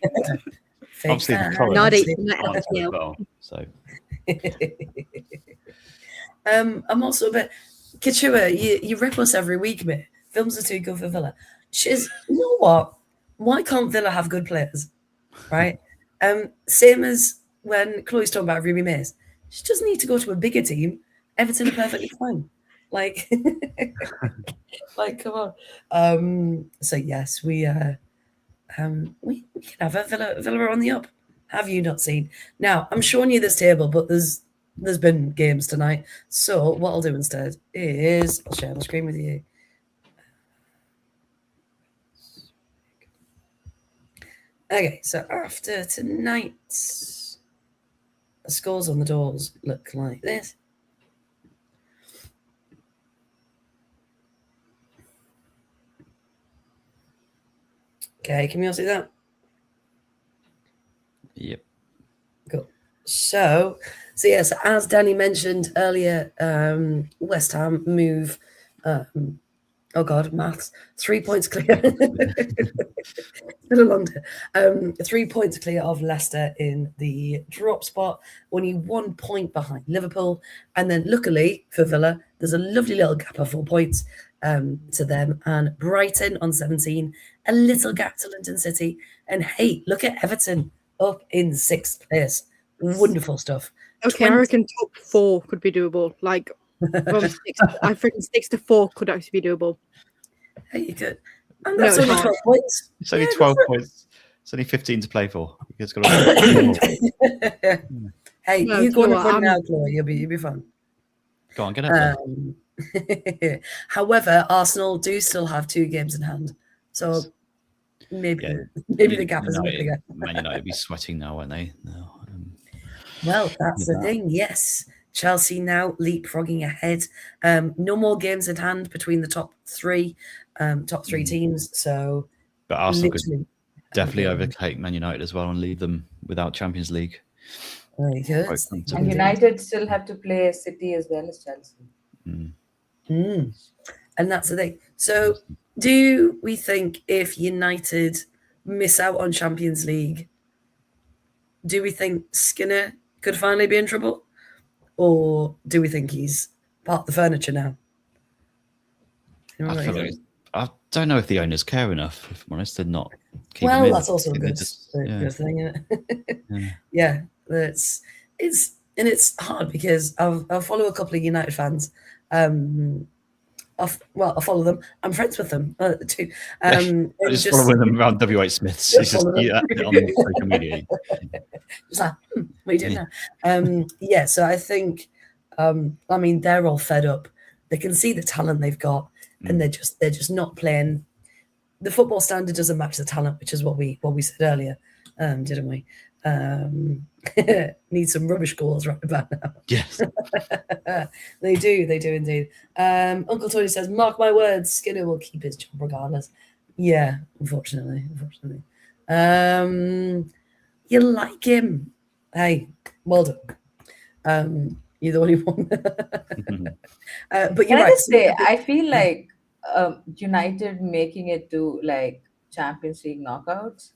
Speaker 3: Obviously, the colours as well. So.
Speaker 1: I'm also a bit. Kachua, you rip us every week, mate. Films are too good for Villa. You know what? Why can't Villa have good players? Right? Same as when Chloe's talking about Ruby Mays. She doesn't need to go to a bigger team. Everton are perfectly fine. Like, come on. So yes, we can have a Villa are on the up. Have you not seen? Now, I'm showing you this table, but there's been games tonight. So what I'll do instead is I'll share the screen with you. Okay, so after tonight, the scores on the doors look like this. Okay, can we all see that?
Speaker 3: Yep.
Speaker 1: Cool. So yes, as Danny mentioned earlier, West Ham move. Oh God, maths. 3 points clear. It's been a long day. 3 points clear of Leicester in the drop spot, only 1 point behind Liverpool. And then luckily for Villa, there's a lovely little gap of 4 points to them. And Brighton on 17, a little gap to London City. And hey, look at Everton up in 6th place. Wonderful stuff.
Speaker 2: Okay, I reckon top 4 could be doable. Like from 6, I think 6 to 4 could actually be doable.
Speaker 1: Hey, you could. And that's only 12 points.
Speaker 3: It's only 12 points. It's only 15 to play for. You guys got to
Speaker 1: Hey,
Speaker 2: No,
Speaker 1: you go on
Speaker 2: you
Speaker 1: a
Speaker 2: know
Speaker 1: run
Speaker 2: what,
Speaker 1: now, Chloe. You'll be fun.
Speaker 3: Go on, get out
Speaker 1: there. However, Arsenal do still have 2 games in hand. So maybe the gap is a bit bigger.
Speaker 3: Man United be sweating now, won't they? No.
Speaker 1: Well, that's the thing, yes. Chelsea now leapfrogging ahead. No more games in hand between the top 3 teams. So,
Speaker 3: but Arsenal could definitely overtake Man United as well and leave them without Champions League.
Speaker 1: Very good.
Speaker 4: And United still have to play City as well as Chelsea.
Speaker 1: And that's the thing. So, do we think if United miss out on Champions League, do we think Skinner could finally be in trouble? Or do we think he's part of the furniture now?
Speaker 3: I don't know if the owners care enough, if I'm honest, to not keep
Speaker 1: well,
Speaker 3: him in.
Speaker 1: that's also a good thing, isn't it? Yeah, it's hard because I follow a couple of United fans. I follow them. I'm friends with them too.
Speaker 3: I just follow them around WH Smith's. It's just on social media.
Speaker 1: Just like, what are you doing now? So I think, I mean, they're all fed up. They can see the talent they've got, and they're just not playing. The football standard doesn't match the talent, which is what we said earlier, didn't we? Need some rubbish goals right about now.
Speaker 3: Yes.
Speaker 1: They do indeed. Uncle Tony says, mark my words, Skinner will keep his job regardless. Yeah, unfortunately. You like him. Hey, well done. You're the only one. But you're right.
Speaker 4: Say, I feel like United making it to like Champions League knockouts.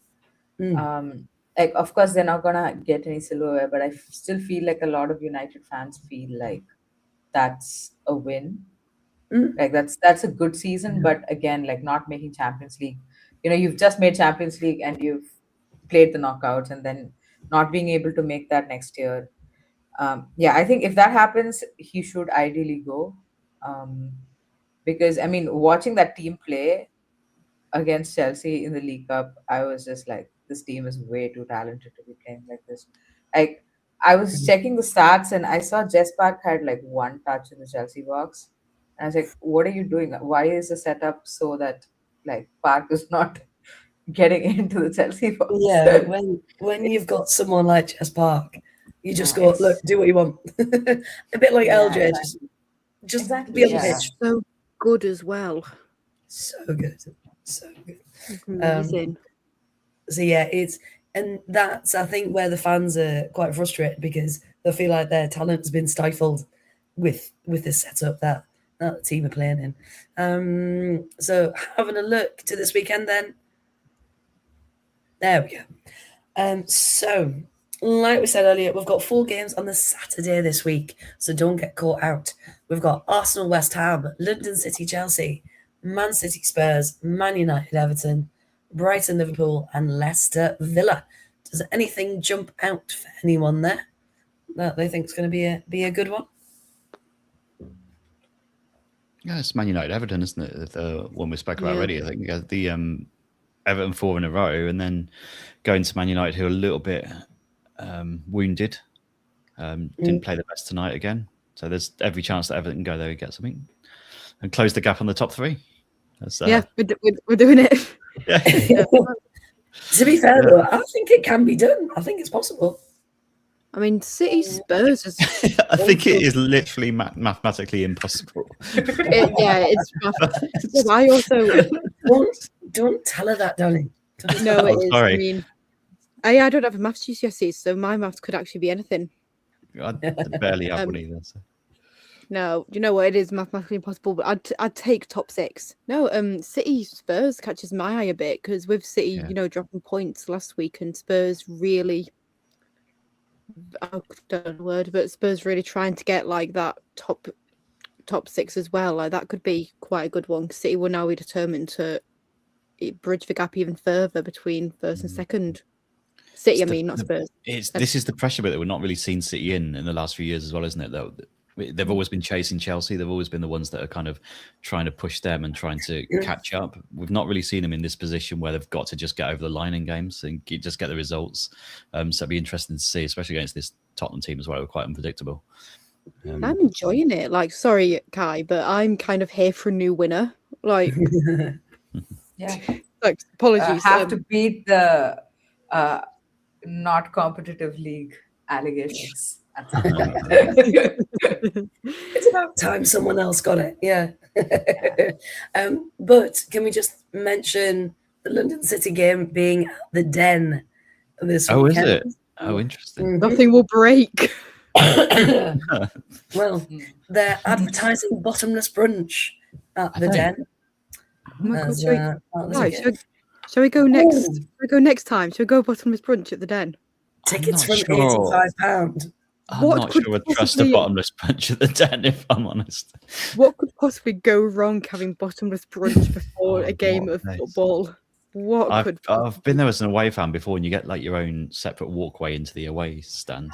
Speaker 4: Like, of course, they're not gonna get any silverware, but I still feel like a lot of United fans feel like that's a win. Like that's a good season, but again, like not making Champions League. You know, you've just made Champions League and you've played the knockouts, and then not being able to make that next year. I think if that happens, he should ideally go. Because I mean, watching that team play against Chelsea in the League Cup, I was just like, this team is way too talented to be playing like this. Like, I was checking the stats and I saw Jess Park had like 1 touch in the Chelsea box. And I was like, what are you doing? Why is the setup so that like Park is not getting into the Chelsea box?
Speaker 1: Yeah, when you've got someone like Jess Park, you just go, look, do what you want. A bit like LJ, just be on the pitch.
Speaker 2: So good as well.
Speaker 1: So good.
Speaker 2: Amazing.
Speaker 1: So that's I think where the fans are quite frustrated because they feel like their talent's been stifled with this setup that the team are playing in. So having a look to this weekend then. There we go. So like we said earlier, we've got 4 games on the Saturday this week, so don't get caught out. We've got Arsenal, West Ham, London City, Chelsea, Man City, Spurs, Man United, Everton, Brighton, Liverpool, and Leicester, Villa. Does anything jump out for anyone there that they think is going to be a good one?
Speaker 3: Yeah, it's Man United, Everton, isn't it? The one we spoke about already. I think the Everton 4 in a row, and then going to Man United, who are a little bit wounded. Didn't play the best tonight again. So there's every chance that Everton can go there and get something and close the gap on the top 3.
Speaker 2: We're doing it.
Speaker 3: Yeah.
Speaker 1: To be fair, though, I think it can be done. I think it's possible.
Speaker 2: I mean, City Spurs is...
Speaker 3: I think it is literally mathematically impossible.
Speaker 2: It's I also...
Speaker 1: Don't tell her that, darling.
Speaker 2: No, it is.
Speaker 3: Sorry.
Speaker 2: I mean, I don't have a maths GCSE, so my maths could actually be anything.
Speaker 3: I barely have one either. So.
Speaker 2: No, do you know what? It is mathematically impossible, but I'd take top 6. No, City Spurs catches my eye a bit because with City, dropping points last week, and Spurs really, I don't know the word, but Spurs really trying to get like that top 6 as well. Like that could be quite a good one. City will now be determined to bridge the gap even further between first and second. City, not Spurs.
Speaker 3: This is the pressure bit that we're not really seeing City in the last few years as well, isn't it? Though they've always been chasing Chelsea. They've always been the ones that are kind of trying to push them and trying to catch up. We've not really seen them in this position where they've got to just get over the line in games and just get the results. So it'd be interesting to see, especially against this Tottenham team as well. We're quite unpredictable.
Speaker 2: I'm enjoying it. Like, sorry, Kai, but I'm kind of here for a new winner. Like,
Speaker 4: yeah.
Speaker 2: Like, apologies.
Speaker 4: Have to beat the not competitive league allegations.
Speaker 1: It's about time someone else got it. Yeah. But can we just mention the London City game being at the Den this weekend?
Speaker 3: Is it? Oh, interesting.
Speaker 2: Nothing will break.
Speaker 1: Well, they're advertising bottomless brunch at the Den.
Speaker 2: Oh my God, shall we go next? Shall we go next time? Shall we go bottomless brunch at the Den?
Speaker 1: Tickets from £85.
Speaker 3: I'm not sure I'd trust a bottomless brunch at the Den, if I'm honest.
Speaker 2: What could possibly go wrong having bottomless brunch before a game of football?
Speaker 3: I've been there as an away fan before, and you get like your own separate walkway into the away stand.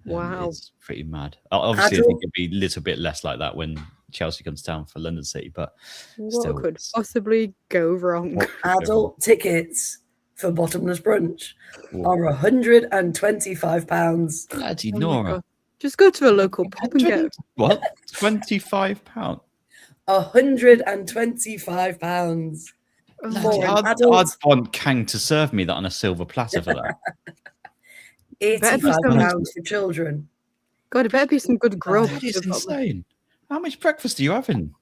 Speaker 2: Wow,
Speaker 3: it's pretty mad. Obviously, I think it'd be a little bit less like that when Chelsea comes down for London City, but
Speaker 2: what could possibly go wrong?
Speaker 1: Adult tickets for bottomless brunch are £125.
Speaker 3: Bloody Nora!
Speaker 2: Just go to a local pub and get
Speaker 3: what? £25?
Speaker 1: £125.
Speaker 3: I'd want Kang to serve me that on a silver platter for that.
Speaker 1: £85 for children.
Speaker 2: God, it better be some good grub.
Speaker 3: That is insane. How much breakfast are you having?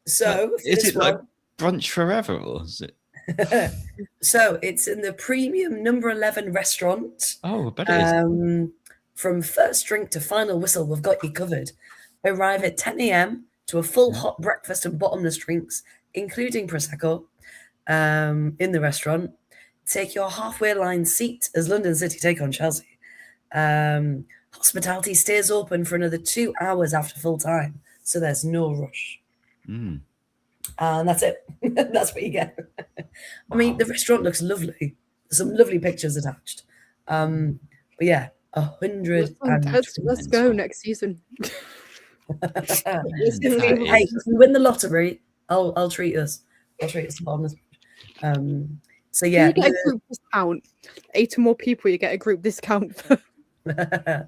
Speaker 1: So,
Speaker 3: is it like brunch forever, or is it?
Speaker 1: So it's in the premium number 11 restaurant.
Speaker 3: Oh, I bet it is.
Speaker 1: From first drink to final whistle, we've got you covered. Arrive at 10 a.m. to a full hot breakfast and bottomless drinks, including Prosecco, in the restaurant. Take your halfway line seat as London City take on Chelsea. Hospitality stays open for another 2 hours after full time, so there's no rush. And that's it. That's what you get. I mean, the restaurant looks lovely. There's some lovely pictures attached. But yeah, 100.
Speaker 2: Let's go next season.
Speaker 1: Hey, if we win the lottery, I'll treat us. I'll treat us to bottomless. So yeah,
Speaker 2: you get a group discount. 8 or more people, you get a group discount.
Speaker 1: Yeah,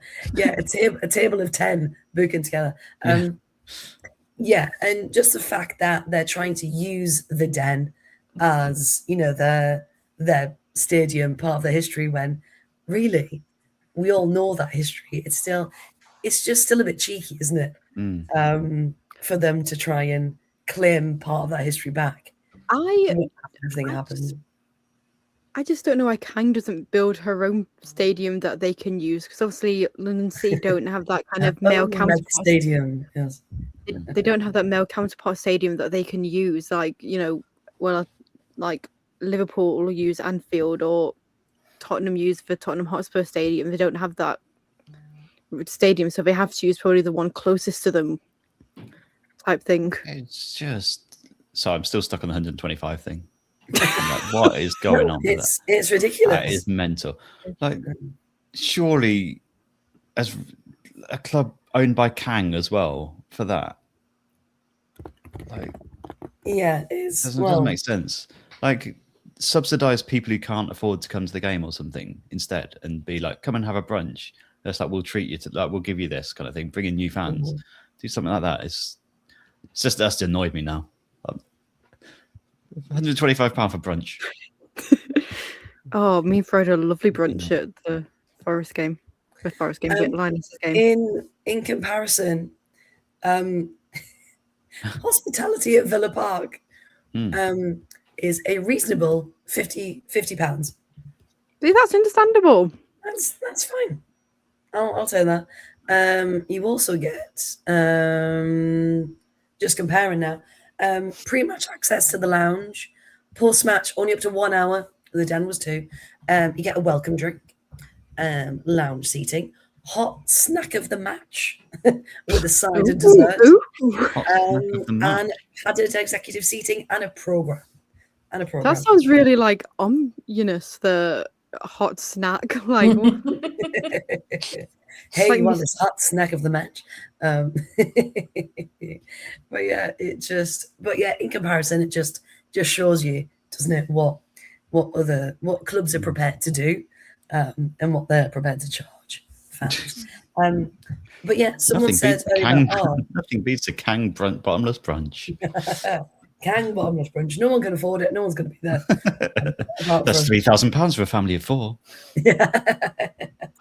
Speaker 1: a table of 10 booking together. Yeah, and just the fact that they're trying to use the Den as, their stadium, part of their history, when really we all know that history. It's just still a bit cheeky, isn't it? For them to try and claim part of that history back. Everything happens.
Speaker 2: I just don't know why Kang doesn't build her own stadium that they can use, because obviously London City don't have that kind of male counterpart
Speaker 1: stadium. Yes.
Speaker 2: They don't have that male counterpart stadium that they can use, like like Liverpool will use Anfield or Tottenham use for Tottenham Hotspur Stadium. They don't have that stadium, so they have to use probably the one closest to them, type thing.
Speaker 3: It's just I'm still stuck on the 125 thing. Like, what is going on?
Speaker 1: It's ridiculous.
Speaker 3: That is mental. Like, surely, as a club owned by Kang as well, for that, like,
Speaker 1: yeah, it
Speaker 3: doesn't make sense. Like, subsidize people who can't afford to come to the game or something instead, and be like, come and have a brunch. That's like, we'll treat you to, like, we'll give you this kind of thing. Bring in new fans. Do something like that. It's just that's annoyed me now. £125 for brunch.
Speaker 2: Me and Fred had a lovely brunch at the Forest game. The Forest game, Lionesses game.
Speaker 1: In comparison, hospitality at Villa Park is a reasonable £50.
Speaker 2: See, that's understandable.
Speaker 1: That's fine. I'll take that. You also get just comparing now. Pre-match access to the lounge. Post-match only up to 1 hour. The den was 2. You get a welcome drink. Lounge seating. Hot snack of the match with a side of dessert. And added executive seating and a program.
Speaker 2: That sounds really like ominous. The hot snack, like.
Speaker 1: Hey, you want this hot snack of the match? But yeah, in comparison, it just shows you, doesn't it, what clubs are prepared to do, and what they're prepared to charge fans. But yeah, someone said
Speaker 3: nothing beats a Kang bottomless brunch.
Speaker 1: Kang bottomless brunch. No one can afford it. No one's going to be there.
Speaker 3: That's £3,000 for a family of 4.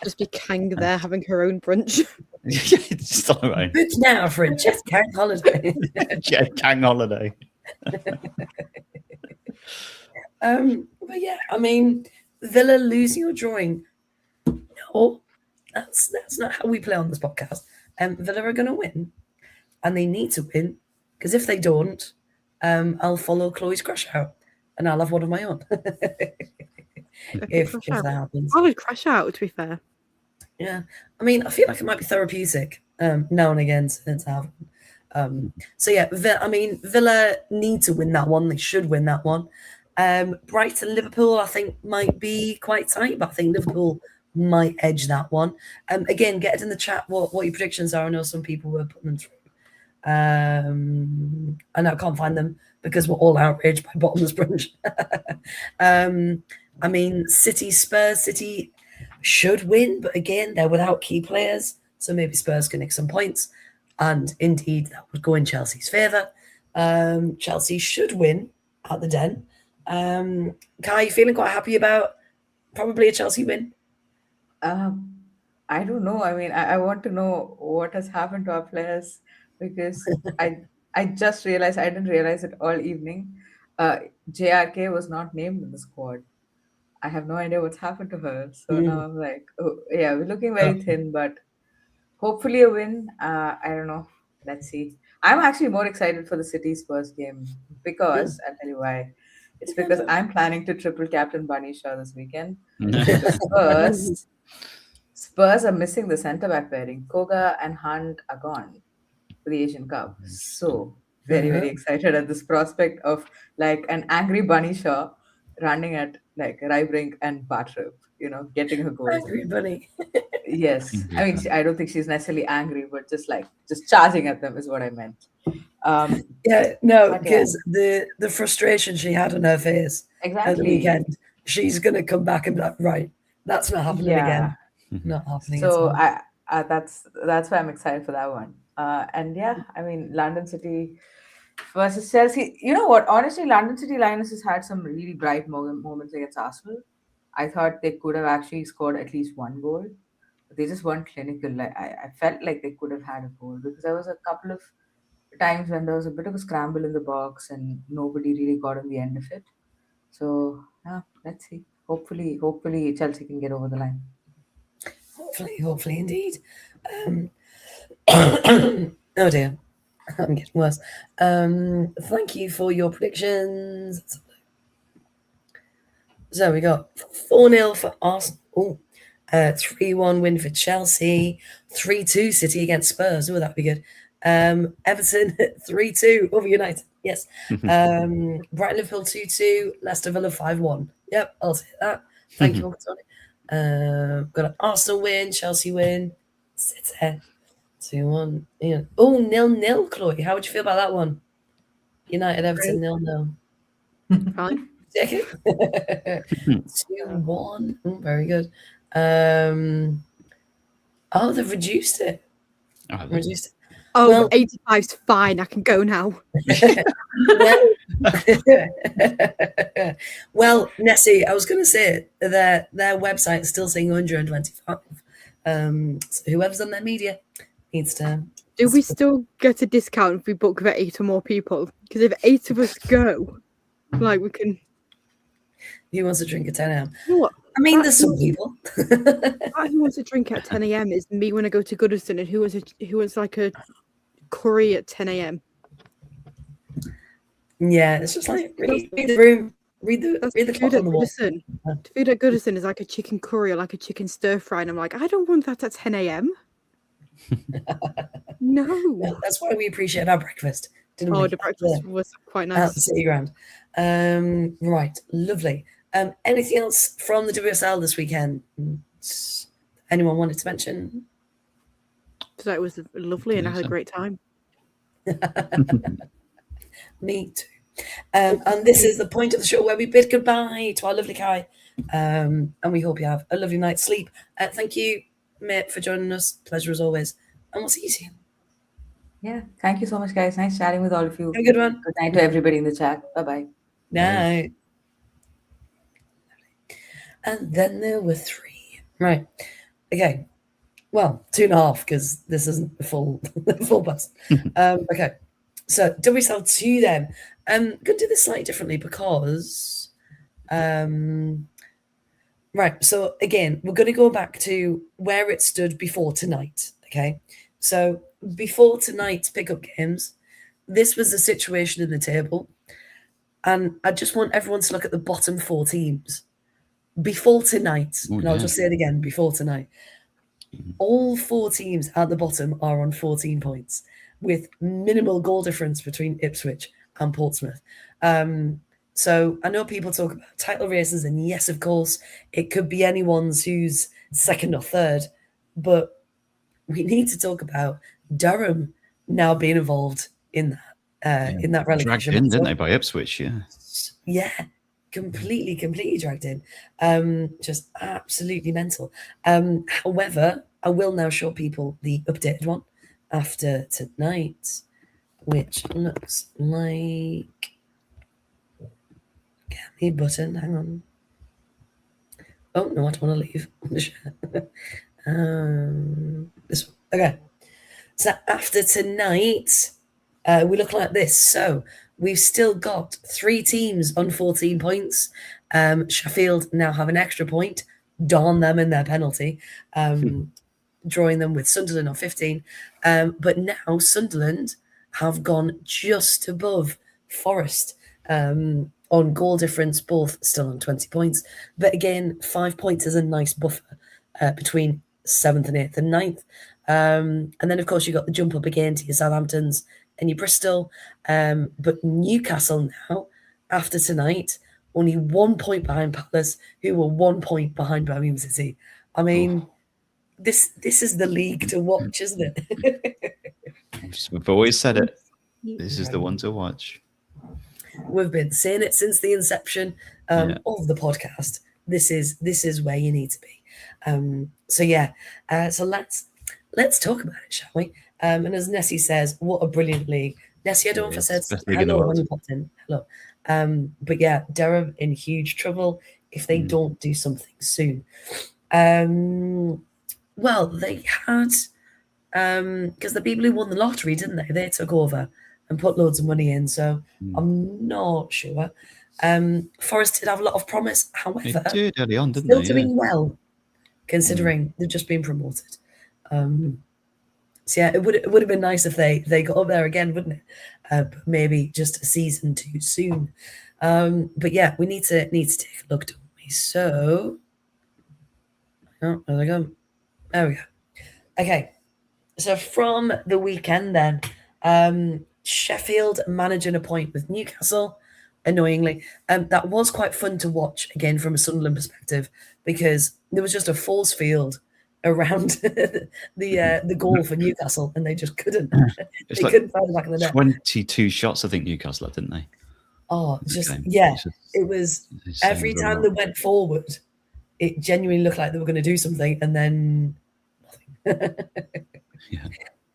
Speaker 2: Just be Kang there having her own brunch.
Speaker 3: It's all right.
Speaker 1: Book now for a Jet Kang holiday.
Speaker 3: Jet Kang holiday.
Speaker 1: But yeah, I mean, Villa losing or drawing. No, that's not how we play on this podcast. Villa are going to win, and they need to win, because if they don't, I'll follow Chloe's crash out, and I'll have one of my own. if that happens.
Speaker 2: I would crash out, to be fair.
Speaker 1: Yeah, I mean, I feel like it might be therapeutic now and again to have. So yeah, Villa need to win that one. They should win that one. Brighton, Liverpool, I think might be quite tight, but I think Liverpool might edge that one. Again, get it in the chat what your predictions are. I know some people were putting them through. And I can't find them because we're all outraged by bottomless brunch. I mean, City should win, but again, they're without key players, so maybe Spurs can nick some points, and indeed that would go in Chelsea's favour. Chelsea should win at the Den. Kai, you feeling quite happy about probably a Chelsea win?
Speaker 4: I don't know. I mean, I want to know what has happened to our players, because I just realized, I didn't realize it all evening. JRK was not named in the squad. I have no idea what's happened to her. So now I'm like, oh yeah, we're looking very thin, but hopefully a win. I don't know. Let's see. I'm actually more excited for the City Spurs game, because I'll tell you why. It's because I'm planning to triple captain Bunny Shaw this weekend. Spurs are missing the centre back pairing. Koga and Hunt are gone for the Asian Cup. So very, very excited at this prospect of like an angry Bunny Shaw running at like Rybring and Bartrip, getting her goals.
Speaker 1: Angry Bunny.
Speaker 4: Yes. I mean, I don't think she's necessarily angry, but just charging at them is what I meant.
Speaker 1: Because the frustration she had on her face at the weekend, she's going to come back and be like, right, that's not happening again. Not happening.
Speaker 4: So that's why I'm excited for that one. And yeah, I mean, London City versus Chelsea. You know what? Honestly, London City Lionesses had some really bright moments against Arsenal. I thought they could have actually scored at least one goal. But they just weren't clinical. Like I felt like they could have had a goal, because there was a couple of times when there was a bit of a scramble in the box and nobody really got on the end of it. So yeah, let's see. Hopefully Chelsea can get over the line.
Speaker 1: Hopefully indeed. Oh dear, I'm getting worse. Thank you for your predictions. So we got 4-0 for Arsenal. 3-1 win for Chelsea. 3-2 City against Spurs. Oh, that'd be good. Everton 3-2 over United. Yes. Brighton Liverpool 2-2. Leicester Villa 5-1. Yep, I'll say that. Thank you, Tony. Got an Arsenal win, Chelsea win, City 2-1. Yeah. Oh, 0-0, Chloe. How would you feel about that one? United Everton 0-0.
Speaker 2: Fine.
Speaker 1: Take it. 2-1. Oh, very good. They've reduced it.
Speaker 2: Oh, 85's fine. I can go now.
Speaker 1: Well, Nessie, I was going to say their website is still saying 125. So whoever's on their media needs to.
Speaker 2: Do we still get a discount if we book for 8 or more people? Because if 8 of us go, Like we can.
Speaker 1: Who wants to drink at 10 a.m.?
Speaker 2: You know what?
Speaker 1: I mean, there's some people.
Speaker 2: Who wants to drink at 10 a.m. is me when I go to Goodison, and who wants like a curry at 10 a.m.
Speaker 1: Yeah, it's just like read the room, read the clock on the wall.
Speaker 2: Goodison. The food at Goodison is like a chicken curry or like a chicken stir fry, and I'm like, I don't want that at 10 a.m. No.
Speaker 1: Well, that's why we appreciate our breakfast, didn't we?
Speaker 2: The breakfast was quite
Speaker 1: At
Speaker 2: nice.
Speaker 1: the City Ground. Right, lovely. Anything else from the WSL this weekend? Anyone wanted to mention?
Speaker 2: So it was lovely, and I had a great time.
Speaker 1: Me too. And this is the point of the show where we bid goodbye to our lovely Kai. And we hope you have a lovely night's sleep. Thank you, mate, for joining us. Pleasure as always. And we'll see you soon.
Speaker 4: Yeah. Thank you so much, guys. Nice chatting with all of you.
Speaker 1: Have a good one.
Speaker 4: Good night to everybody in the chat. Bye-bye.
Speaker 1: Night. And then there were 3. Right. Okay. Well, 2.5 because this isn't the full bus. Okay. So WSL 2 then. I'm going to do this slightly differently because right. So again, we're going to go back to where it stood before tonight. Okay. So before tonight's pickup games, this was the situation in the table. And I just want everyone to look at the bottom 4 teams. Before tonight, and I'll just say it again, before tonight, all 4 teams at the bottom are on 14 points with minimal goal difference between Ipswich and Portsmouth. So I know people talk about title races, and yes, of course, it could be anyone's who's second or third, but we need to talk about Durham now being involved in that relegation.
Speaker 3: Dragged in, didn't they, by Ipswich?
Speaker 1: Yeah, completely dragged in. Just absolutely mental. However, I will now show people the updated one after tonight, which looks like... Get me button, hang on. Oh, no, I don't want to leave. This one. Okay. So after tonight, we look like this. So we've still got 3 teams on 14 points. Sheffield now have an extra point. Darn them in their penalty. Drawing them with Sunderland on 15. But now Sunderland have gone just above Forest on goal difference, both still on 20 points. But again, 5 points is a nice buffer between 7th and 8th and 9th. And then, of course, you got the jump up again to your Southamptons and your Bristol. But Newcastle now, after tonight, only 1 point behind Palace, who were 1 point behind Birmingham City. I mean, this is the league to watch, isn't it?
Speaker 3: We've always said it. This is the one to watch.
Speaker 1: We've been saying it since the inception of the podcast. This is where you need to be. So let's talk about it, shall we? And as Nessie says, what a brilliant league. Nessie, I don't know if I said hello when you popped in. Hello. But yeah, Durham in huge trouble if they don't do something soon. Well, they had because the people who won the lottery, didn't they? They took over and put loads of money in. So I'm not sure. Forest did have a lot of promise. However,
Speaker 3: they did early on, didn't
Speaker 1: still
Speaker 3: they?
Speaker 1: doing well, considering they've just been promoted. So yeah, it would have been nice if they got up there again, wouldn't it? But maybe just a season too soon. But yeah, we need to take a look, don't we? So, oh, there we go. There we go. Okay, so from the weekend then, Sheffield managing a point with Newcastle, annoyingly. That was quite fun to watch, again, from a Sunderland perspective, because there was just a force field around the goal for Newcastle, and they just couldn't. Couldn't find the back of the net.
Speaker 3: 22 shots, I think, Newcastle had, didn't they?
Speaker 1: Oh, it was every time they went forward, it genuinely looked like they were going to do something, and then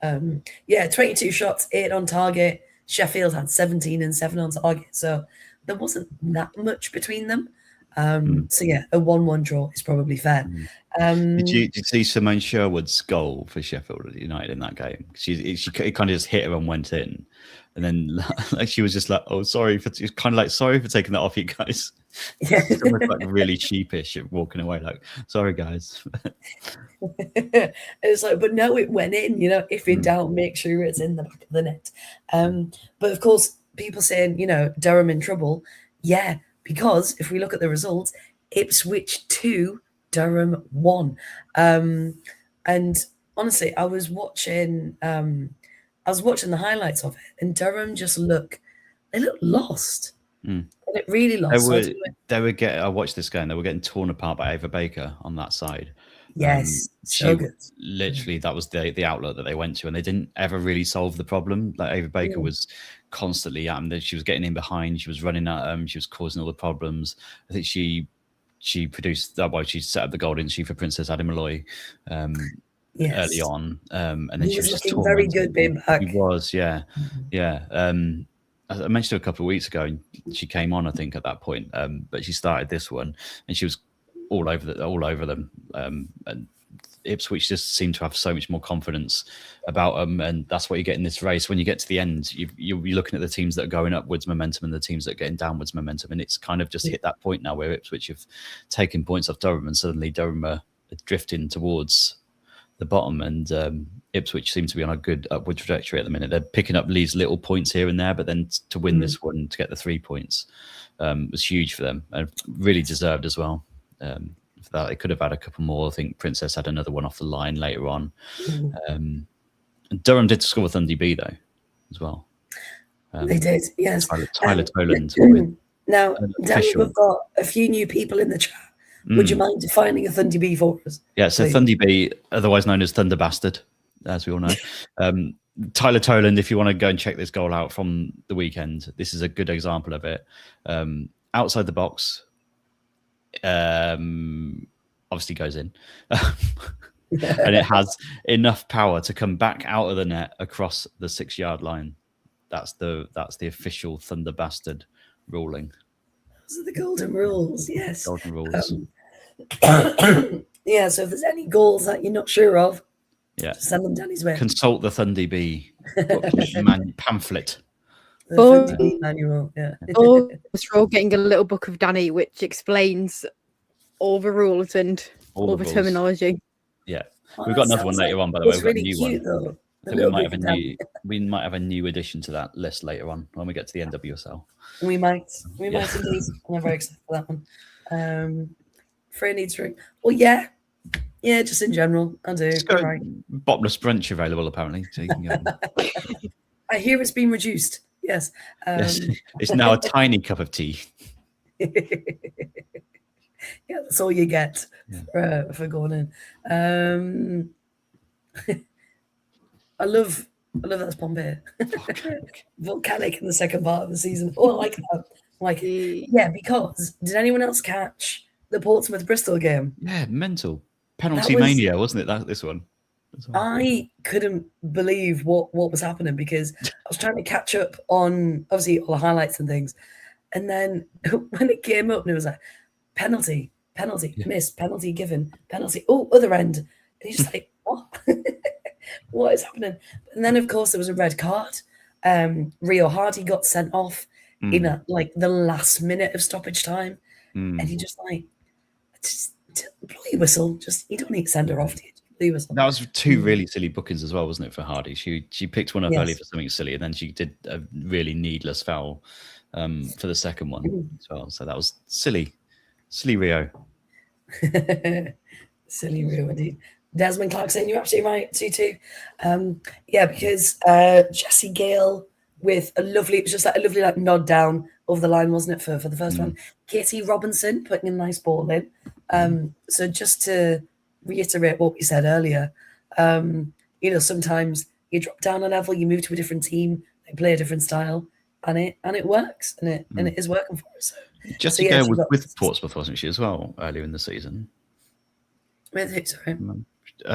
Speaker 1: nothing. 22 shots, 8 on target. Sheffield had 17 and 7 on target, so there wasn't that much between them. So yeah, a 1-1 draw is probably fair.
Speaker 3: Did you see Simone Sherwood's goal for Sheffield United in that game? She kind of just hit her and went in, and then like she was just like, "Oh, sorry for," kind of like, "Sorry for taking that off you guys."
Speaker 1: Yeah.
Speaker 3: It's almost like really sheepish of walking away, like, "Sorry guys."
Speaker 1: It's like, but no, it went in. You know, if in doubt, make sure it's in the back of the net. But of course, people saying, you know, Durham in trouble. Yeah, because if we look at the results, Ipswich 2, Durham 1. And honestly, I was watching the highlights of it, and Durham just look lost. And it really lost.
Speaker 3: I watched this game. They were getting torn apart by Ava Baker on that side.
Speaker 1: Yes, so good.
Speaker 3: Literally, that was the outlet that they went to, and they didn't ever really solve the problem. Like Ava Baker was constantly at them. She was getting in behind. She was running at them. She was causing all the problems. I think she produced that. Well, she set up the goal, didn't she, for Princess Adam Malloy early on, and then she was just
Speaker 1: looking very good being back.
Speaker 3: He was, yeah. I mentioned her a couple of weeks ago, and she came on, I think, at that point. But she started this one, and she was all over them. And Ipswich just seemed to have so much more confidence about them, and that's what you get in this race. When you get to the end, you'll be looking at the teams that are going upwards momentum and the teams that are getting downwards momentum, and it's kind of just hit that point now where Ipswich have taken points off Durham, and suddenly Durham are drifting towards the bottom, and Ipswich seem to be on a good upward trajectory at the minute. They're picking up these little points here and there, but then to win this one, to get the 3 points, was huge for them, and really deserved as well. For that, they could have had a couple more. I think Princess had another one off the line later on. Durham did score with Thundy B though, as well.
Speaker 1: They did, yes.
Speaker 3: Tyler Toland.
Speaker 1: Now, Danny, we've got a few new people in the chat. Would you mind defining a Thundy B for us?
Speaker 3: Yeah, so Thundy B, otherwise known as Thunder Bastard, as we all know. Tyler Toland, if you want to go and check this goal out from the weekend, this is a good example of it. Outside the box, obviously goes in. And it has enough power to come back out of the net across the 6-yard line. That's the official Thunder Bastard ruling.
Speaker 1: Those are the golden rules, yes.
Speaker 3: Golden rules.
Speaker 1: Yeah, so if there's any goals that you're not sure of,
Speaker 3: just
Speaker 1: send them Danny's way.
Speaker 3: Consult the Thundy B pamphlet.
Speaker 1: The Thundy B manual, yeah.
Speaker 2: We're all getting a little book of Danny, which explains all the rules and all the terminology.
Speaker 3: Yeah, we've got another one later on, by the way. We've got
Speaker 1: really
Speaker 3: a new
Speaker 1: cute,
Speaker 3: one.
Speaker 1: though.
Speaker 3: We might have a new addition to that list later on when we get to the NWSL.
Speaker 1: We might indeed. I'm very excited for that one. Frey needs drink. Well, yeah, just in general, I do. Right.
Speaker 3: Bottomless brunch available apparently. So you can go.
Speaker 1: I hear it's been reduced. Yes.
Speaker 3: Yes. It's now a tiny cup of tea.
Speaker 1: Yeah, that's all you get for going in. I love that's Pompey. Volcanic in the second part of the season. Oh, I like that. Yeah, because did anyone else catch the Portsmouth Bristol game?
Speaker 3: Yeah, mental penalty mania, wasn't it? This one.
Speaker 1: I couldn't believe what was happening because I was trying to catch up on obviously all the highlights and things, and then when it came up and it was like penalty, missed, penalty given, penalty. Oh, other end, and you're just like, what? What is happening? And then, of course, there was a red card. Rio Hardy got sent off in the last minute of stoppage time, and you just like, just blow your whistle. Just you don't need to send her off. Blow your whistle.
Speaker 3: That was two really silly bookings as well, wasn't it, for Hardy? She picked one up early for something silly, and then she did a really needless foul for the second one as well. So that was silly Rio.
Speaker 1: Silly Rio indeed. Desmond Clark saying you're absolutely right, Tutu. Because Jessie Gale with a lovely nod down over the line, wasn't it, for the first one? Katie Robinson putting a nice ball in. So just to reiterate what we said earlier, sometimes you drop down a level, you move to a different team, they play a different style, and it works, and it is working for us.
Speaker 3: Jessie Gale was with Portsmouth, wasn't she, as well, earlier in the season?
Speaker 1: With who, sorry?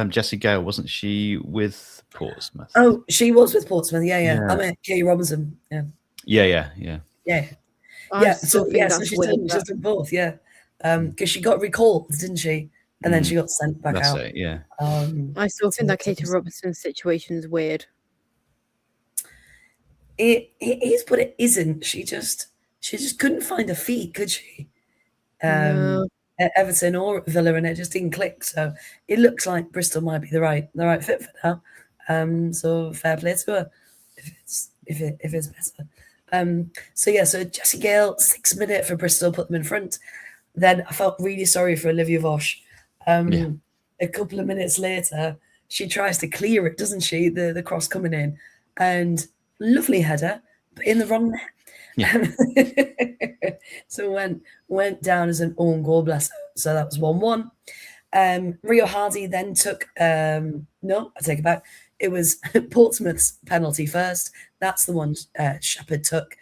Speaker 3: Jessie Gale, wasn't she with Portsmouth?
Speaker 1: Oh, she was with Portsmouth. Yeah. I mean, Katie Robinson. Yeah.
Speaker 3: Yeah.
Speaker 1: So she's done both. Yeah. because she got recalled, didn't she? And then she got sent back
Speaker 3: That's
Speaker 1: out.
Speaker 3: it, yeah.
Speaker 2: I still think that Katie Robertson situation is weird.
Speaker 1: It is, but it isn't. She just couldn't find her feet, could she?
Speaker 2: No.
Speaker 1: At Everton or Villa, and it just didn't click. So it looks like Bristol might be the right fit for now. So fair play to her if it's better. So Jessie Gale, 6 minute for Bristol, put them in front. Then I felt really sorry for Olivia Vosh. A couple of minutes later, she tries to clear it, doesn't she? The cross coming in, and lovely header, but in the wrong net. Yeah. So went down as an own goal, bless her. So that was 1-1. Rio Hardy then took no, I take it back. It was Portsmouth's penalty first. That's the one Shepherd took,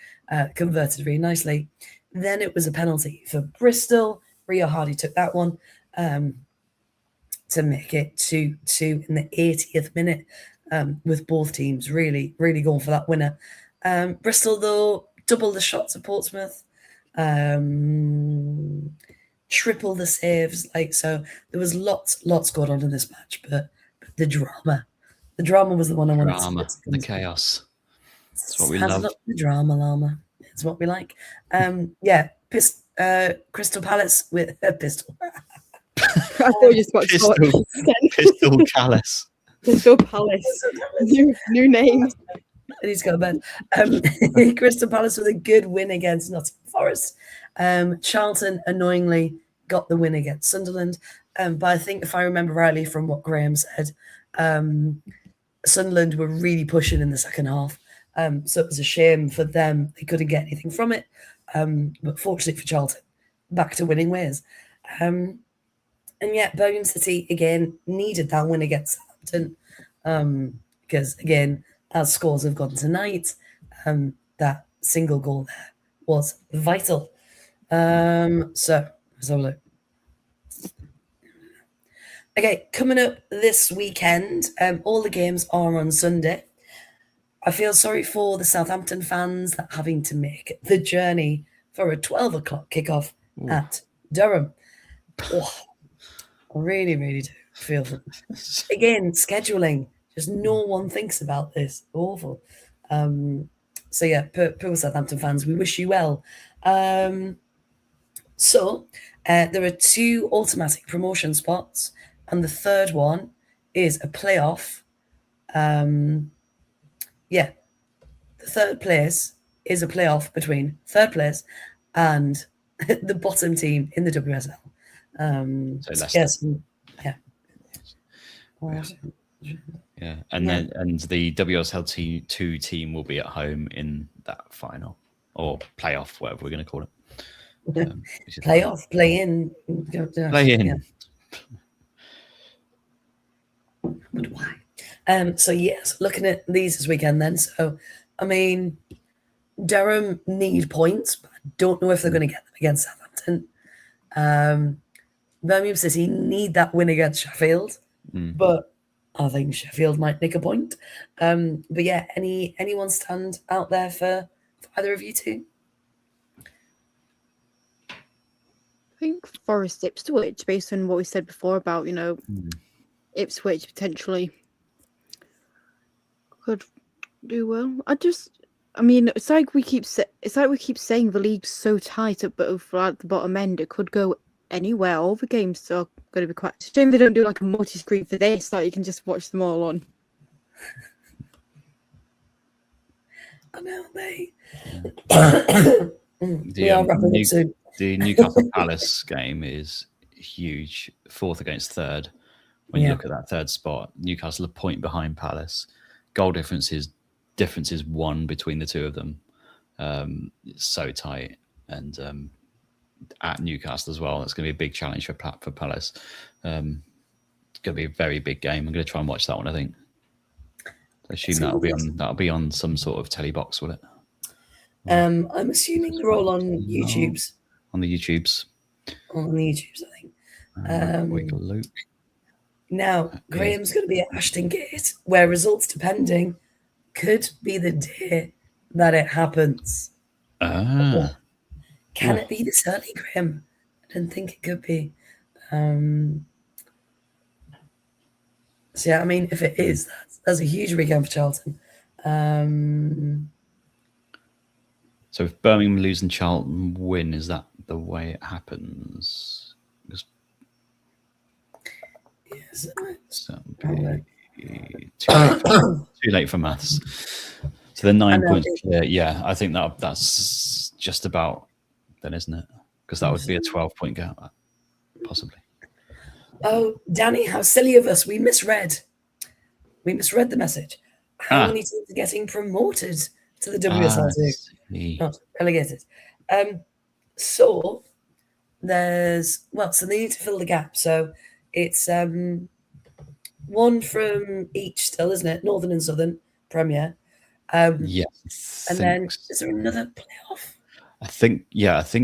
Speaker 1: converted really nicely. Then it was a penalty for Bristol. Rio Hardy took that one to make it 2-2 in the 80th minute, with both teams really going for that winner. Bristol, though, double the shots of Portsmouth, triple the saves. So there was lots going on in this match, but the drama was the one I wanted to get to.
Speaker 3: The chaos. That's what we love.
Speaker 1: The drama, Llama. It's what we like. Crystal Palace with a pistol.
Speaker 2: I thought you just got
Speaker 3: Pistol Palace.
Speaker 2: Crystal Palace. New name.
Speaker 1: I need to go to bed. Crystal Palace with a good win against Nottingham Forest. Charlton annoyingly got the win against Sunderland. But I think if I remember rightly from what Graham said, Sunderland were really pushing in the second half. So it was a shame for them. They couldn't get anything from it. But fortunately for Charlton, back to winning ways. And yet Birmingham City, again, needed that win against Southampton. Because, again, as scores have gone tonight, that single goal there was vital. So let's have a look. Okay, coming up this weekend, all the games are on Sunday. I feel sorry for the Southampton fans that are having to make the journey for a 12 o'clock kickoff at Durham. Oh, I really do feel for them. Again, scheduling. Just no one thinks about this. Awful. Poor Southampton fans, we wish you well. So there are 2 automatic promotion spots, and the third one is a playoff. The third place is a playoff between third place and the bottom team in the WSL.
Speaker 3: And the WSL 2 team will be at home in that final or playoff, whatever we're going to call it.
Speaker 1: Playoff, play in.
Speaker 3: Play in.
Speaker 1: Yeah. But why? Looking at these this weekend then. So, I mean, Durham need points, but I don't know if they're going to get them against Southampton. Birmingham City need that win against Sheffield, but I think Sheffield might nick a point. Anyone stand out there for either of you two?
Speaker 2: I think Forest Ipswich, based on what we said before about, Ipswich potentially could do well. It's like we keep saying the league's so tight at both at the bottom end. It could go anywhere. All the games are going to be quite. It's a shame they don't do like a multi-screen for this, so you can just watch them all on.
Speaker 1: I know, mate.
Speaker 3: The Newcastle Palace game is huge. 4th against 3rd. When you look at that 3rd spot, Newcastle a point behind Palace. Goal difference is 1 between the 2 of them. It's so tight. And at Newcastle as well, it's going to be a big challenge for Palace. It's going to be a very big game. I'm going to try and watch that one, I think. I assume that'll be on some sort of telly box, will it?
Speaker 1: I'm assuming they're all on YouTube's.
Speaker 3: On the YouTubes.
Speaker 1: On the YouTubes, I think. Now, Graham's going to be at Ashton Gate, where results depending could be the day that it happens. Can it be this early, Graham? I didn't think it could be. So yeah, I mean, if it is, that's a huge weekend for Charlton.
Speaker 3: So if Birmingham lose and Charlton win, is that the way it happens?
Speaker 1: Yes.
Speaker 3: So too late for maths. So the 9 points clear. Yeah, I think that's just about then, isn't it? Because that would be a 12-point gap, possibly.
Speaker 1: Oh, Danny, how silly of us. We misread the message. How many teams are getting promoted to the WSL 2? Not relegated. So there's, so they need to fill the gap. So it's one from each still, isn't it? Northern and Southern Premier.
Speaker 3: Yes.
Speaker 1: And then is there another playoff?
Speaker 3: I think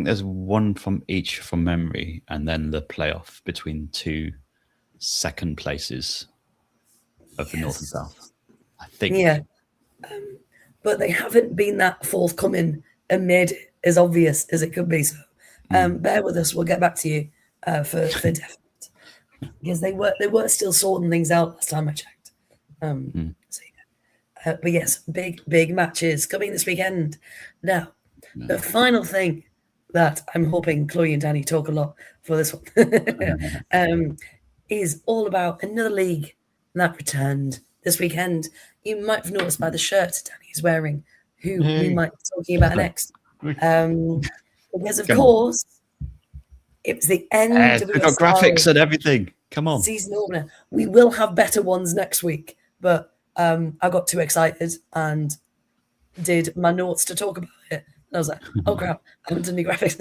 Speaker 3: there's one from each from memory, and then the playoff between 2 second places of the North and South. I think. Yeah.
Speaker 1: But they haven't been that forthcoming and made it as obvious as it could be. So bear with us. We'll get back to you for definite. Because they were still sorting things out last time I checked. So yeah. But yes, big matches coming this weekend. Now, the final thing that I'm hoping Chloe and Danny talk a lot for this one is all about another league that returned this weekend. You might have noticed by the shirt Danny's wearing who we might be talking about next. Because of course, it was the NWSL.
Speaker 3: We've got graphics and everything. Come on.
Speaker 1: Season opener. We will have better ones next week, but I got too excited and did my notes to talk about it. And I was like, oh crap, I haven't done any graphics.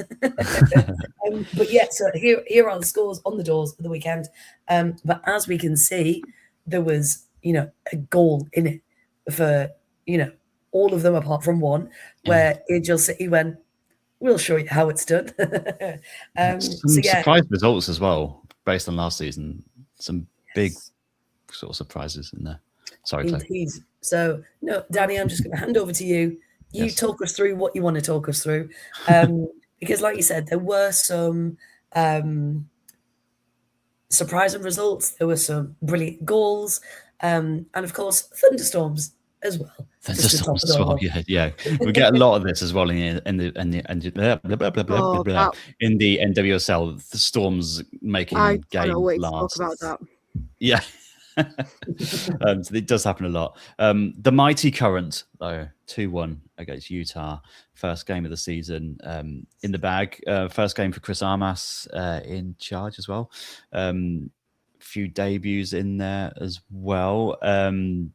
Speaker 1: But yeah, so here are the scores on the doors for the weekend. But as we can see, there was, a goal in it for, all of them apart from one, where Angel City went, we'll show you how it's done.
Speaker 3: Surprise results as well, based on last season. Some big sort of surprises in there. Sorry, Claire.
Speaker 1: Indeed. So, no, Danny, I'm just going to hand over to you. You talk us through what you want to talk us through. Because like you said, there were some surprising results. There were some brilliant goals. And of course, thunderstorms as well.
Speaker 3: Thunderstorms as well, yeah. We get a lot of this as well in the NWSL. The storms making games last. Talk about that. Yeah. So it does happen a lot. The mighty Current, though, 2-1 against Utah, first game of the season, in the bag. First game for Chris Armas in charge as well. Few debuts in there as well, and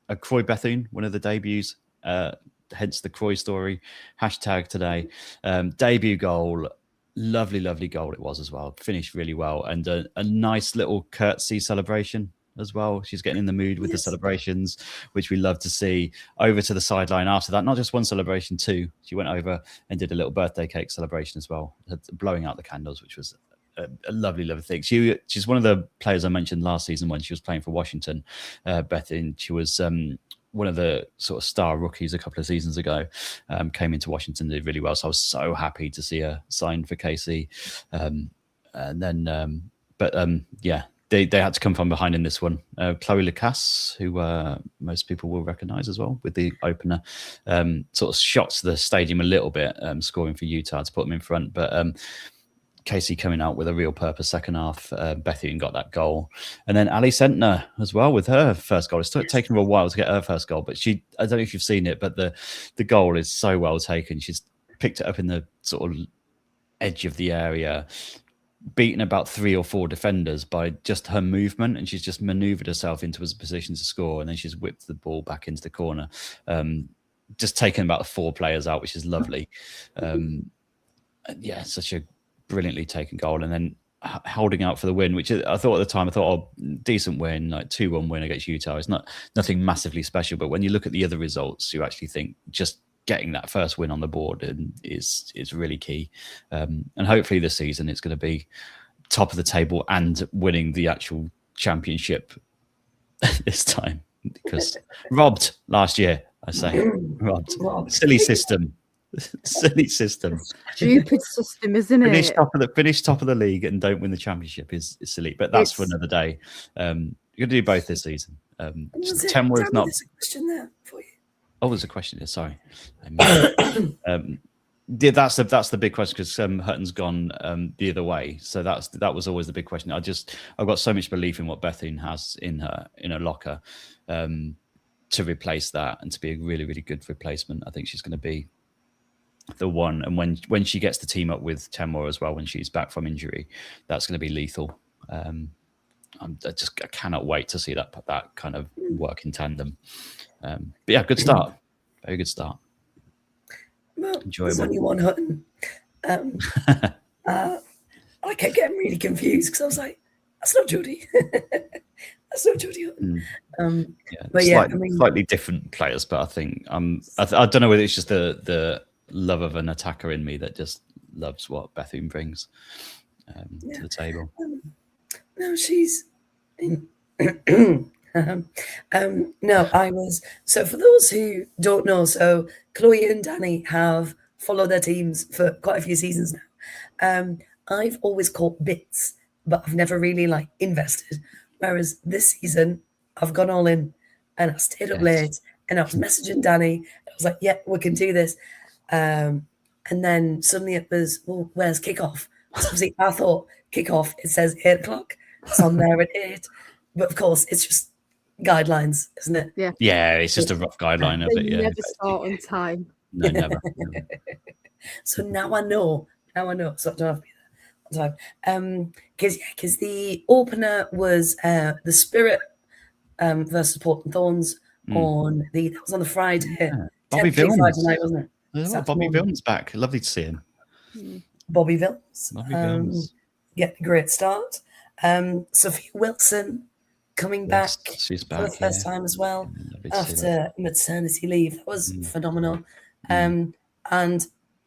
Speaker 3: a Croy Bethune, one of the debuts, hence the Croy story hashtag today. Debut goal. Lovely goal it was as well. Finished really well, and a nice little curtsy celebration as well. She's getting in the mood with the celebrations, which we love to see. Over to the sideline after that, not just one celebration, 2. She went over and did a little birthday cake celebration as well, blowing out the candles, which was a lovely thing. She's one of the players I mentioned last season when she was playing for Washington. Bethune, she was one of the sort of star rookies a couple of seasons ago, came into Washington, did really well. So I was so happy to see her signed for KC. They had to come from behind in this one. Chloe Lacasse, who most people will recognise as well, with the opener, sort of shots the stadium a little bit, scoring for Utah to put them in front. But Casey coming out with a real purpose second half. Bethune got that goal. And then Ali Sentner as well with her first goal. It's taken her a while to get her first goal, but I don't know if you've seen it, but the goal is so well taken. She's picked it up in the sort of edge of the area, beaten about 3 or 4 defenders by just her movement, and she's just manoeuvred herself into a position to score, and then she's whipped the ball back into the corner. Just taken about 4 players out, which is lovely. Such a brilliantly taken goal, and then holding out for the win, which I thought at the time, decent win, like 2-1 win against Utah. It's nothing massively special, but when you look at the other results, you actually think just getting that first win on the board is really key. And hopefully this season it's going to be top of the table and winning the actual championship this time, because robbed last year, I say. Robbed. Silly system. Silly system.
Speaker 2: Stupid system, isn't
Speaker 3: Finish
Speaker 2: it?
Speaker 3: top of the league and don't win the championship is silly, but that's for another day. You're gonna do both this season. Tamworth's not.
Speaker 1: There's a question there for you.
Speaker 3: Oh, there's a question here. Sorry. Yeah, that's the big question because Hutton's gone the other way. So that was always the big question. I've got so much belief in what Bethune has in her locker to replace that and to be a really, really good replacement. I think she's going to be the one. And when she gets the team up with Temor as well, when she's back from injury, that's going to be lethal. I cannot wait to see that kind of work in tandem. But yeah, good start. Very good start.
Speaker 1: Well,
Speaker 3: enjoyable.
Speaker 1: There's only one Hutton. I kept getting really confused because I was like, that's not Jodie. That's not Jodie Hutton. But
Speaker 3: slightly different players, but I think I don't know whether it's just the love of an attacker in me that just loves what Bethune brings to the table.
Speaker 1: No, she's no, I was. So for those who don't know, so Chloe and Danny have followed their teams for quite a few seasons now. I've always caught bits, but I've never really invested. Whereas this season, I've gone all in and I stayed up late and I was messaging Danny. I was like, yeah, we can do this. And then suddenly it was, well, where's kickoff? So obviously I thought kickoff, it says 8 o'clock. It's on there at 8. But of course, it's just guidelines, isn't it?
Speaker 2: Yeah.
Speaker 3: Yeah, it's just a rough guideline of it. Yeah.
Speaker 2: Never start on time.
Speaker 3: No, never.
Speaker 1: So now I know. So I don't have to be there on time. Because the opener was the Spirit versus Portland Thorns that was on the Friday.
Speaker 3: Yeah. Bobby
Speaker 1: Friday
Speaker 3: Vilms.
Speaker 1: night, wasn't it?
Speaker 3: Oh, Bobby Vilms back. Lovely to see him.
Speaker 1: Bobby Vilms.
Speaker 3: Bobby Vilms.
Speaker 1: Get a great start. Sophia Wilson coming back
Speaker 3: she's back
Speaker 1: for the first time as well after maternity leave. That was phenomenal. And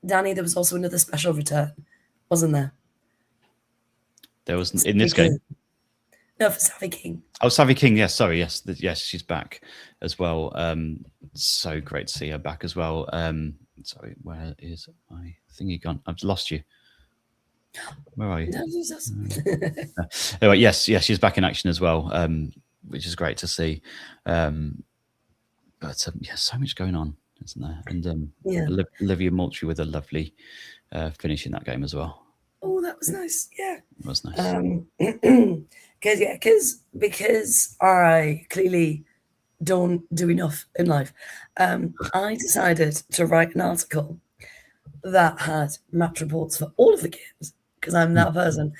Speaker 1: Danny, there was also another special return, wasn't there?
Speaker 3: There was in this game.
Speaker 1: No, for Savvy King.
Speaker 3: Oh, Savvy King. Yes, sorry. Yes, she's back as well. So great to see her back as well. Sorry, where is my thingy gone? I've lost you. Where are you? Anyway, yes, she's back in action as well, which is great to see. But so much going on, isn't there? And Olivia Moultrie with a lovely finish in that game as well.
Speaker 1: Oh, that was nice. Yeah,
Speaker 3: it was nice.
Speaker 1: Because I clearly don't do enough in life. I decided to write an article that had match reports for all of the games because I'm that person.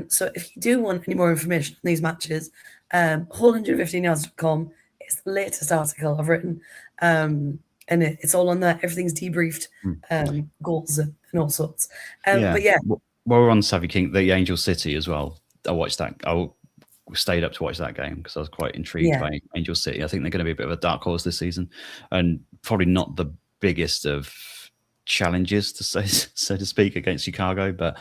Speaker 1: So if you do want any more information on these matches, whole115yards.com is the latest article I've written. And it's all on there. Everything's debriefed, goals and all sorts. But yeah.
Speaker 3: While we're on Savvy King, the Angel City as well. I watched that. I stayed up to watch that game because I was quite intrigued by Angel City. I think they're going to be a bit of a dark horse this season and probably not the biggest of challenges to say, so to speak, against Chicago, but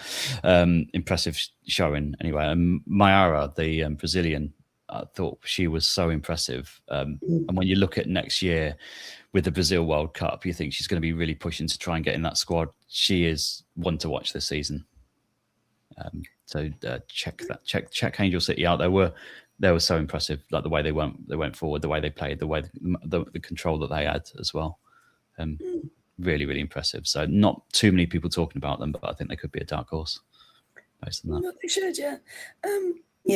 Speaker 3: impressive showing anyway. And Mayara, the Brazilian, I thought she was so impressive. And when you look at next year with the Brazil World Cup, you think she's going to be really pushing to try and get in that squad. She is one to watch this season. So check Angel City out. They were so impressive, like the way they went forward, the way they played, the way the control that they had as well. Really, really impressive. So not too many people talking about them, but I think they could be a dark horse based on that.
Speaker 1: Well, they should, yeah.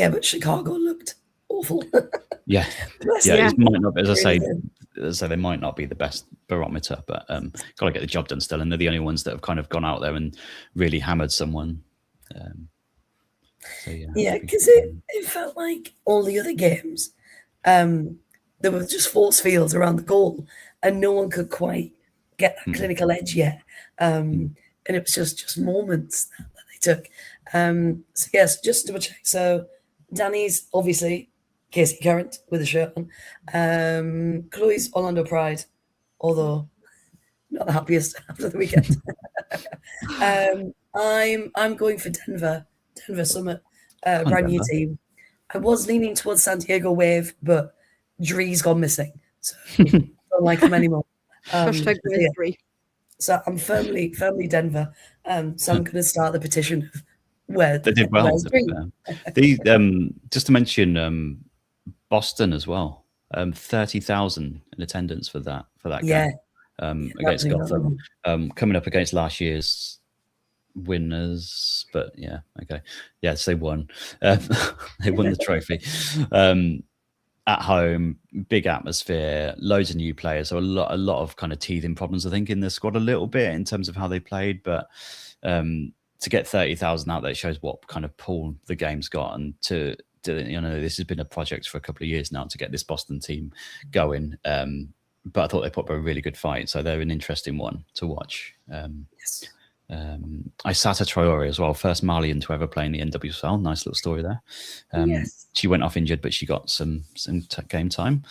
Speaker 1: But Chicago looked awful.
Speaker 3: It might not. As I say, they might not be the best barometer, but got to get the job done still. And they're the only ones that have kind of gone out there and really hammered someone.
Speaker 1: Because it felt like all the other games, there were just force fields around the goal, and no one could quite get that clinical edge yet. And it was just moments that they took. So yes, just to double check. So Danny's obviously Casey Current with a shirt on. Chloe's Orlando Pride, although not the happiest after the weekend. I'm going for Denver Summit, brand new team. I was leaning towards San Diego Wave, but Dree's gone missing, so I don't like him anymore.
Speaker 2: #3.
Speaker 1: So I'm firmly Denver. So I'm going to start the petition of where
Speaker 3: They did well.
Speaker 1: where's green.
Speaker 3: Just to mention Boston as well. 30,000 in attendance for that
Speaker 1: Yeah.
Speaker 3: game against Gotham. Coming up against last year's winners, but yeah, okay, yes, they won. They won the trophy. At home, big atmosphere, loads of new players, so a lot of kind of teething problems, I think, in the squad a little bit in terms of how they played, but to get 30,000 out there shows what kind of pull the game's got, and to this has been a project for a couple of years now to get this Boston team going. But I thought they put up a really good fight, so they're an interesting one to watch.
Speaker 1: Yes.
Speaker 3: Isata Traore as well, first Malian to ever play in the NWSL. Nice little story there.
Speaker 1: Yes.
Speaker 3: She went off injured, but she got some game time.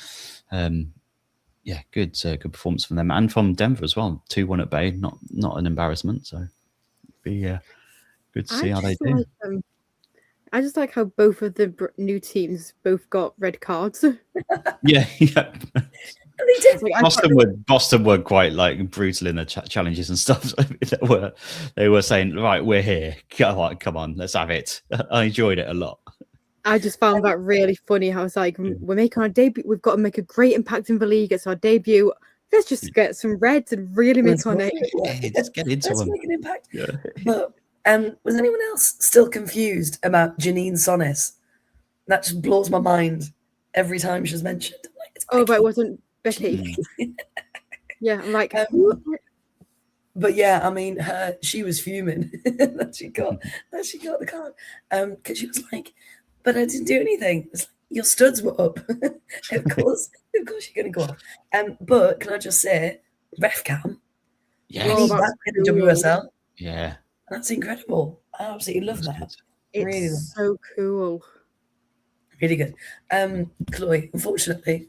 Speaker 3: Yeah, good performance from them and from Denver as well. 2-1 at Bay, not an embarrassment. So be good to see how they do.
Speaker 2: I just like how both of the new teams both got red cards.
Speaker 3: Yeah.
Speaker 1: They did.
Speaker 3: Boston were quite like brutal in the challenges and stuff. They were saying, right, we're here. Come on, let's have it. I enjoyed it a lot.
Speaker 2: I just found that really funny. How it's like, we're making our debut. We've got to make a great impact in the league. It's our debut. Let's just get some reds and really make our name.
Speaker 3: Let's get into them.
Speaker 1: Let's make an impact. Yeah. But was anyone else still confused about Janine Sonis? That just blows my mind every time she's mentioned.
Speaker 2: But it wasn't Becky. Yeah, I'm like,
Speaker 1: but yeah, I mean, she was fuming that she got the card, because she was like, "But I didn't do anything." It's like, your studs were up. of course, you're going to go off. But can I just say, ref cam?
Speaker 3: Yeah,
Speaker 1: that's in the WSL.
Speaker 3: Yeah,
Speaker 1: that's incredible. I absolutely love that.
Speaker 2: It's
Speaker 1: really
Speaker 2: so cool.
Speaker 1: Really good. Chloe, unfortunately.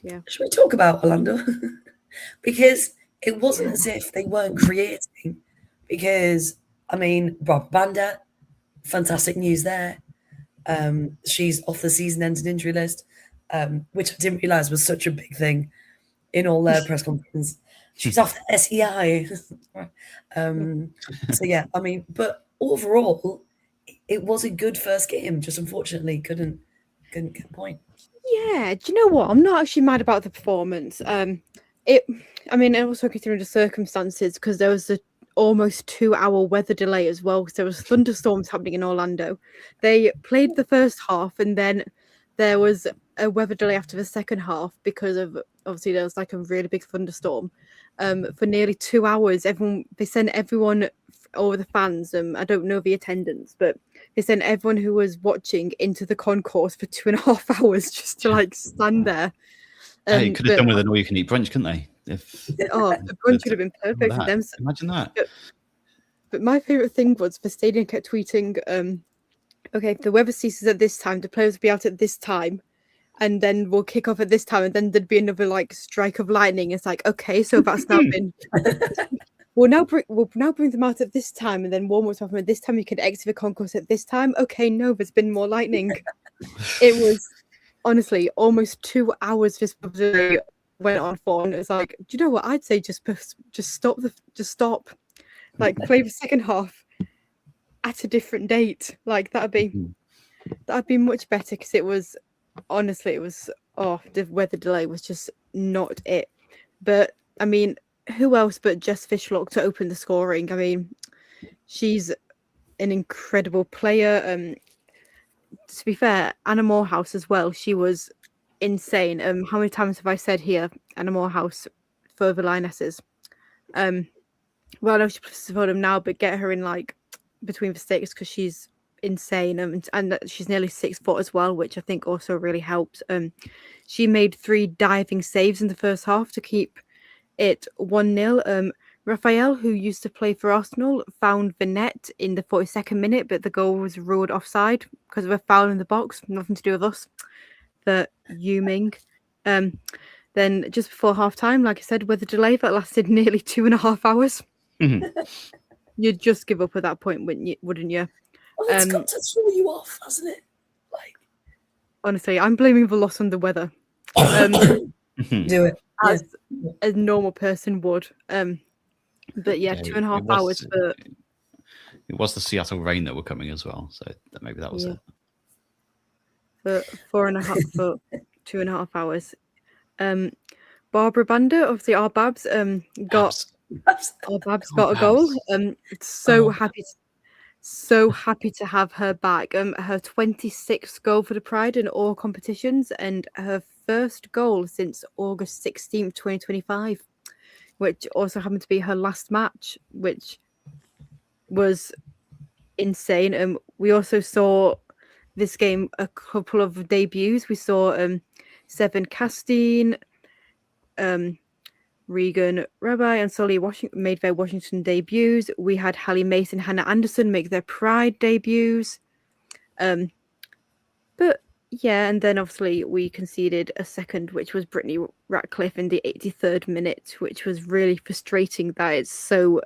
Speaker 2: Yeah.
Speaker 1: Should we talk about Orlando? Because it wasn't as if they weren't creating. Because, I mean, Rob Banda, fantastic news there. She's off the season-ending injury list, which I didn't realise was such a big thing in all their press conferences. She's off the SEI. So, yeah, I mean, but overall, it was a good first game. Just unfortunately couldn't get a point.
Speaker 2: Yeah, do you know what? I'm not actually mad about the performance. Also considering the circumstances, because there was a almost 2-hour weather delay as well, because there was thunderstorms happening in Orlando. They played the first half, and then there was a weather delay after the second half because of, obviously, there was like a really big thunderstorm. For nearly 2 hours, they sent everyone, all the fans, I don't know the attendance, but they sent everyone who was watching into the concourse for 2.5 hours just to like stand there.
Speaker 3: Hey, could have done with an all-you-can-eat brunch, couldn't they? The
Speaker 2: brunch would have been perfect for them.
Speaker 3: Imagine that.
Speaker 2: But my favourite thing was the stadium kept tweeting, okay, if the weather ceases at this time, the players will be out at this time, and then we'll kick off at this time, and then there'd be another like strike of lightning. It's like, okay, so that's now been... We'll now bring them out at this time, and then warm-ups happen at this time. You can exit the concourse at this time. Okay, no, there's been more lightning. It was honestly almost 2 hours this went on for, and it's like, do you know what? I'd say just stop, like play the second half at a different date. Like that'd be much better, because it was the weather delay was just not it. But I mean, who else but Jess Fishlock to open the scoring? I mean, she's an incredible player. To be fair, Anna Morehouse as well. She was insane. How many times have I said here, Anna Morehouse for the Lionesses? Well, I know she's for them now, but get her in like between the sticks, because she's insane, and she's nearly 6 foot as well, which I think also really helps. She made 3 diving saves in the first half to keep it 1-0. Raphael, who used to play for Arsenal, found the net in the 42nd minute, but the goal was ruled offside because of a foul in the box. Nothing to do with us. The Yuming. Then just before half time, like I said, weather delay that lasted nearly 2.5 hours. Mm-hmm. You'd just give up at that point, wouldn't you?
Speaker 1: Well, it's got to throw you off, hasn't it? Like,
Speaker 2: honestly, I'm blaming the loss on the weather.
Speaker 1: Do it.
Speaker 2: As a normal person would. But yeah, 2.5 hours for.
Speaker 3: It was the Seattle rain that were coming as well, so maybe that was it.
Speaker 2: For 2.5 hours. Barbara Banda of the Our Babs got a goal. So happy to have her back. Her 26th goal for the Pride in all competitions, and her first goal since August 16th, 2025, which also happened to be her last match, which was insane. We also saw this game a couple of debuts. We saw Seven Castine, Regan Rabbi, and Sully made their Washington debuts. We had Hallie Mason, Hannah Anderson make their Pride debuts. But yeah, and then obviously we conceded a second, which was Brittany Ratcliffe in the 83rd minute, which was really frustrating that it's so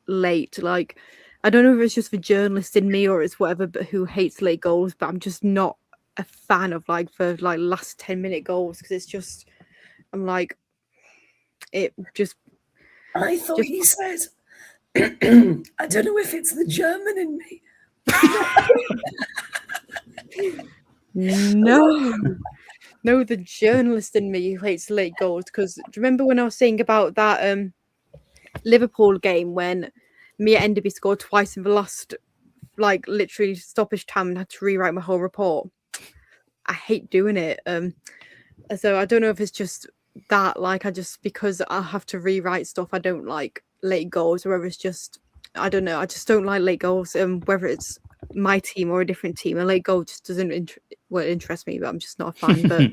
Speaker 2: late. Like, I don't know if it's just the journalist in me or it's whatever, but who hates late goals, but I'm just not a fan of for last 10-minute goals, because it's just, I'm like, it just.
Speaker 1: I thought you said, I don't know if it's the German in me.
Speaker 2: No, the journalist in me who hates late goals. Because do you remember when I was saying about that Liverpool game when Mia Enderby scored twice in the last, literally stoppage time, and had to rewrite my whole report? I hate doing it. So I don't know if it's just that, because I have to rewrite stuff, I don't like late goals, or whether it's just, I don't know, I just don't like late goals. Whether it's my team or a different team, a late goal just doesn't interest me, but I'm just not a fan. But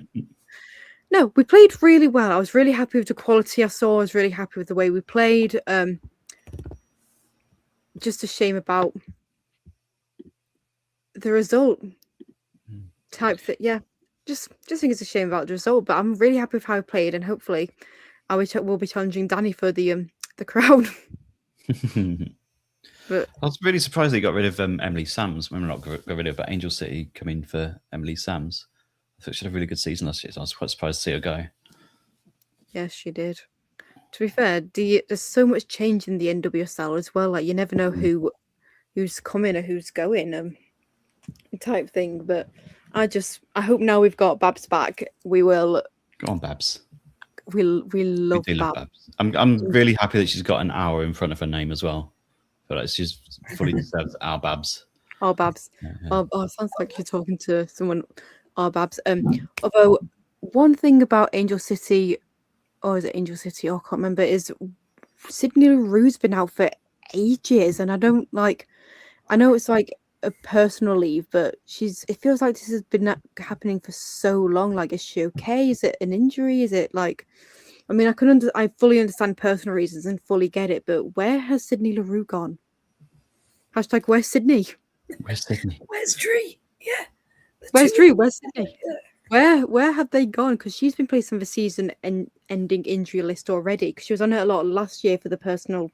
Speaker 2: no, we played really well. I was really happy with the quality I saw. I was really happy with the way we played. Just a shame about the result type thing. Yeah, just think it's a shame about the result, but I'm really happy with how we played, and hopefully we'll be challenging Danny for the crown. But
Speaker 3: I was really surprised they got rid of Emily Sams. Well, not got rid of Angel City, coming for Emily Sams. I thought she had a really good season last year, so I was quite surprised to see her go.
Speaker 2: Yes, she did. To be fair, there's so much change in the NWSL as well. Like, you never know who's coming or who's going, type thing. But I hope now we've got Babs back, we will
Speaker 3: go on, Babs.
Speaker 2: We love Babs.
Speaker 3: I'm really happy that she's got an hour in front of her name as well. I feel like she's fully deserves our Babs.
Speaker 2: Our Babs. Yeah. Oh, it sounds like you're talking to someone. Our Babs. Although one thing about Angel City, or is it Angel City? I can't remember. Is Sydney LaRue's been out for ages, and I don't like. I know it's like a personal leave, but it feels like this has been happening for so long. Like, is she okay? Is it an injury? Is it like? I mean, I fully understand personal reasons and fully get it, but where has Sydney LaRue gone? # where's Sydney?
Speaker 3: Where's Sydney?
Speaker 1: Where's Dree? Yeah.
Speaker 2: Where's Dree? Where's Sydney? Yeah. Where have they gone? Because she's been placed on the season-ending injury list already. Because she was on it a lot last year for the personal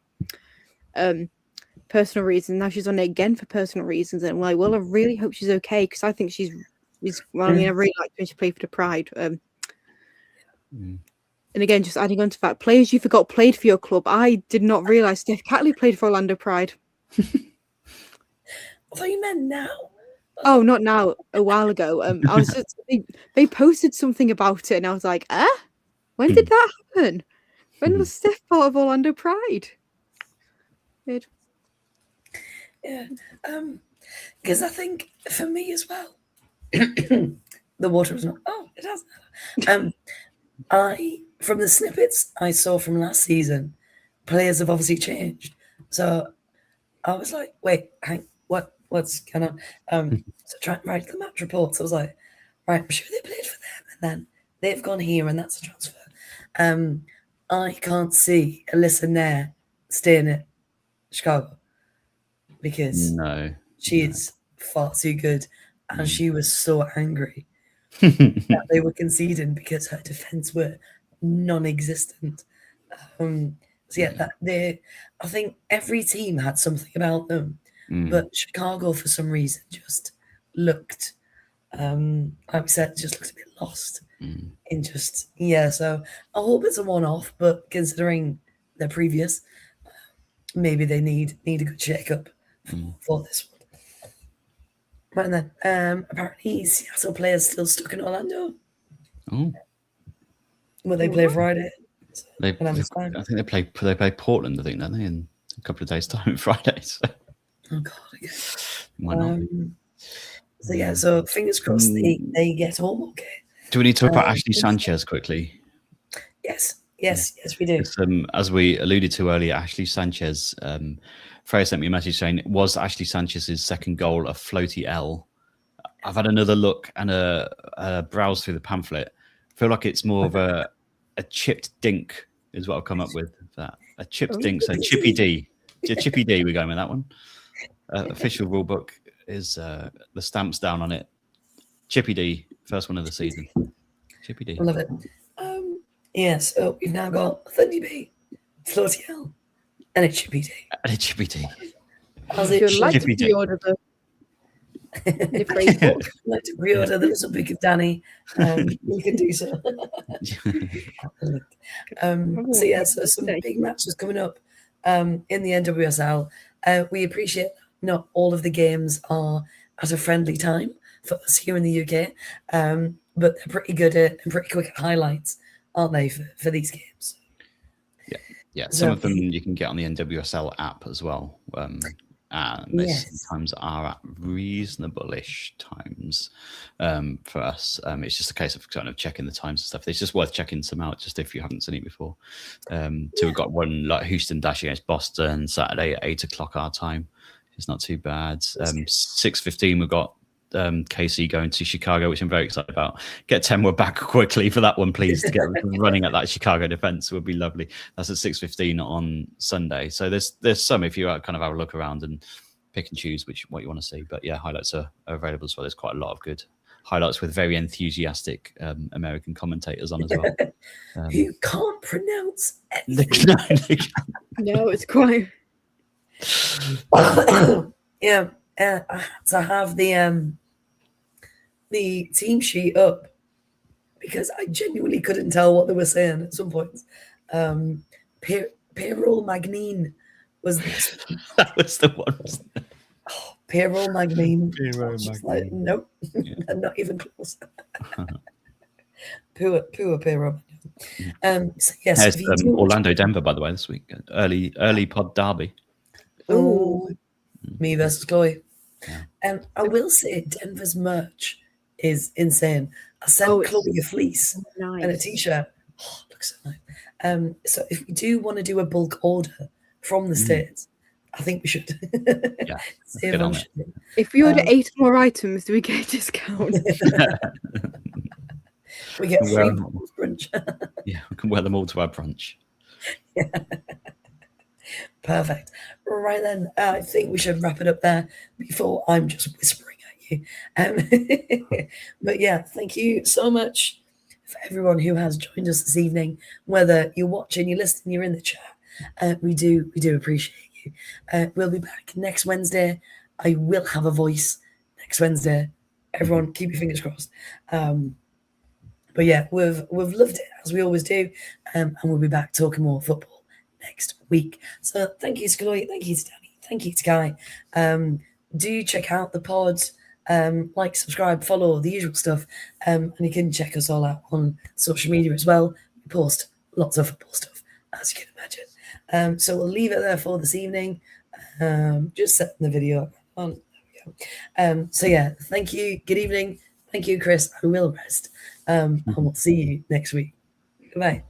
Speaker 2: reasons. Now she's on it again for personal reasons. And I'm like, well, I really hope she's okay, because I think she's. Well, I mean, I really liked when she played for the Pride. And again, just adding on to that, players you forgot played for your club. I did not realise Steph Catley played for Orlando Pride.
Speaker 1: I thought you meant now.
Speaker 2: Oh, not now. A while ago. I was just they posted something about it, and I was like, when did that happen? When was Steph part of Orlando Pride? Weird.
Speaker 1: Yeah. Because I think for me as well, the water was not. Oh, it hasn't. From the snippets I saw from last season, players have obviously changed. So I was like, wait, what's going on? So trying to write the match reports, I was like, right, I'm sure they played for them, and then they've gone here, and that's a transfer. I can't see Alyssa Nair staying at Chicago, because she's far too good, and she was so angry that they were conceding because her defense were non-existent. So yeah, I think every team had something about them, but Chicago for some reason just looked, like we said, just looked a bit lost. So I hope it's a one-off, but considering their previous, maybe they need a good shake-up for this one. Right then, apparently Seattle players still stuck in Orlando.
Speaker 3: Oh,
Speaker 1: Will they play Friday?
Speaker 3: I think they play Portland, I think, don't they, in a couple of days' time, Friday. So.
Speaker 1: Oh God, again.
Speaker 3: Might not be.
Speaker 1: So yeah, so fingers crossed they get home okay.
Speaker 3: Do we need to talk about Ashley Sanchez quickly?
Speaker 1: Yes, we do.
Speaker 3: As we alluded to earlier, Ashley Sanchez, Freya sent me a message saying, was Ashley Sanchez's second goal a floaty L? I've had another look and a browse through the pamphlet. I feel like it's more of a chipped dink is what I've come up with. That a chipped dink, so Chippy D. Chippy D, we're going with that one. Official rule book is the stamps down on it. Chippy D, first one of the season. Chippy D.
Speaker 1: I love it. Yes, so we've now got Thundy B, Floaty L, and a Chippy D.
Speaker 3: And a Chippy D.
Speaker 2: If you'd like to pre-order the free book,
Speaker 1: like to pre-order the little book of Danny, you can do so. So yeah, so some big matches coming up in the NWSL. We appreciate not all of the games are at a friendly time for us here in the UK, but they're pretty good and pretty quick at highlights, aren't they, for these games?
Speaker 3: Yeah. Some of them you can get on the NWSL app as well. And they sometimes are at reasonable-ish times for us. It's just a case of kind of checking the times and stuff. It's just worth checking some out, just if you haven't seen it before. So we've got one like Houston Dash against Boston Saturday at 8 o'clock our time. It's not too bad. 6:15 we've got KC going to Chicago, which I'm very excited about. Get Temwa back quickly for that one, please, to get running at that Chicago defense would be lovely. That's at 6:15 on Sunday. So there's some, if you kind of have a look around and pick and choose what you want to see. But yeah, highlights are available as well. There's quite a lot of good highlights with very enthusiastic American commentators on as well.
Speaker 1: You can't pronounce anything.
Speaker 2: No, it's quite.
Speaker 1: Yeah, I had to have the team sheet up because I genuinely couldn't tell what they were saying at some points. Payroll Magnine was this one.
Speaker 3: That was the one.
Speaker 1: Payroll Magnine.
Speaker 3: Payroll Magnine.
Speaker 1: Like, nope, not even close. Poor Payroll. So yes,
Speaker 3: Orlando Denver, by the way, this week. Early pod derby.
Speaker 1: Oh, me versus Chloe. Yeah. I will say Denver's merch is insane. I sent Chloe a fleece and a t-shirt. Oh, it looks so nice. So if we do want to do a bulk order from the States, I think we should.
Speaker 3: Yeah.
Speaker 2: If we order 8 more items, do we get a discount?
Speaker 1: We get free brunch.
Speaker 3: Yeah, we can wear them all to our brunch.
Speaker 1: Yeah. Perfect. Right then, I think we should wrap it up there before I'm just whispering at you. But yeah, thank you so much for everyone who has joined us this evening. Whether you're watching, you're listening, you're in the chat, we do appreciate you. We'll be back next Wednesday. I will have a voice next Wednesday. Everyone, keep your fingers crossed. But yeah, we've loved it as we always do, and we'll be back talking more football next week. So thank you to Chloe, thank you to Danny, thank you to Guy. Do check out the pods, like, subscribe, follow, the usual stuff, and you can check us all out on social media as well. We post lots of football stuff, as you can imagine. So we'll leave it there for this evening. Just setting the video on. There we go. So yeah, thank you, good evening, thank you, Chris. I will rest, and we'll see you next week. Goodbye.